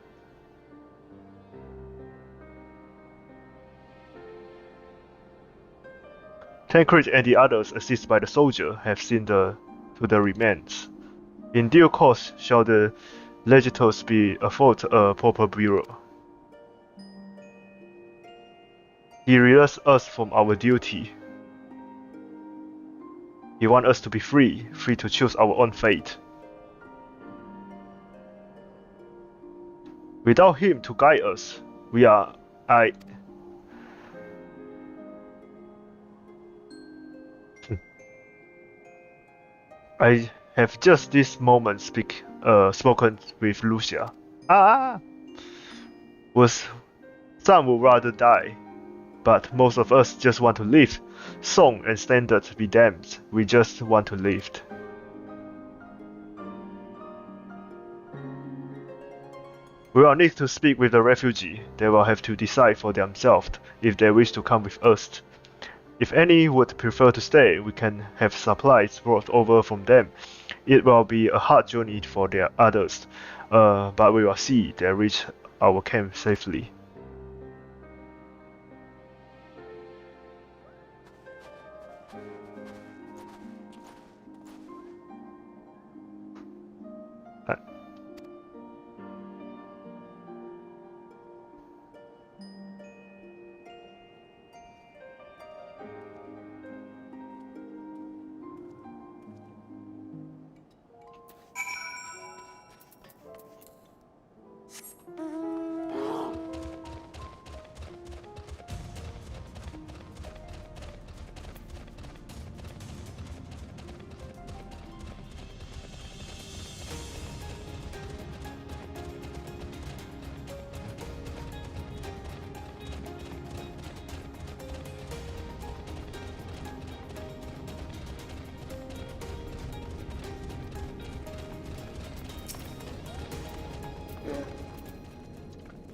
Tancred and the others, assisted by the soldier, have seen to the remains. In due course shall the legators be afforded a proper burial. He released us from our duty. He wants us to be free to choose our own fate. Without him to guide us, I have just this moment spoken with Lucia. Some would rather die, but most of us just want to live. Song and standard be damned, we just want to live. " We will need to speak with the refugee. They will have to decide for themselves if they wish to come with us. If any would prefer to stay, we can have supplies brought over from them. It will be a hard journey for the others, but we will see they reach our camp safely.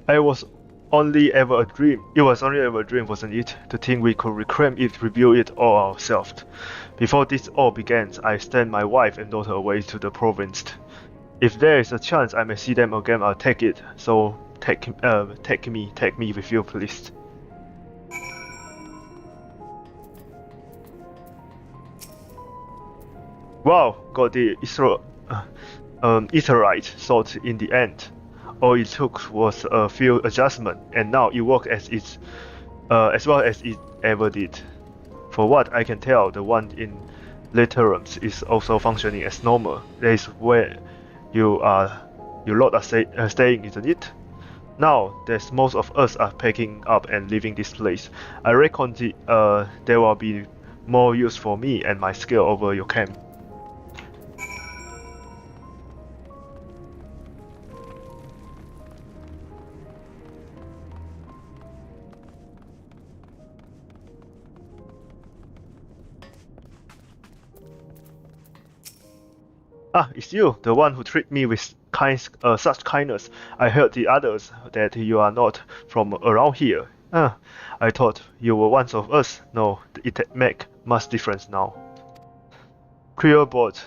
It was only ever a dream, wasn't it? To think we could reclaim it, rebuild it all ourselves. Before this all began, I sent my wife and daughter away to the province. If there is a chance I may see them again, I'll take it. So take me with you, please. Wow, got the Etherite salt in the end. All it took was a few adjustments, and now it works as well as it ever did. For what I can tell, the one in Litterums is also functioning as normal. That is where your lot are staying, isn't it? Now that most of us are packing up and leaving this place, I reckon there will be more use for me and my skill over your camp. Ah, it's you, the one who treated me with such kindness. I heard the others that you are not from around here. I thought you were one of us. No, it make much difference now. Queerbot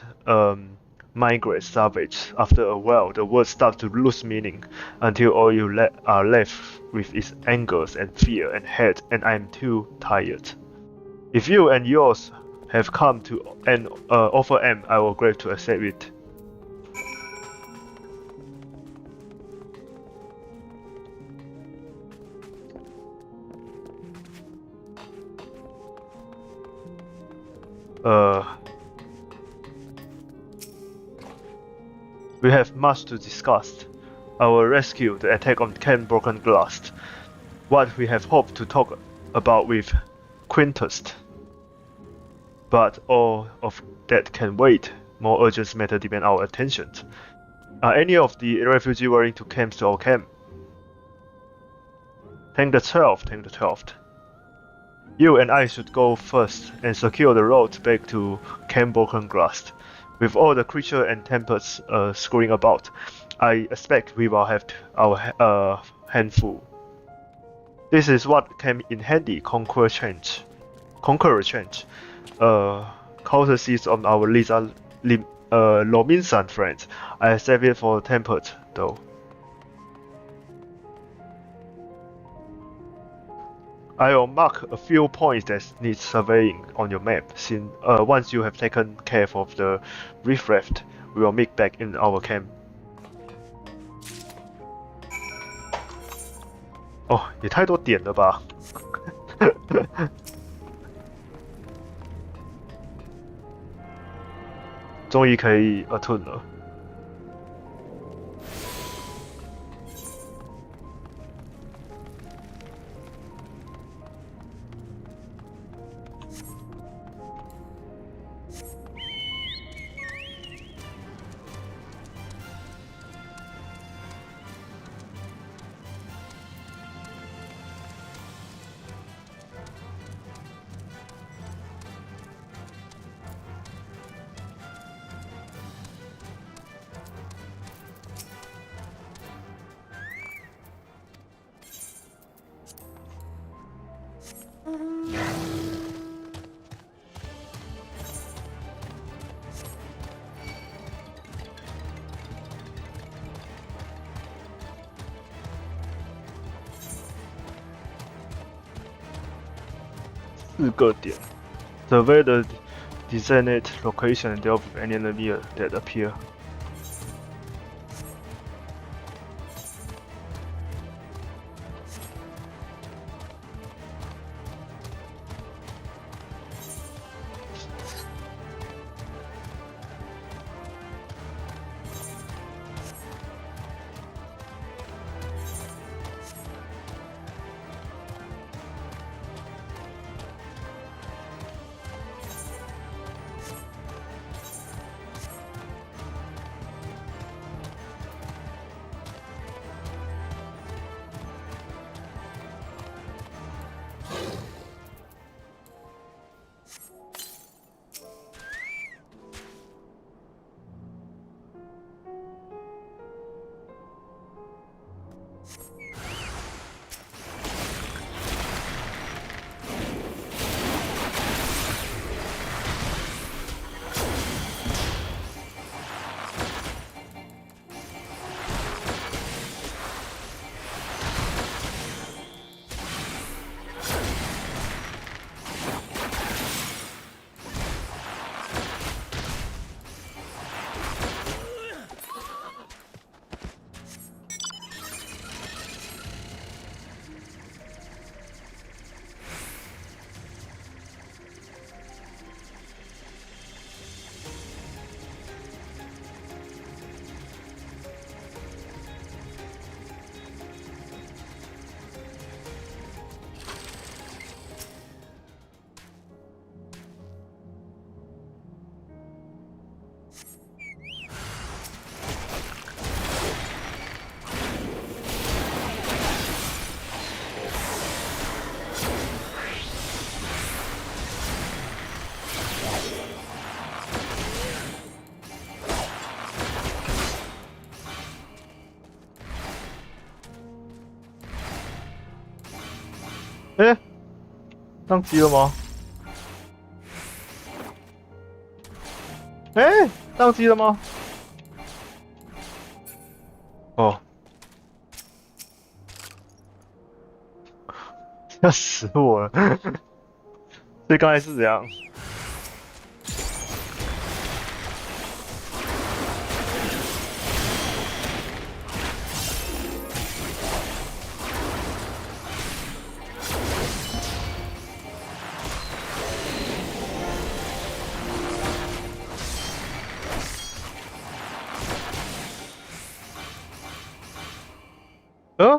migrate savage. After a while, the words start to lose meaning until all you are left with is anger and fear and hate, and I am too tired. If you and yours have come to an offer M, I will glad to accept it. We have much to discuss. Our rescue, the attack on Camp Broken Glass, what we have hoped to talk about with Quintus. But all of that can wait. More urgent matters demand our attention. Are any of the refugees willing to come to our camp? Tank the 12th. You and I should go first and secure the road back to Camp Broken Glass. With all the creatures and tempests screwing about, I expect we will have our handful. This is what came in handy, Conqueror change. Courtesies of our Lominsan friends. I save it for Tempest, though. I will mark a few points that need surveying on your map. Since once you have taken care of the rift, we will meet back in our camp. 哦，也太多点了吧！终于可以turn 了。4个点。Survey the designated location and deal with any enemy that appear.哎，宕机了吗？哎，宕机了吗？哦，吓死我了！所以刚才是怎样？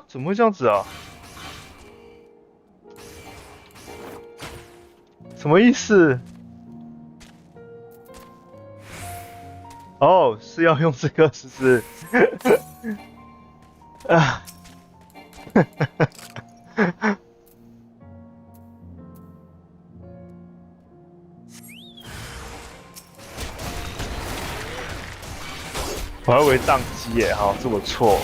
怎么会这样子啊？什么意思？哦，是要用这个，是不是？啊！我还以为宕机耶，好，是我错。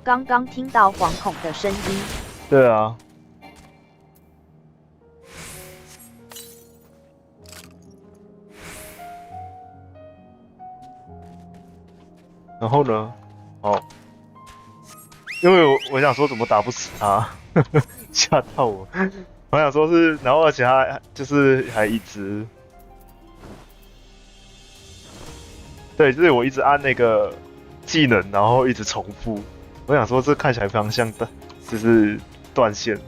刚刚听到惶恐的声音。对啊。然后呢？哦，因为我想说怎么打不死他，吓到我。我想说是，然后而且他就是还一直，对，就是我一直按那个技能，然后一直重复。我想说这看起来非常像的，就是断线。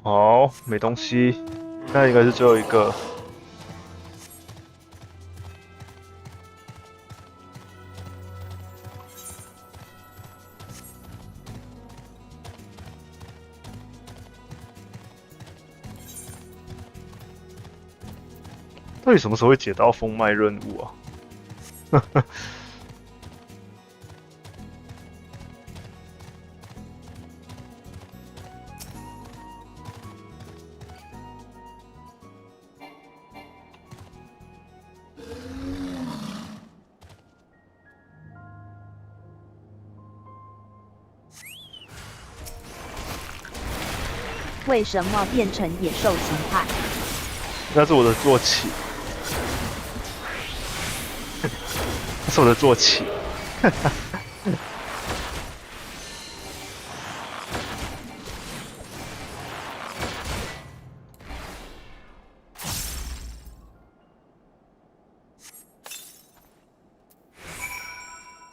好，没东西，那应该是最后一个。到底什么时候会解到封麦任务啊？为什么变成野兽形态？那是我的坐骑，那是我的坐骑。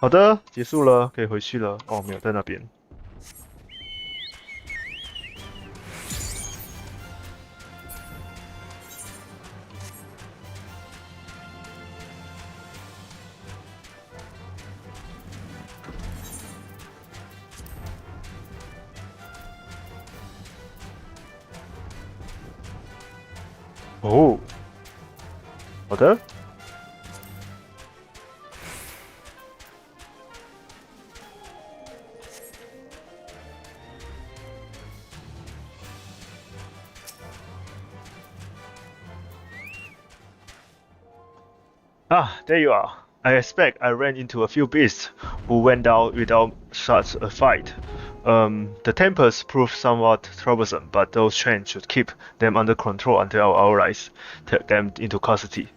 好的，结束了，可以回去了。哦，没有在那边。哦，好的。Ah, there you are. I expect I ran into a few beasts who went down without such a fight. The tempers proved somewhat troublesome, but those chains should keep them under control until our allies take them into custody.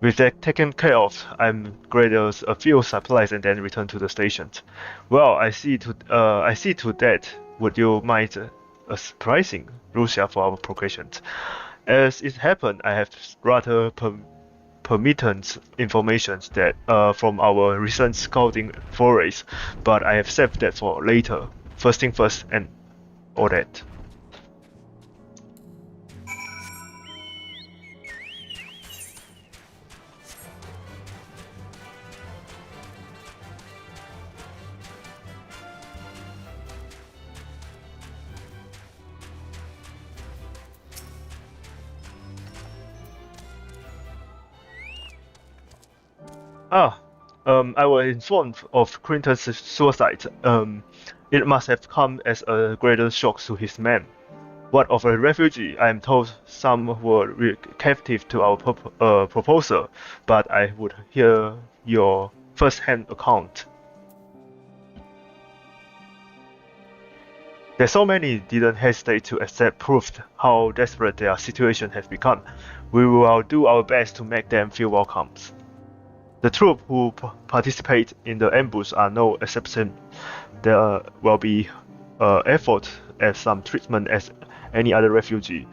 With that taken care of, I'm gather a few supplies and then return to the station. Well, I see to that. Would you mind pricing Lucia for our progressions? As it happened, I have rather permittent information that from our recent scouting forays, but I have saved that for later. First thing first, and all that. I was informed of Quintus' suicide. It must have come as a greater shock to his men. What of a refugee? I am told some were captive to our proposal, but I would hear your first-hand account. That so many didn't hesitate to accept proved how desperate their situation has become. We will do our best to make them feel welcome. The troops who participate in the ambush are no exception. There will be effort at some treatment as any other refugee.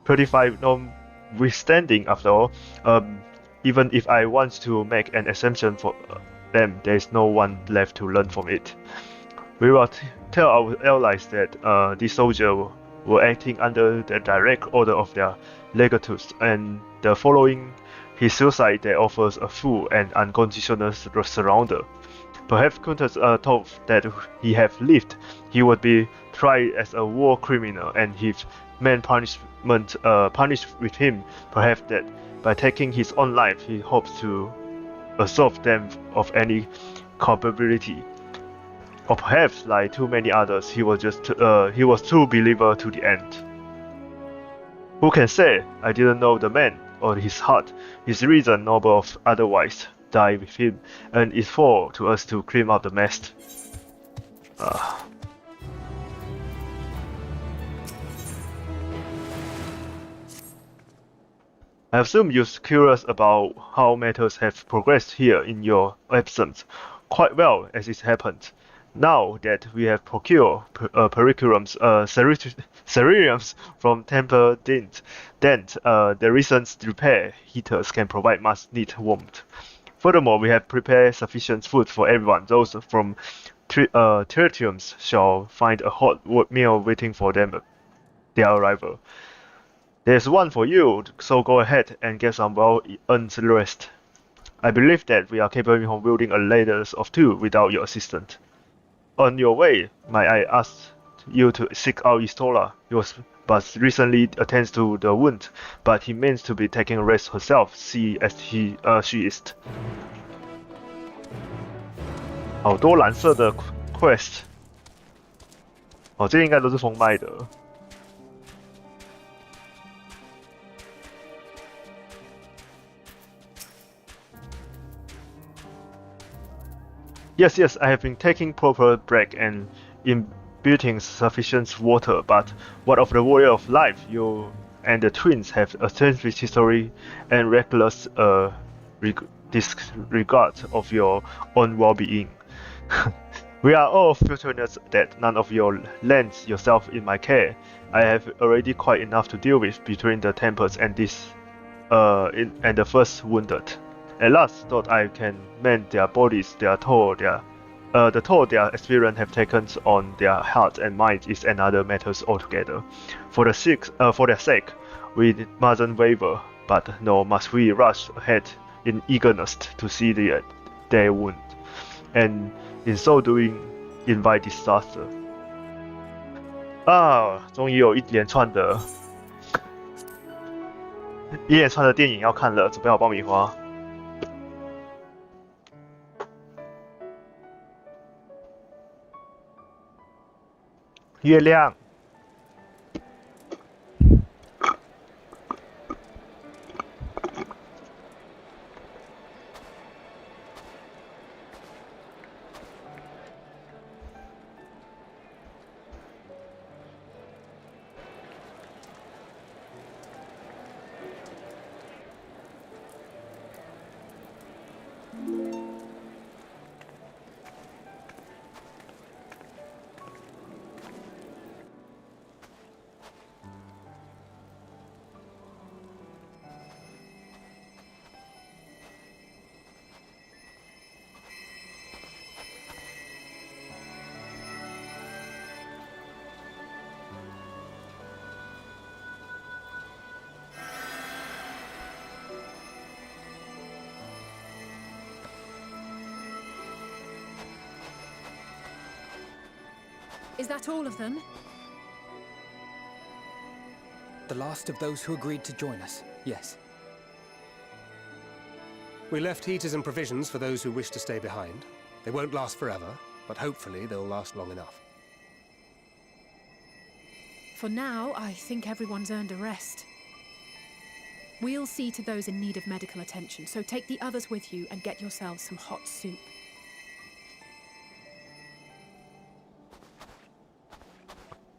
35 notwithstanding, after all, even if I want to make an exemption for them, there is no one left to learn from it. We will tell our allies that these soldiers were acting under the direct order of their legatus, and the following his suicide that offers a full and unconditional surrender. Perhaps Quintus thought that he had lived, he would be tried as a war criminal and his men punished with him. Perhaps that by taking his own life, he hopes to absolve them of any culpability. Or perhaps, like too many others, he was true believer to the end. Who can say? I didn't know the man or his heart. His reason, noble of otherwise, died with him, and it's for to us to clean up the mess. I assume you're curious about how matters have progressed here in your absence. Quite well, as it happened. Now that we have procured cerealiums from Temple Dent, the recent repair heaters can provide much needed warmth. Furthermore, we have prepared sufficient food for everyone. Those from Tertiums shall find a hot meal waiting for them, their arrival. There's one for you, so go ahead and get some well-earned rest. I believe that we are capable of wielding a ladder of two without your assistance. On your way, might I ask you to seek out Istola? He was but recently attends to the wound, but he means to be taking a rest herself, see as she is. 好多蓝色的 quest， 哦，这应该都是封麦的。Yes, I have been taking proper break and buildings sufficient water, but what of the warrior of life? You and the twins have a century history and reckless disregard of your own well-being. We are all fortunate that none of you lends yourself in my care. I have already quite enough to deal with between the tempers and and the first wounded. At last, thought I can mend their bodies, the toll their experience have taken on their heart and mind is another matter altogether. For their sake, we mustn't waver, but nor must we rush ahead in eagerness to see their wound, and in so doing, invite disaster. 啊，终于有一连串的电影要看了，准备好爆米花。月亮。Is that all of them? The last of those who agreed to join us, yes. We left heaters and provisions for those who wish to stay behind. They won't last forever, but hopefully they'll last long enough. For now, I think everyone's earned a rest. We'll see to those in need of medical attention, so take the others with you and get yourselves some hot soup.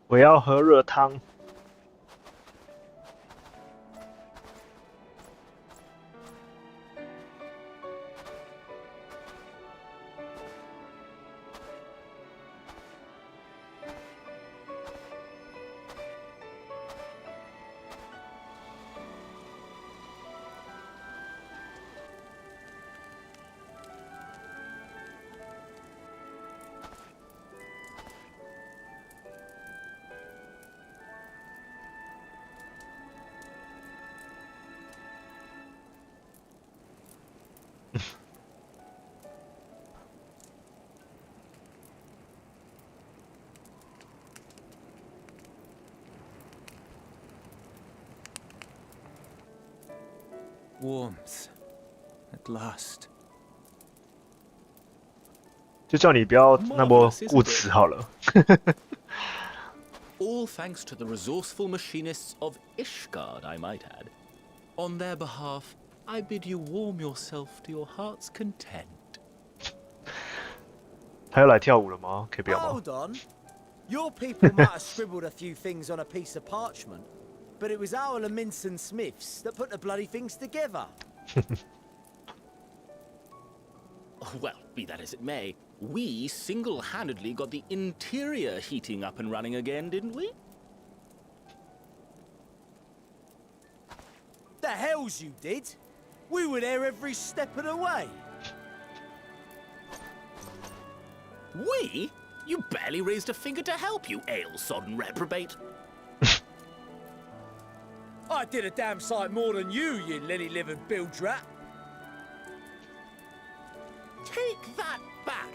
我要喝热汤。Warmth. At last. 就叫你不要那么固执好了。All thanks to the resourceful machinists of Ishgard, I might add. On their behalf, I bid you warm yourself to your heart's content. 他要来跳舞了吗？可以不要吗 Hold on. Your people might have scribbled a few things on a piece of parchment, but it was our Leminson Smiths that put the bloody things together. Well, be that as it may, we single-handedly got the interior heating up and running again, didn't we? The hells you did! We were there every step of the way. We? You barely raised a finger to help, you ale-sodden reprobate. I did a damn sight more than you, you lily-livered bilge rat. Take that back.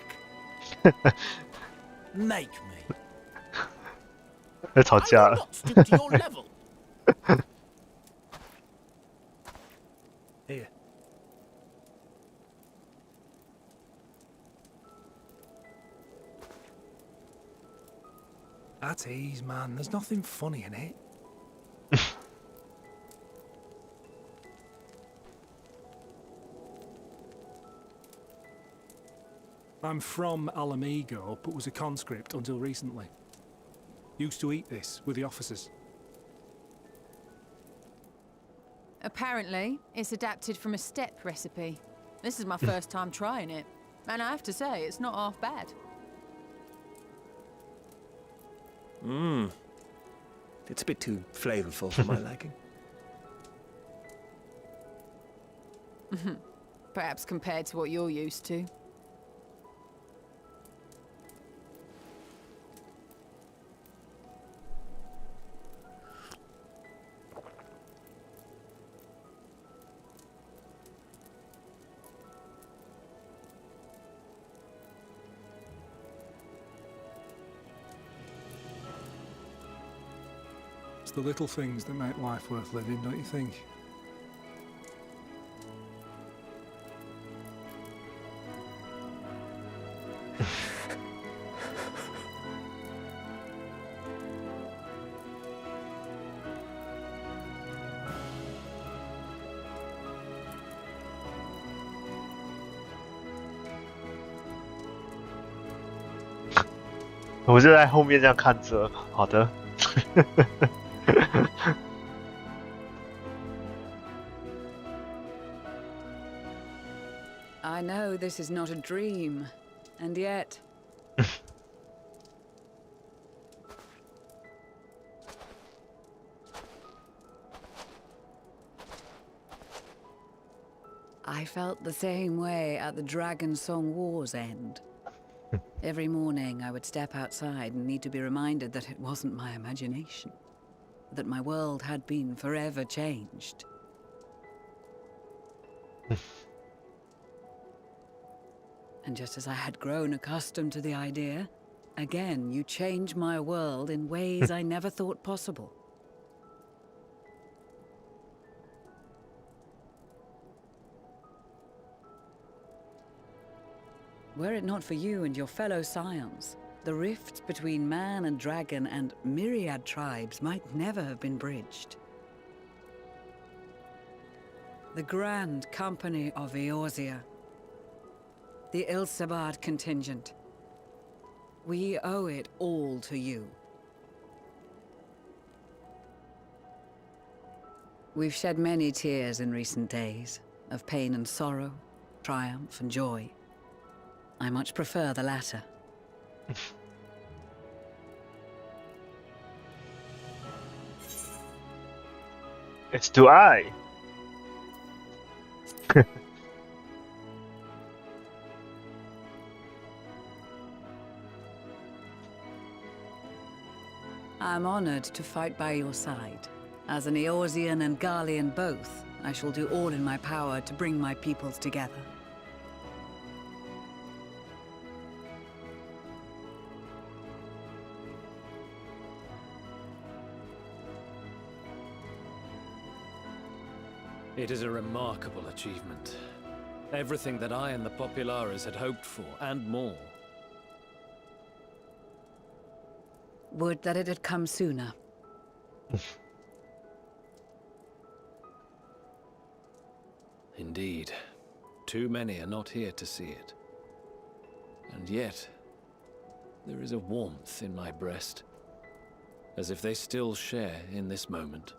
Make me. 在吵架了。 Stoop to your level. Here. At ease, man. There's nothing funny in it. I'm from Alamigo, but was a conscript until recently. used to eat this with the officers. Apparently, it's adapted from a steppe recipe. This is my first time trying it, and I have to say, it's not half bad. Mmm. It's a bit too flavorful for my liking. Perhaps compared to what you're used to. It's the little things that make life worth living, don't you think?我就在后面这样看着。好的。I know this is not a dream, and yet... I felt the same way at the Dragon Song War's end. Every morning I would step outside and need to be reminded that it wasn't my imagination, that my world had been forever changed. And just as I had grown accustomed to the idea, again you change my world in ways I never thought possible. Were it not for you and your fellow scions, the rifts between man and dragon and myriad tribes might never have been bridged. The Grand Company of Eorzea, the Ilsabard contingent, we owe it all to you. We've shed many tears in recent days, of pain and sorrow, triumph and joy. I much prefer the latter. It's do I. I'm honored to fight by your side. As an Eorzean and Garlean both, I shall do all in my power to bring my peoples together. It is a remarkable achievement. Everything that I and the Populares had hoped for, and more. Would that it had come sooner. Indeed. Too many are not here to see it. And yet, there is a warmth in my breast, as if they still share in this moment.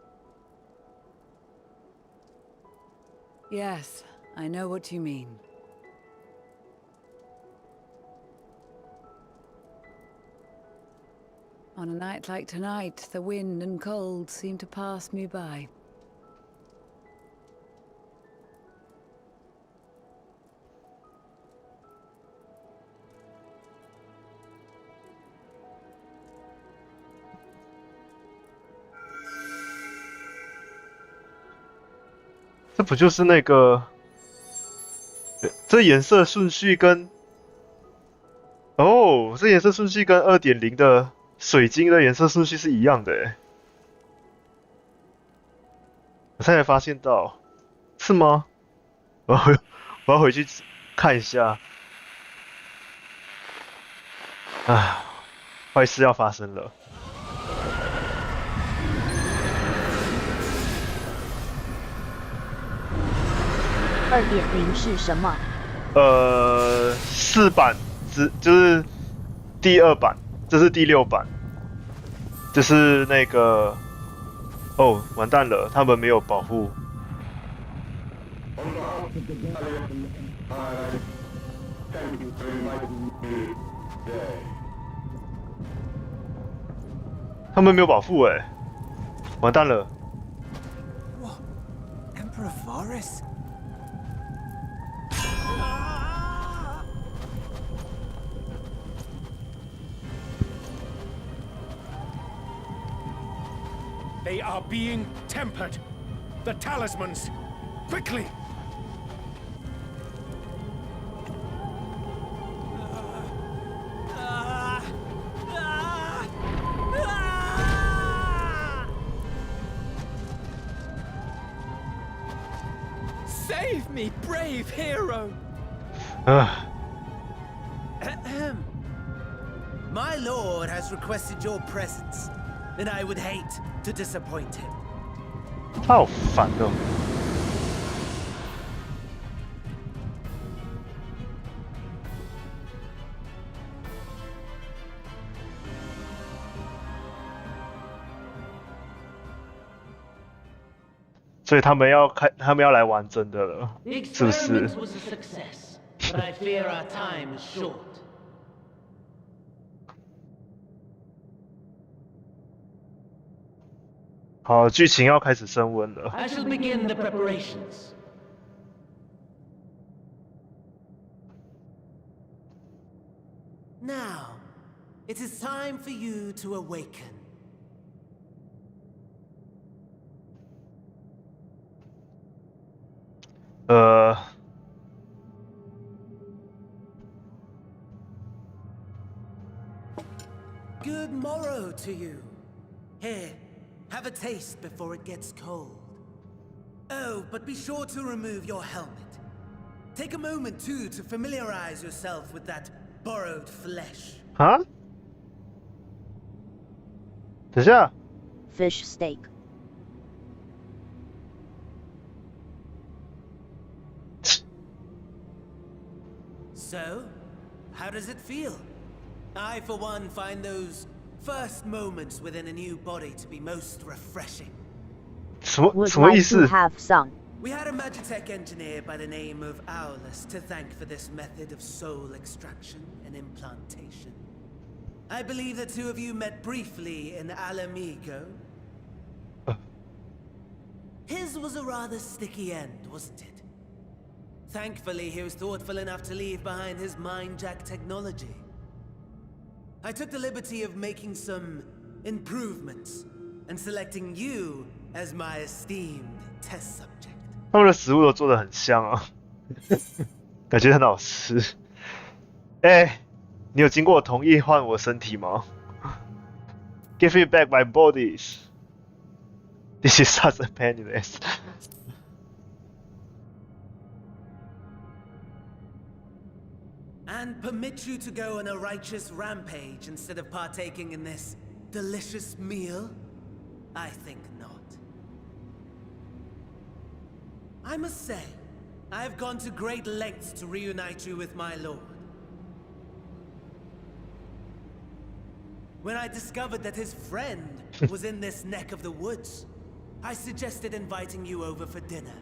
Yes, I know what you mean. On a night like tonight, the wind and cold seem to pass me by.这不就是那个？这颜色顺序跟这颜色顺序跟 2.0 的水晶的颜色顺序是一样的诶。我才发现到，是吗？我要回去看一下。唉，坏事要发生了。2.0是什么4版就是第2版，这是第6版。就是那个，哦，完蛋了，他们没有保护。他们没有保护哎，完蛋了。What? Emperor Varus? They are being tempered. The talismans! Quickly! Save me, brave hero! My lord has requested your presence, and I would hate to disappoint him. 他好烦哦。所以他们要来玩真的了，是不是？ was a success, but I fear our time is short. 好，剧情要开始升温了。I shall begin the preparations. Now, it is time for you to awaken. Good morrow to you. Here, have a taste before it gets cold. Oh, but be sure to remove your helmet. Take a moment, too, to familiarize yourself with that borrowed flesh. 啊？等下。Fish steak. So, how does it feel? I, for one, find those first moments within a new body to be most refreshing. 什么意思？ We had a Magitech engineer by the name of Aulus to thank for this method of soul extraction and implantation. I believe the two of you met briefly in Alamigo. His was a rather sticky end, wasn't it? Thankfully, he was thoughtful enough to leave behind his mind-jack technology. I took the liberty of making some improvements and selecting you as my esteemed test subject. 他们的食物都做得很香啊，感觉很好吃。哎，你有经过我同意换我身体吗 ？Give me back my bodies. This is such a painless. And permit you to go on a righteous rampage instead of partaking in this delicious meal? I think not. I must say, I have gone to great lengths to reunite you with my lord. When I discovered that his friend was in this neck of the woods, I suggested inviting you over for dinner.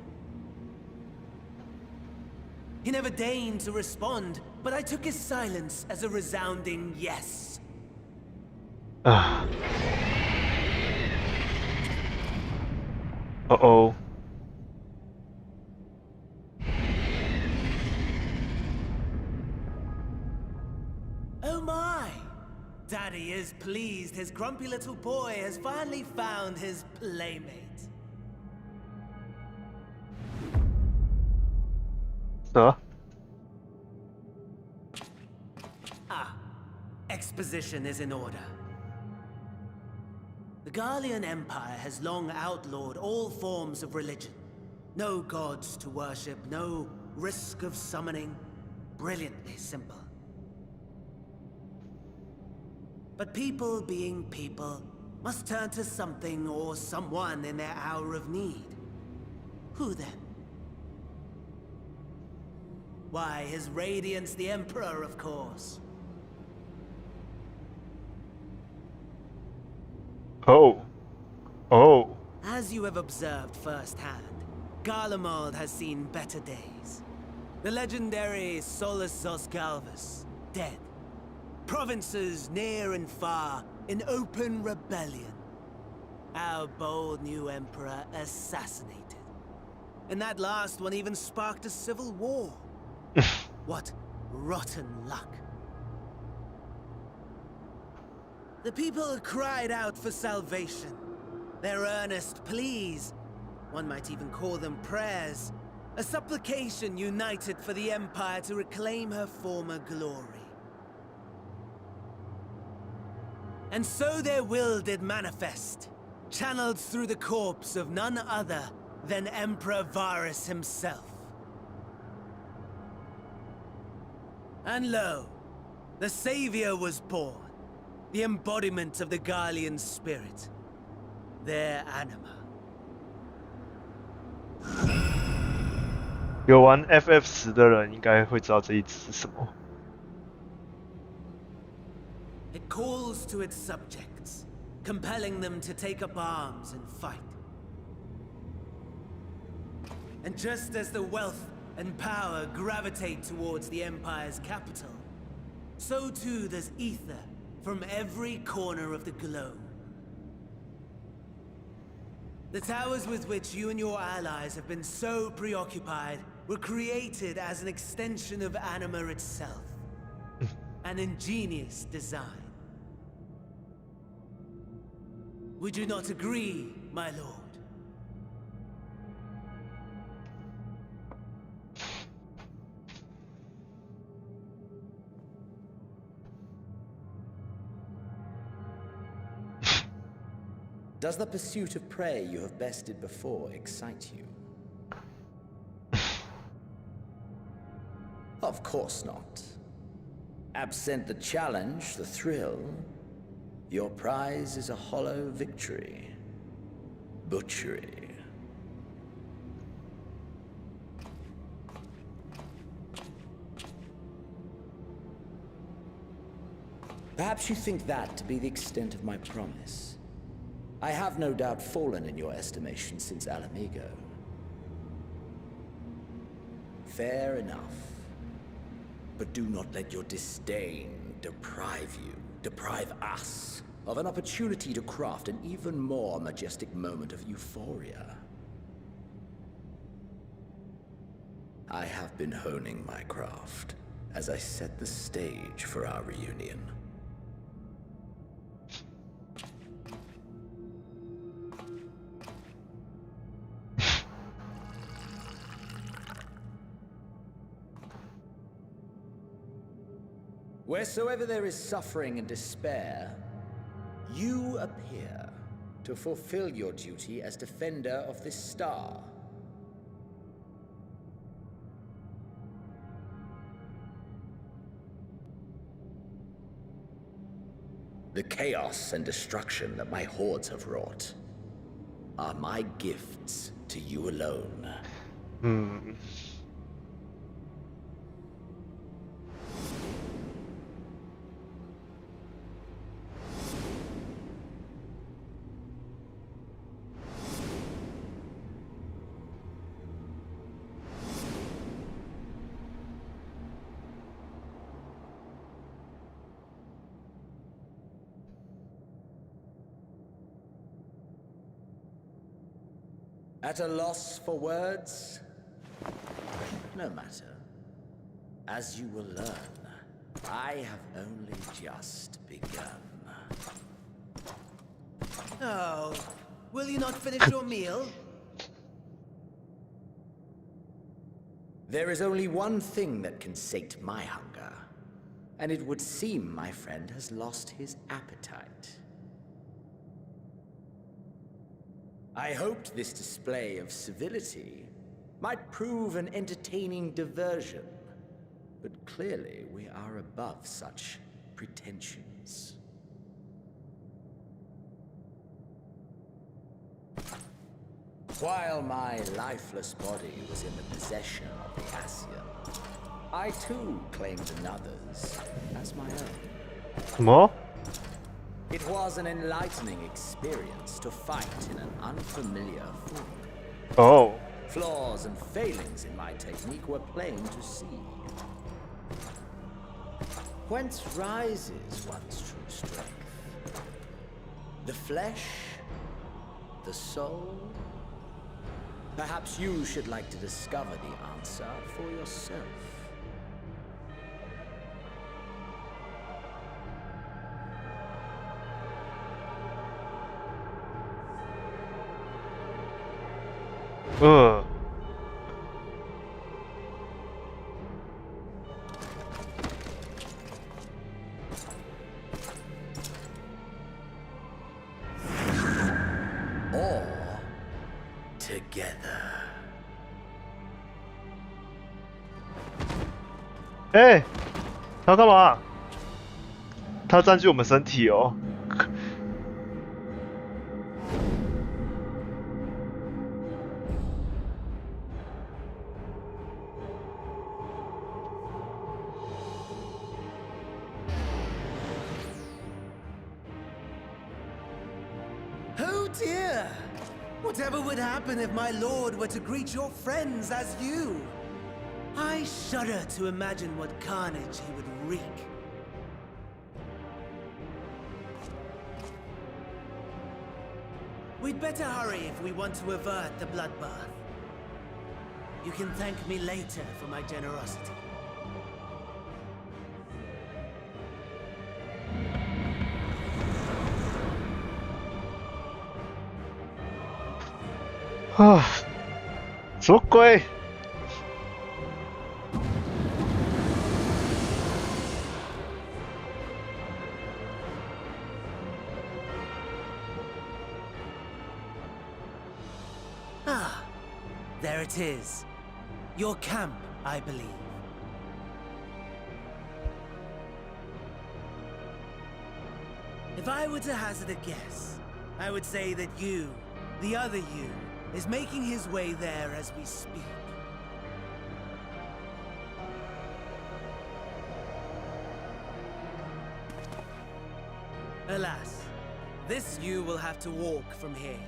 He never deigned to respond, but I took his silence as a resounding yes. Uh-oh. Oh my! Daddy is pleased his grumpy little boy has finally found his playmate. Huh? Ah, exposition is in order. The Garlean Empire has long outlawed all forms of religion. No gods to worship, no risk of summoning. Brilliantly simple. But people being people must turn to something or someone in their hour of need. Who then? Why, His Radiance the Emperor, of course. Oh. Oh. As you have observed firsthand, Garlemald has seen better days. The legendary Solus Zosgalvus, dead. Provinces near and far in open rebellion. Our bold new emperor assassinated. And that last one even sparked a civil war. What rotten luck. The people cried out for salvation. Their earnest pleas, one might even call them prayers, a supplication united for the Empire to reclaim her former glory. And so their will did manifest, channeled through the corpse of none other than Emperor Varus himself. And lo, the Savior was born, the embodiment of the Garlean spirit, their anima. 有玩 FF10的人应该会知道这一只是什么。It calls to its subjects, compelling them to take up arms and fight. And just as the wealth and power gravitate towards the Empire's capital, so too does ether from every corner of the globe. The towers with which you and your allies have been so preoccupied were created as an extension of Anima itself. An ingenious design. Would you not agree, my lord? Does the pursuit of prey you have bested before excite you? Of course not. Absent the challenge, the thrill, your prize is a hollow victory. Butchery. Perhaps you think that to be the extent of my promise. I have no doubt fallen in your estimation since Alamigo. Fair enough. But do not let your disdain deprive us, of an opportunity to craft an even more majestic moment of euphoria. I have been honing my craft as I set the stage for our reunion. Wheresoever there is suffering and despair, you appear to fulfill your duty as defender of this star. The chaos and destruction that my hordes have wrought are my gifts to you alone. At a loss for words? No matter. As you will learn, I have only just begun. Oh, will you not finish your meal? There is only one thing that can sate my hunger, and it would seem my friend has lost his appetite. I hoped this display of civility might prove an entertaining diversion, but clearly we are above such pretensions. While my lifeless body was in the possession of the Ascian, I too claimed another's as my own. 什么？ It was an enlightening experience to fight in an unfamiliar form. Oh. Flaws and failings in my technique were plain to see. Whence rises one's true strength? The flesh? The soul? Perhaps you should like to discover the answer for yourself. All together. 哎，他干嘛？他占据我们身体哦。Oh dear! Whatever would happen if my lord were to greet your friends as you? I shudder to imagine what carnage he would wreak. We'd better hurry if we want to avert the bloodbath. You can thank me later for my generosity. Ah, 什么鬼？ Ah, there it is. Your camp, I believe. If I were to hazard a guess, I would say that you, the other you, is making his way there as we speak. Alas, this you will have to walk from here.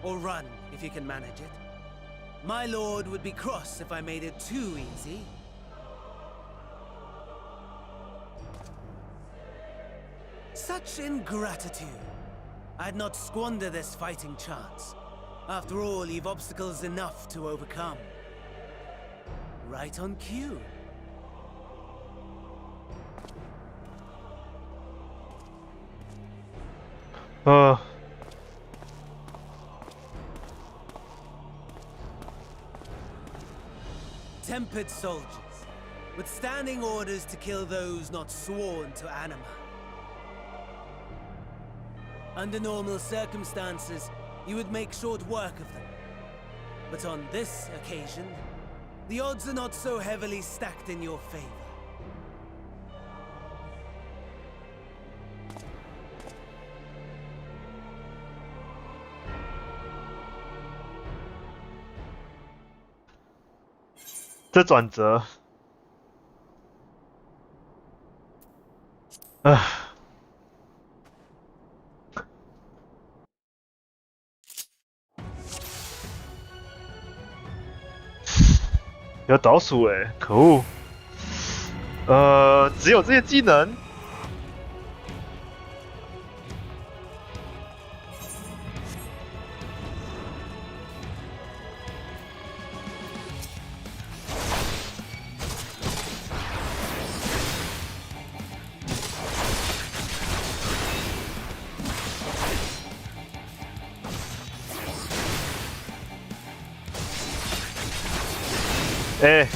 Or run, if you can manage it. My lord would be cross if I made it too easy. Such ingratitude. I'd not squander this fighting chance. After all, you've obstacles enough to overcome. Right on cue. Tempered soldiers, withstanding orders to kill those not sworn to anima. Under normal circumstances, you would make short work of them. But on this occasion, the odds are not so heavily stacked in your favor.这转折，有倒数哎，可恶！只有这些技能。哎，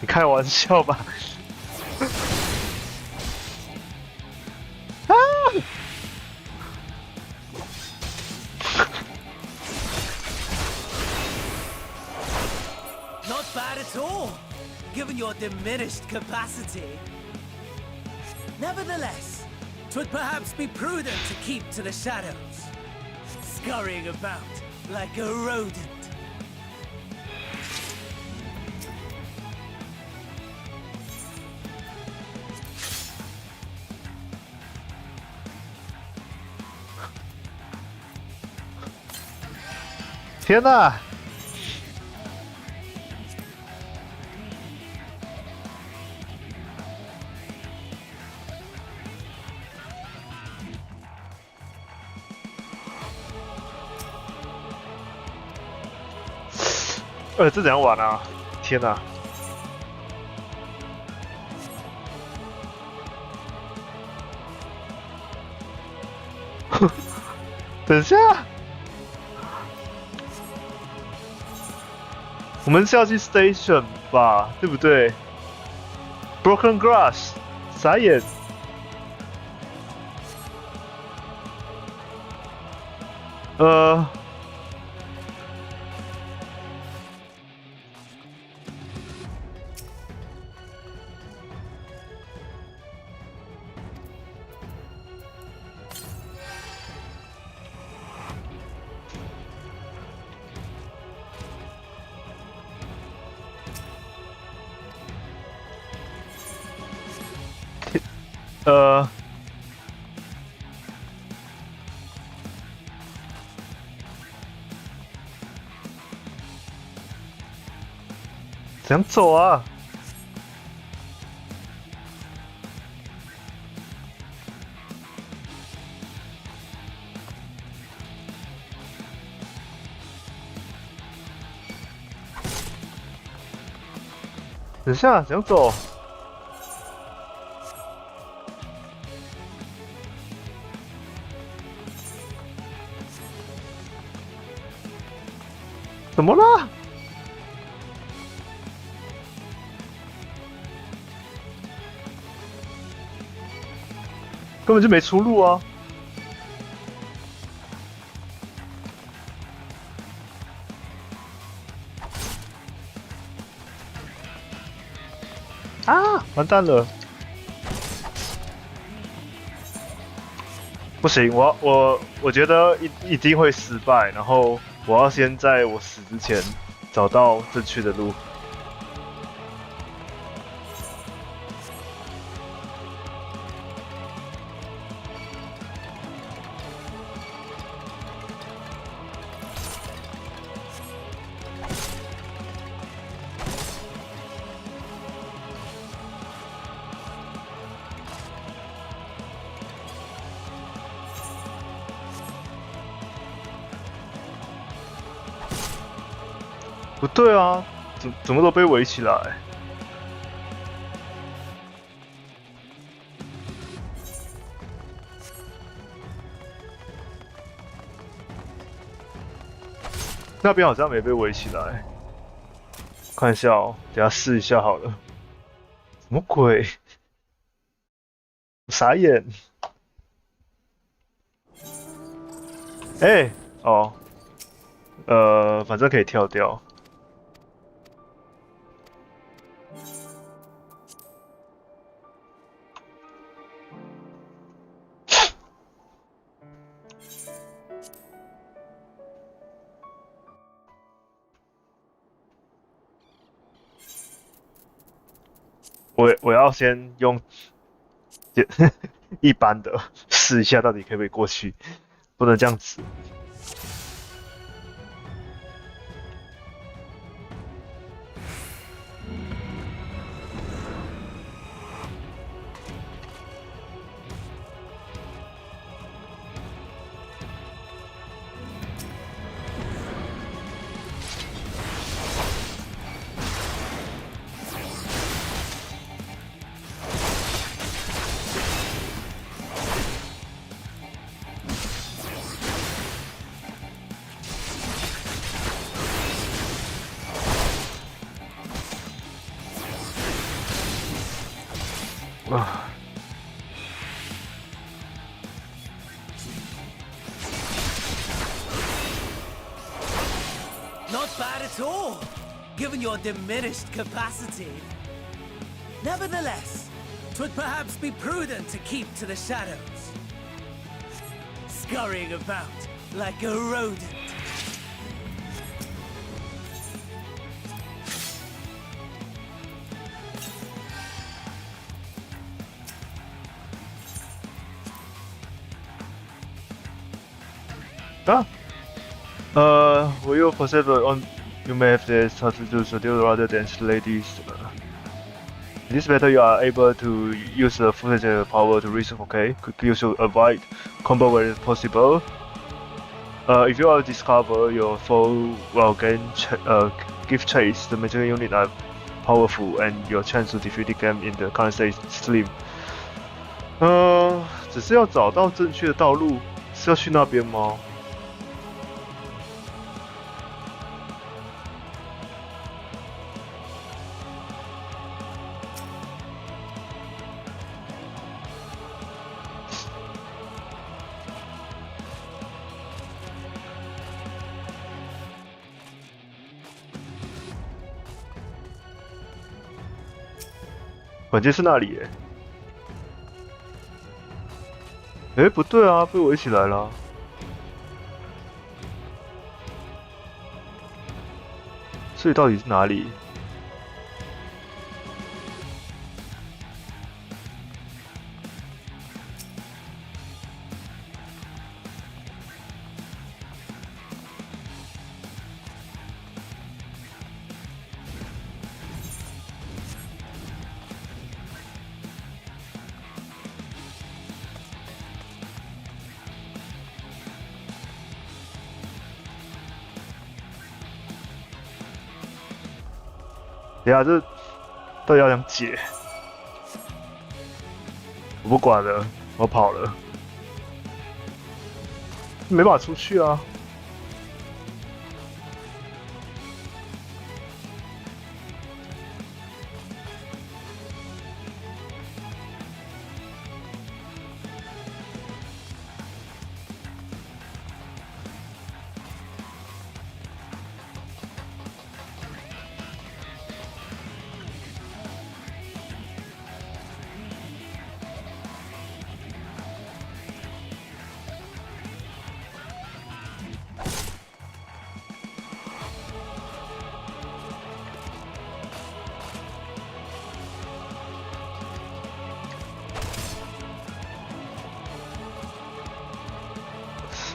你开玩笑吧？啊！ Not bad at all, given your diminished capacity. Nevertheless, 'twould perhaps be prudent to keep to the shadows, scurrying about like a rodent. 天哪！这怎样玩啊？天哪！等一下，我们是要去 station 吧，对不对 ？Broken Grass， 傻眼。怎样走啊？等一下，怎样走？怎么了？根本就没出路啊！啊，完蛋了！不行，我觉得一定会失败，然后我要先在我死之前找到正确的路。不对啊，怎么都被围起来？那边好像没被围起来，看一下哦，等下试一下好了。什么鬼？傻眼！哎，哦，反正可以跳掉。我要先用一般的试一下，到底可不可以过去，不能这样子。Not bad at all, given your diminished capacity. Nevertheless, 'twould perhaps be prudent to keep to the shadows, scurrying about like a rodent. Will you proceed on? You may have this substitute schedule rather than ladies. In this method, you are able to use the footage power to reach. Okay, you should avoid combo where possible. If you discover your foe will give chase, the material unit are powerful, and your chance to defeat the game in the current state is slim. 只是要找到正确的道路，是要去那边吗？关键是那里耶。不对啊，被我一起来了。这里到底是哪里？等下这到底要怎么解？我不管了，我跑了，没办法出去啊。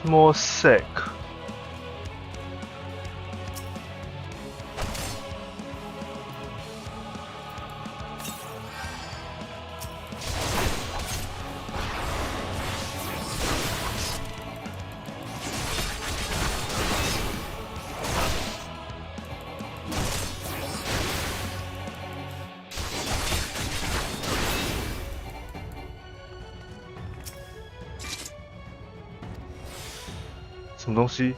More sick. –什么东西？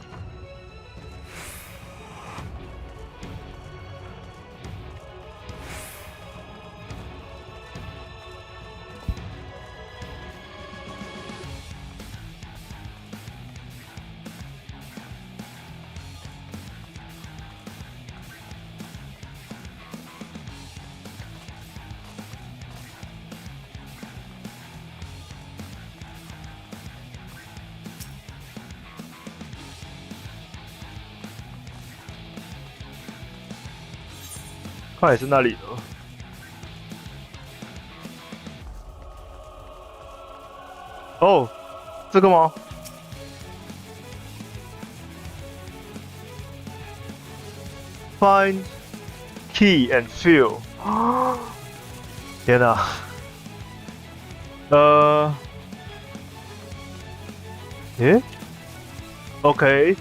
看来是那里了。哦，这个吗？Find key and fill。天哪！OK。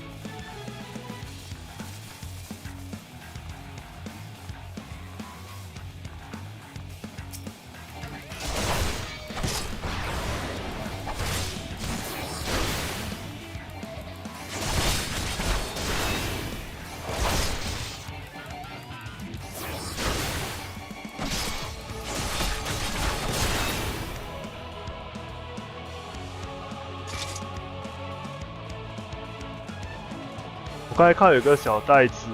我刚才看有个小袋子，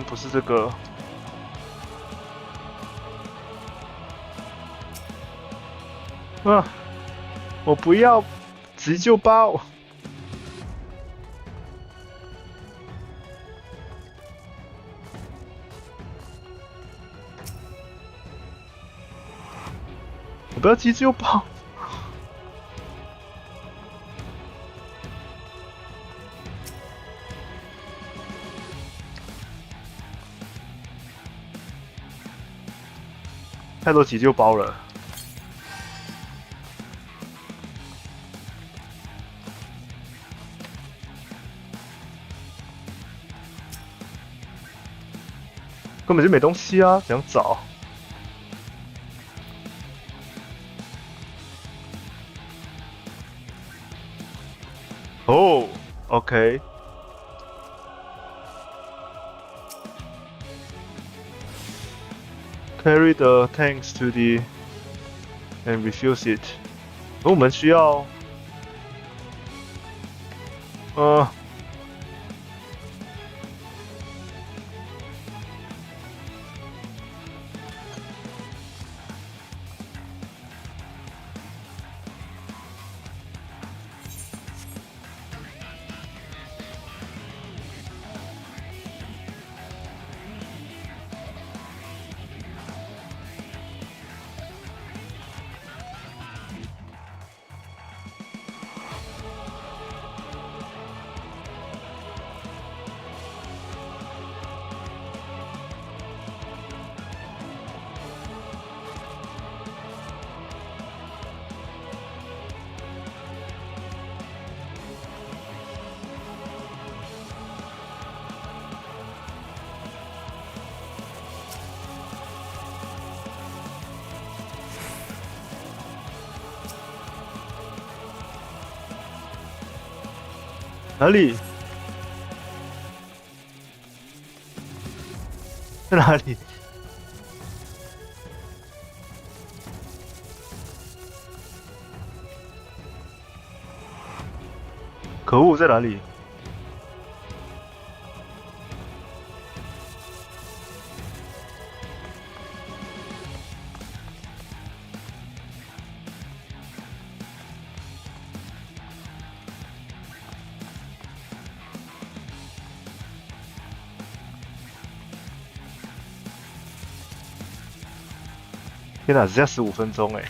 不是这个。我不要急救包。不要急救包。太多急救包了。根本就没东西啊，怎样找？哦 ，OK。Carry the tanks to the and refuse it。我们需要，哪里？在哪里？可恶，在哪里？天哪，只剩下15分钟哎！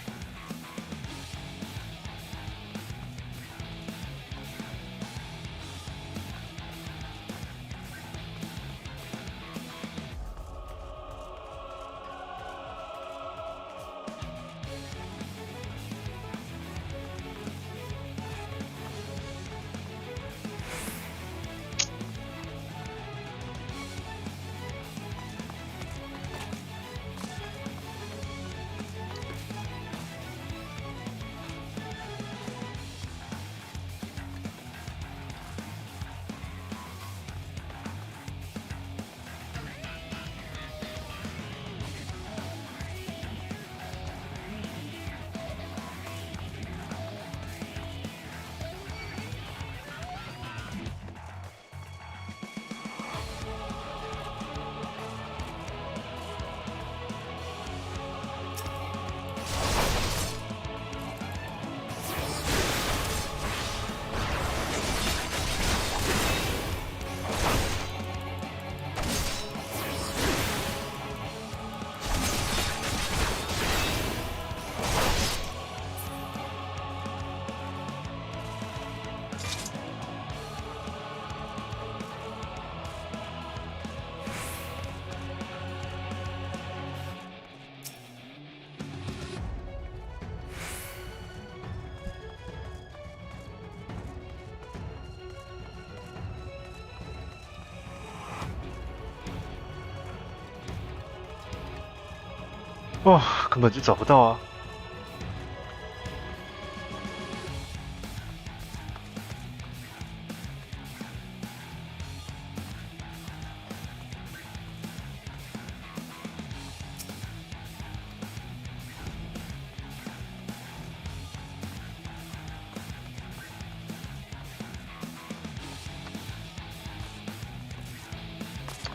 哇，根本就找不到啊！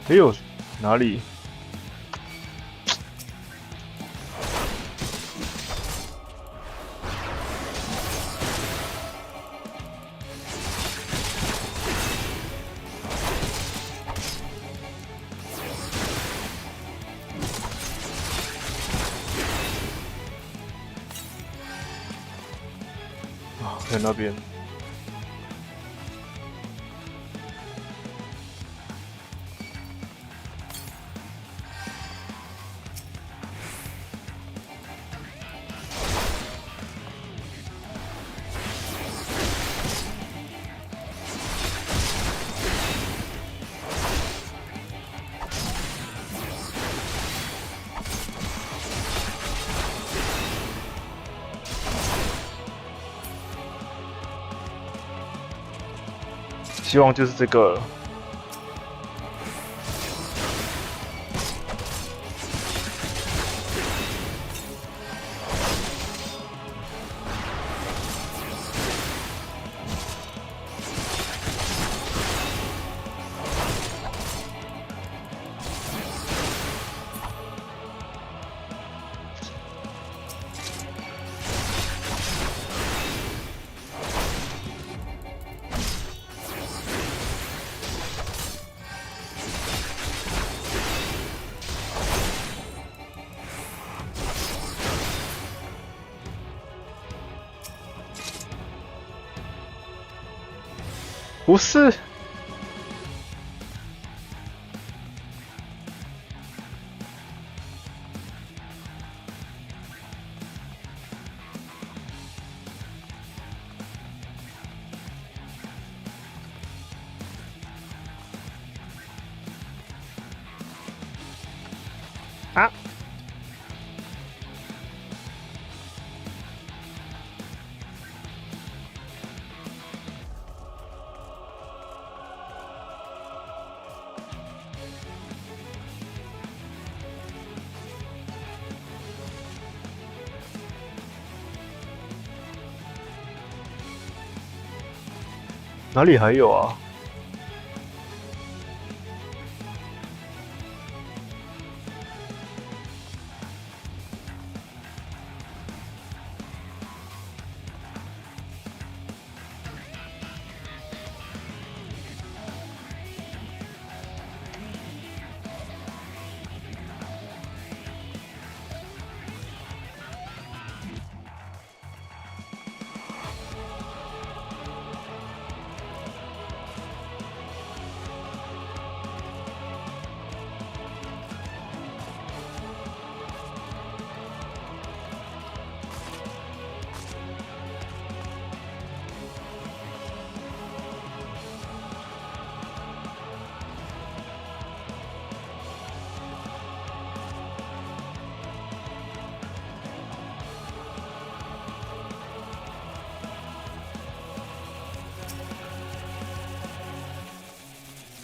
哎呦，哪里？在那边。希望就是这个了。不是，啊！哪里还有啊？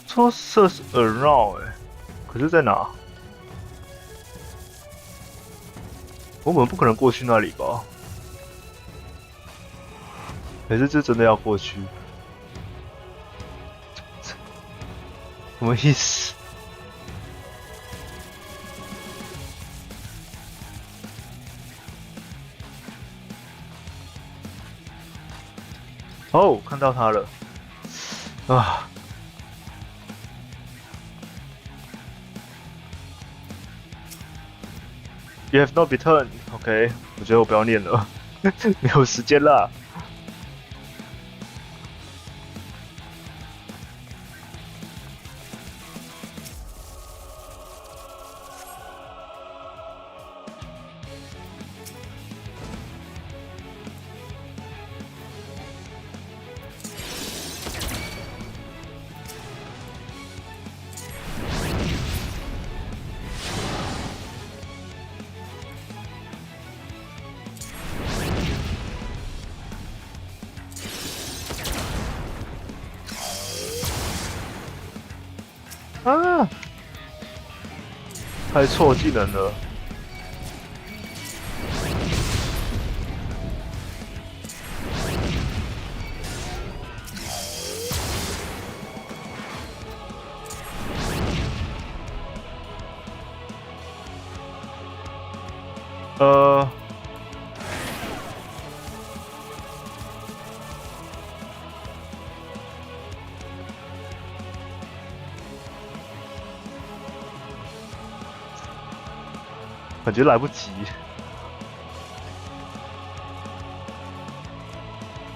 说 search around 可是在哪？我们不可能过去那里吧？还是这真的要过去？什么意思？哦，看到他了，啊！ You have not returned. OK， 我觉得我不要念了，没有时间啦。啊！开错技能了。感觉来不及。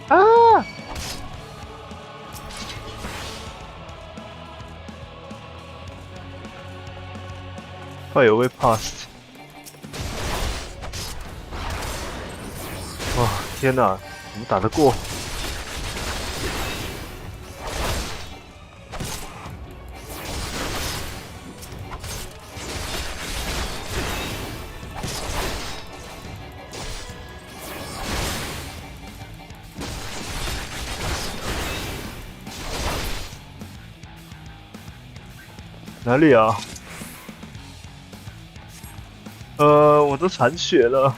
啊！ Fire way past。哇，天哪，怎么打得过？哪里啊？我都残血了。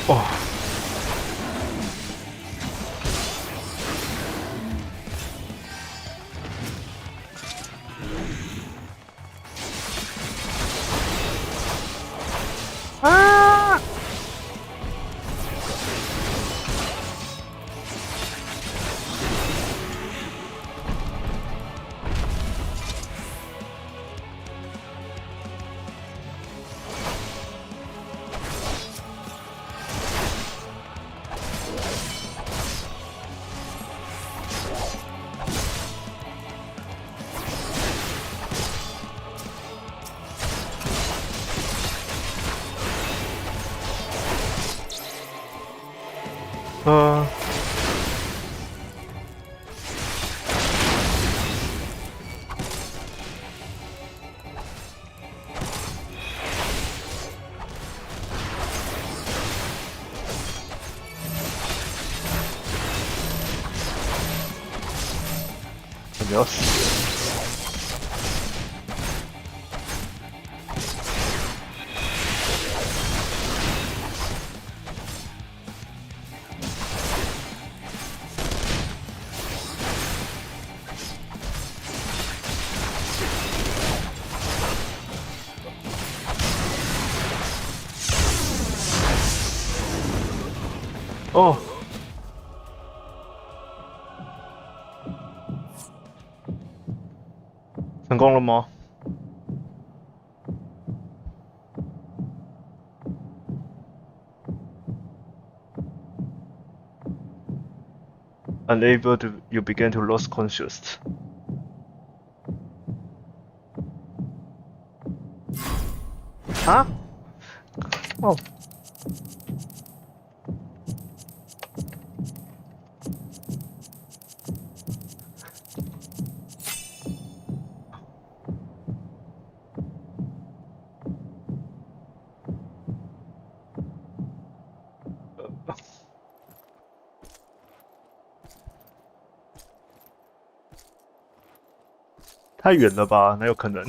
哦，啊！你要死！哦。成功了吗？Unable to, you begin to lose consciousness. 啊？哦。太远了吧？哪有可能？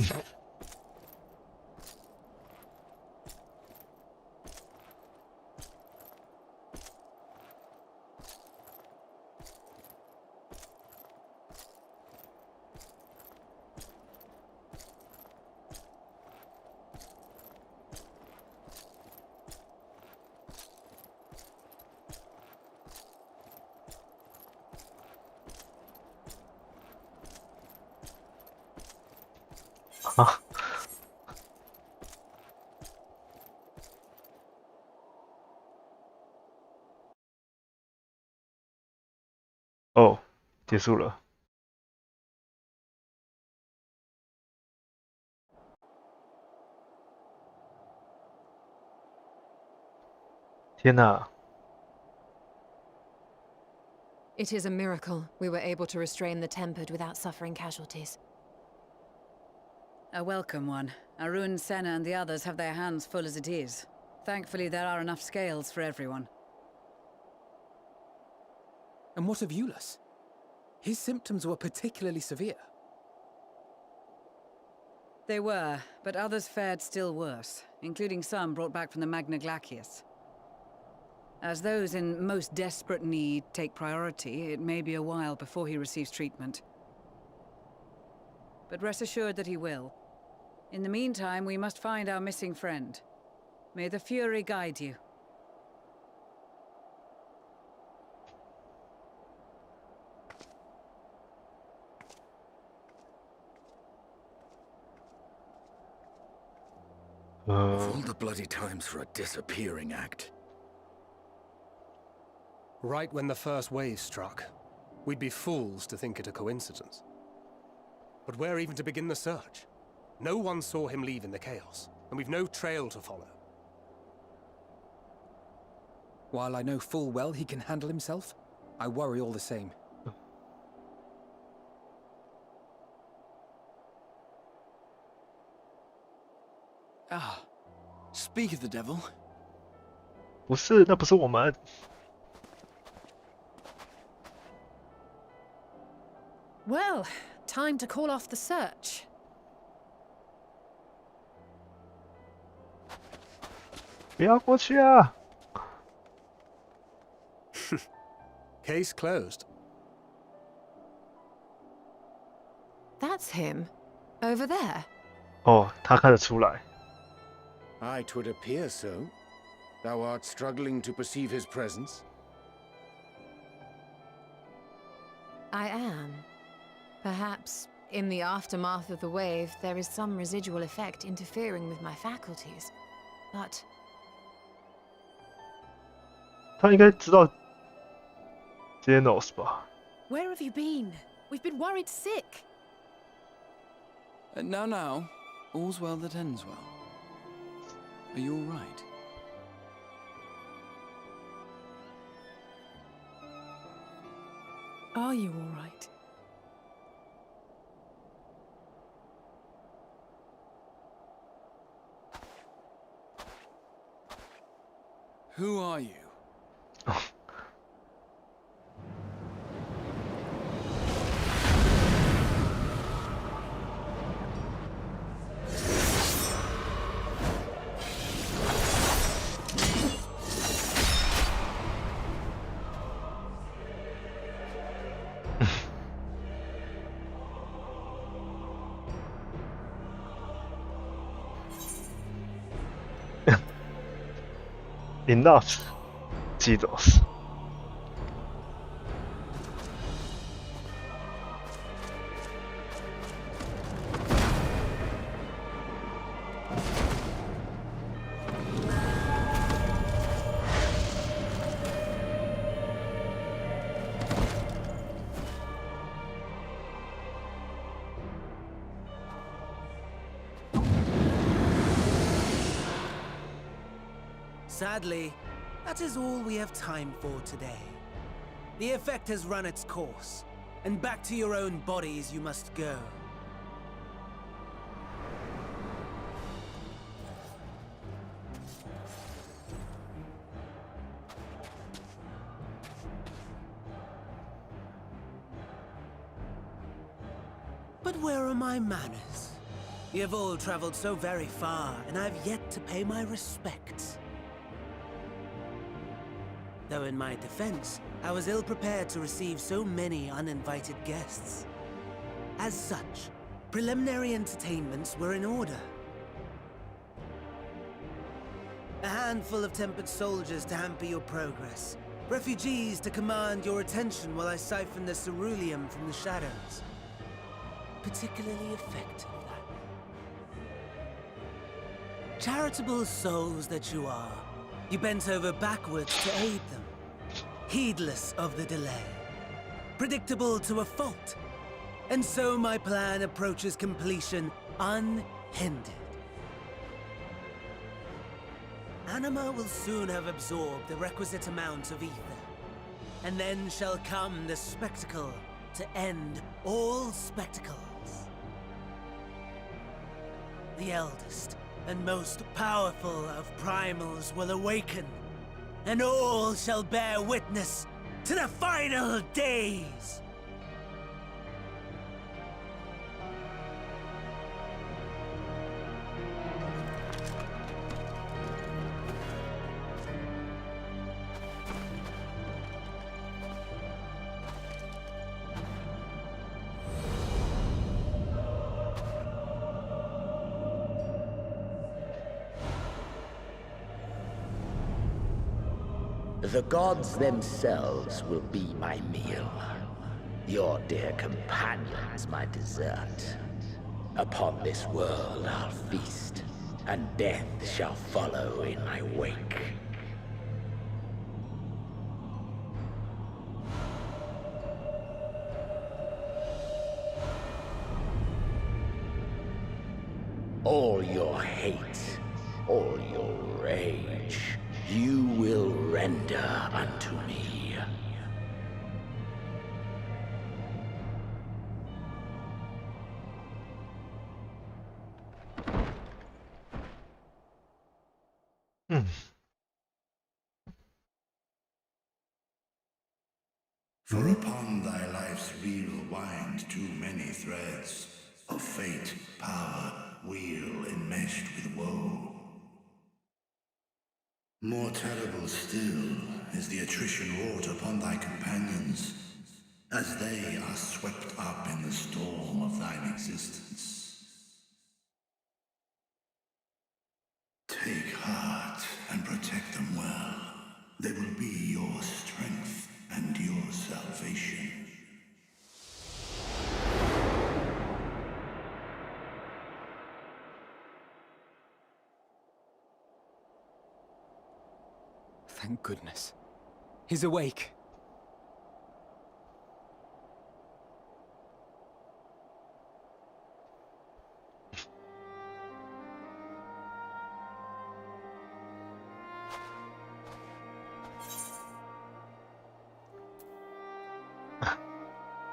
啊！哦，结束了。天哪！ It is a miracle we were able to restrain the Tempered without suffering casualties. A welcome one. Arun, Senna and the others have their hands full as it is. Thankfully, there are enough scales for everyone. And what of Euless? His symptoms were particularly severe. They were, but others fared still worse, including some brought back from the Magna Glacius. As those in most desperate need take priority, it may be a while before he receives treatment. But rest assured that he will. In the meantime, we must find our missing friend. May the Fury guide you. Of all the bloody times for a disappearing act. Right when the first wave struck, we'd be fools to think it a coincidence. But where even to begin the search? No one saw him leave in the chaos, and we've no trail to follow. While I know full well he can handle himself, I worry all the same. Ah, speak of the devil. 不是，那不是我们。Well, time to call off the search. 不要过去啊 Case closed. That's him. Over there. 哦，他看得出来。 Aye, 'twould appear so. Thou art struggling to perceive his presence? I am. Perhaps, in the aftermath of the wave, there is some residual effect interfering with my faculties. But... 他应该知道 Genos 吧？ Where have you been? We've been worried sick. Now, all's well that ends well. Are you all right? Are you all right? Who are you? Enough, Jesus. Sadly, that is all we have time for today. The effect has run its course, and back to your own bodies you must go. But where are my manners? You have all traveled so very far, and I have yet to pay my respects. Though in my defense, I was ill-prepared to receive so many uninvited guests. As such, preliminary entertainments were in order. A handful of tempered soldiers to hamper your progress. Refugees to command your attention while I siphon the ceruleum from the shadows. Particularly effective, that. Charitable souls that you are. You bent over backwards to aid them, heedless of the delay, predictable to a fault. And so my plan approaches completion unhindered. Anima will soon have absorbed the requisite amount of ether, and then shall come the spectacle to end all spectacles. The eldest and most powerful of primals will awaken, and all shall bear witness to the final days! The gods themselves will be my meal. Your dear companions my dessert. Upon this world I'll feast, and death shall follow in my wake. All your hate, all your rage, you will render unto me. For upon thy life's reel wind too many threads of fate, power, weal enmeshed with woe. More terrible still is the attrition wrought upon thy companions, as they are swept up in the storm of thine existence. Take heart and protect them well. They will be your strength and your salvation. Thank goodness. He's awake.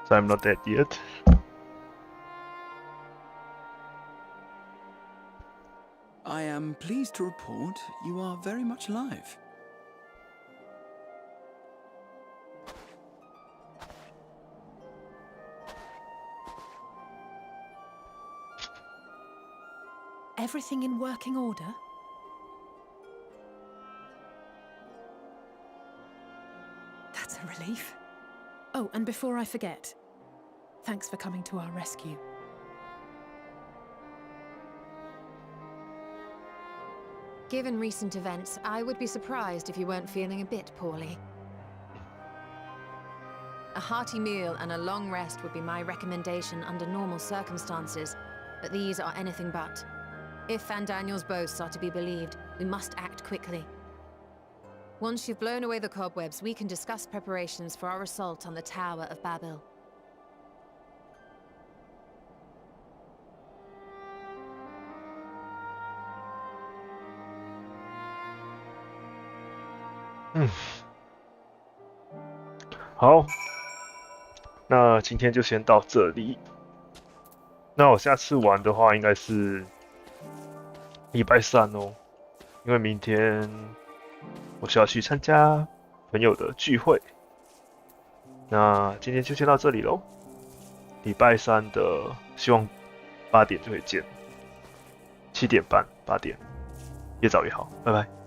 So I'm not dead yet. I am pleased to report you are very much alive. Everything in working order? That's a relief. Oh, and before I forget, thanks for coming to our rescue. Given recent events, I would be surprised if you weren't feeling a bit poorly. A hearty meal and a long rest would be my recommendation under normal circumstances, but these are anything but. If Van Daniel's boasts are to be believed, we must act quickly. Once you've blown away the cobwebs, we can discuss preparations for our assault on the Tower of Babel.嗯，好，那今天就先到这里。那我下次玩的话，应该是礼拜3哦，因为明天我需要去参加朋友的聚会。那今天就先到这里喽，礼拜3的希望8点就会见，7点半8点，越早越好，拜拜。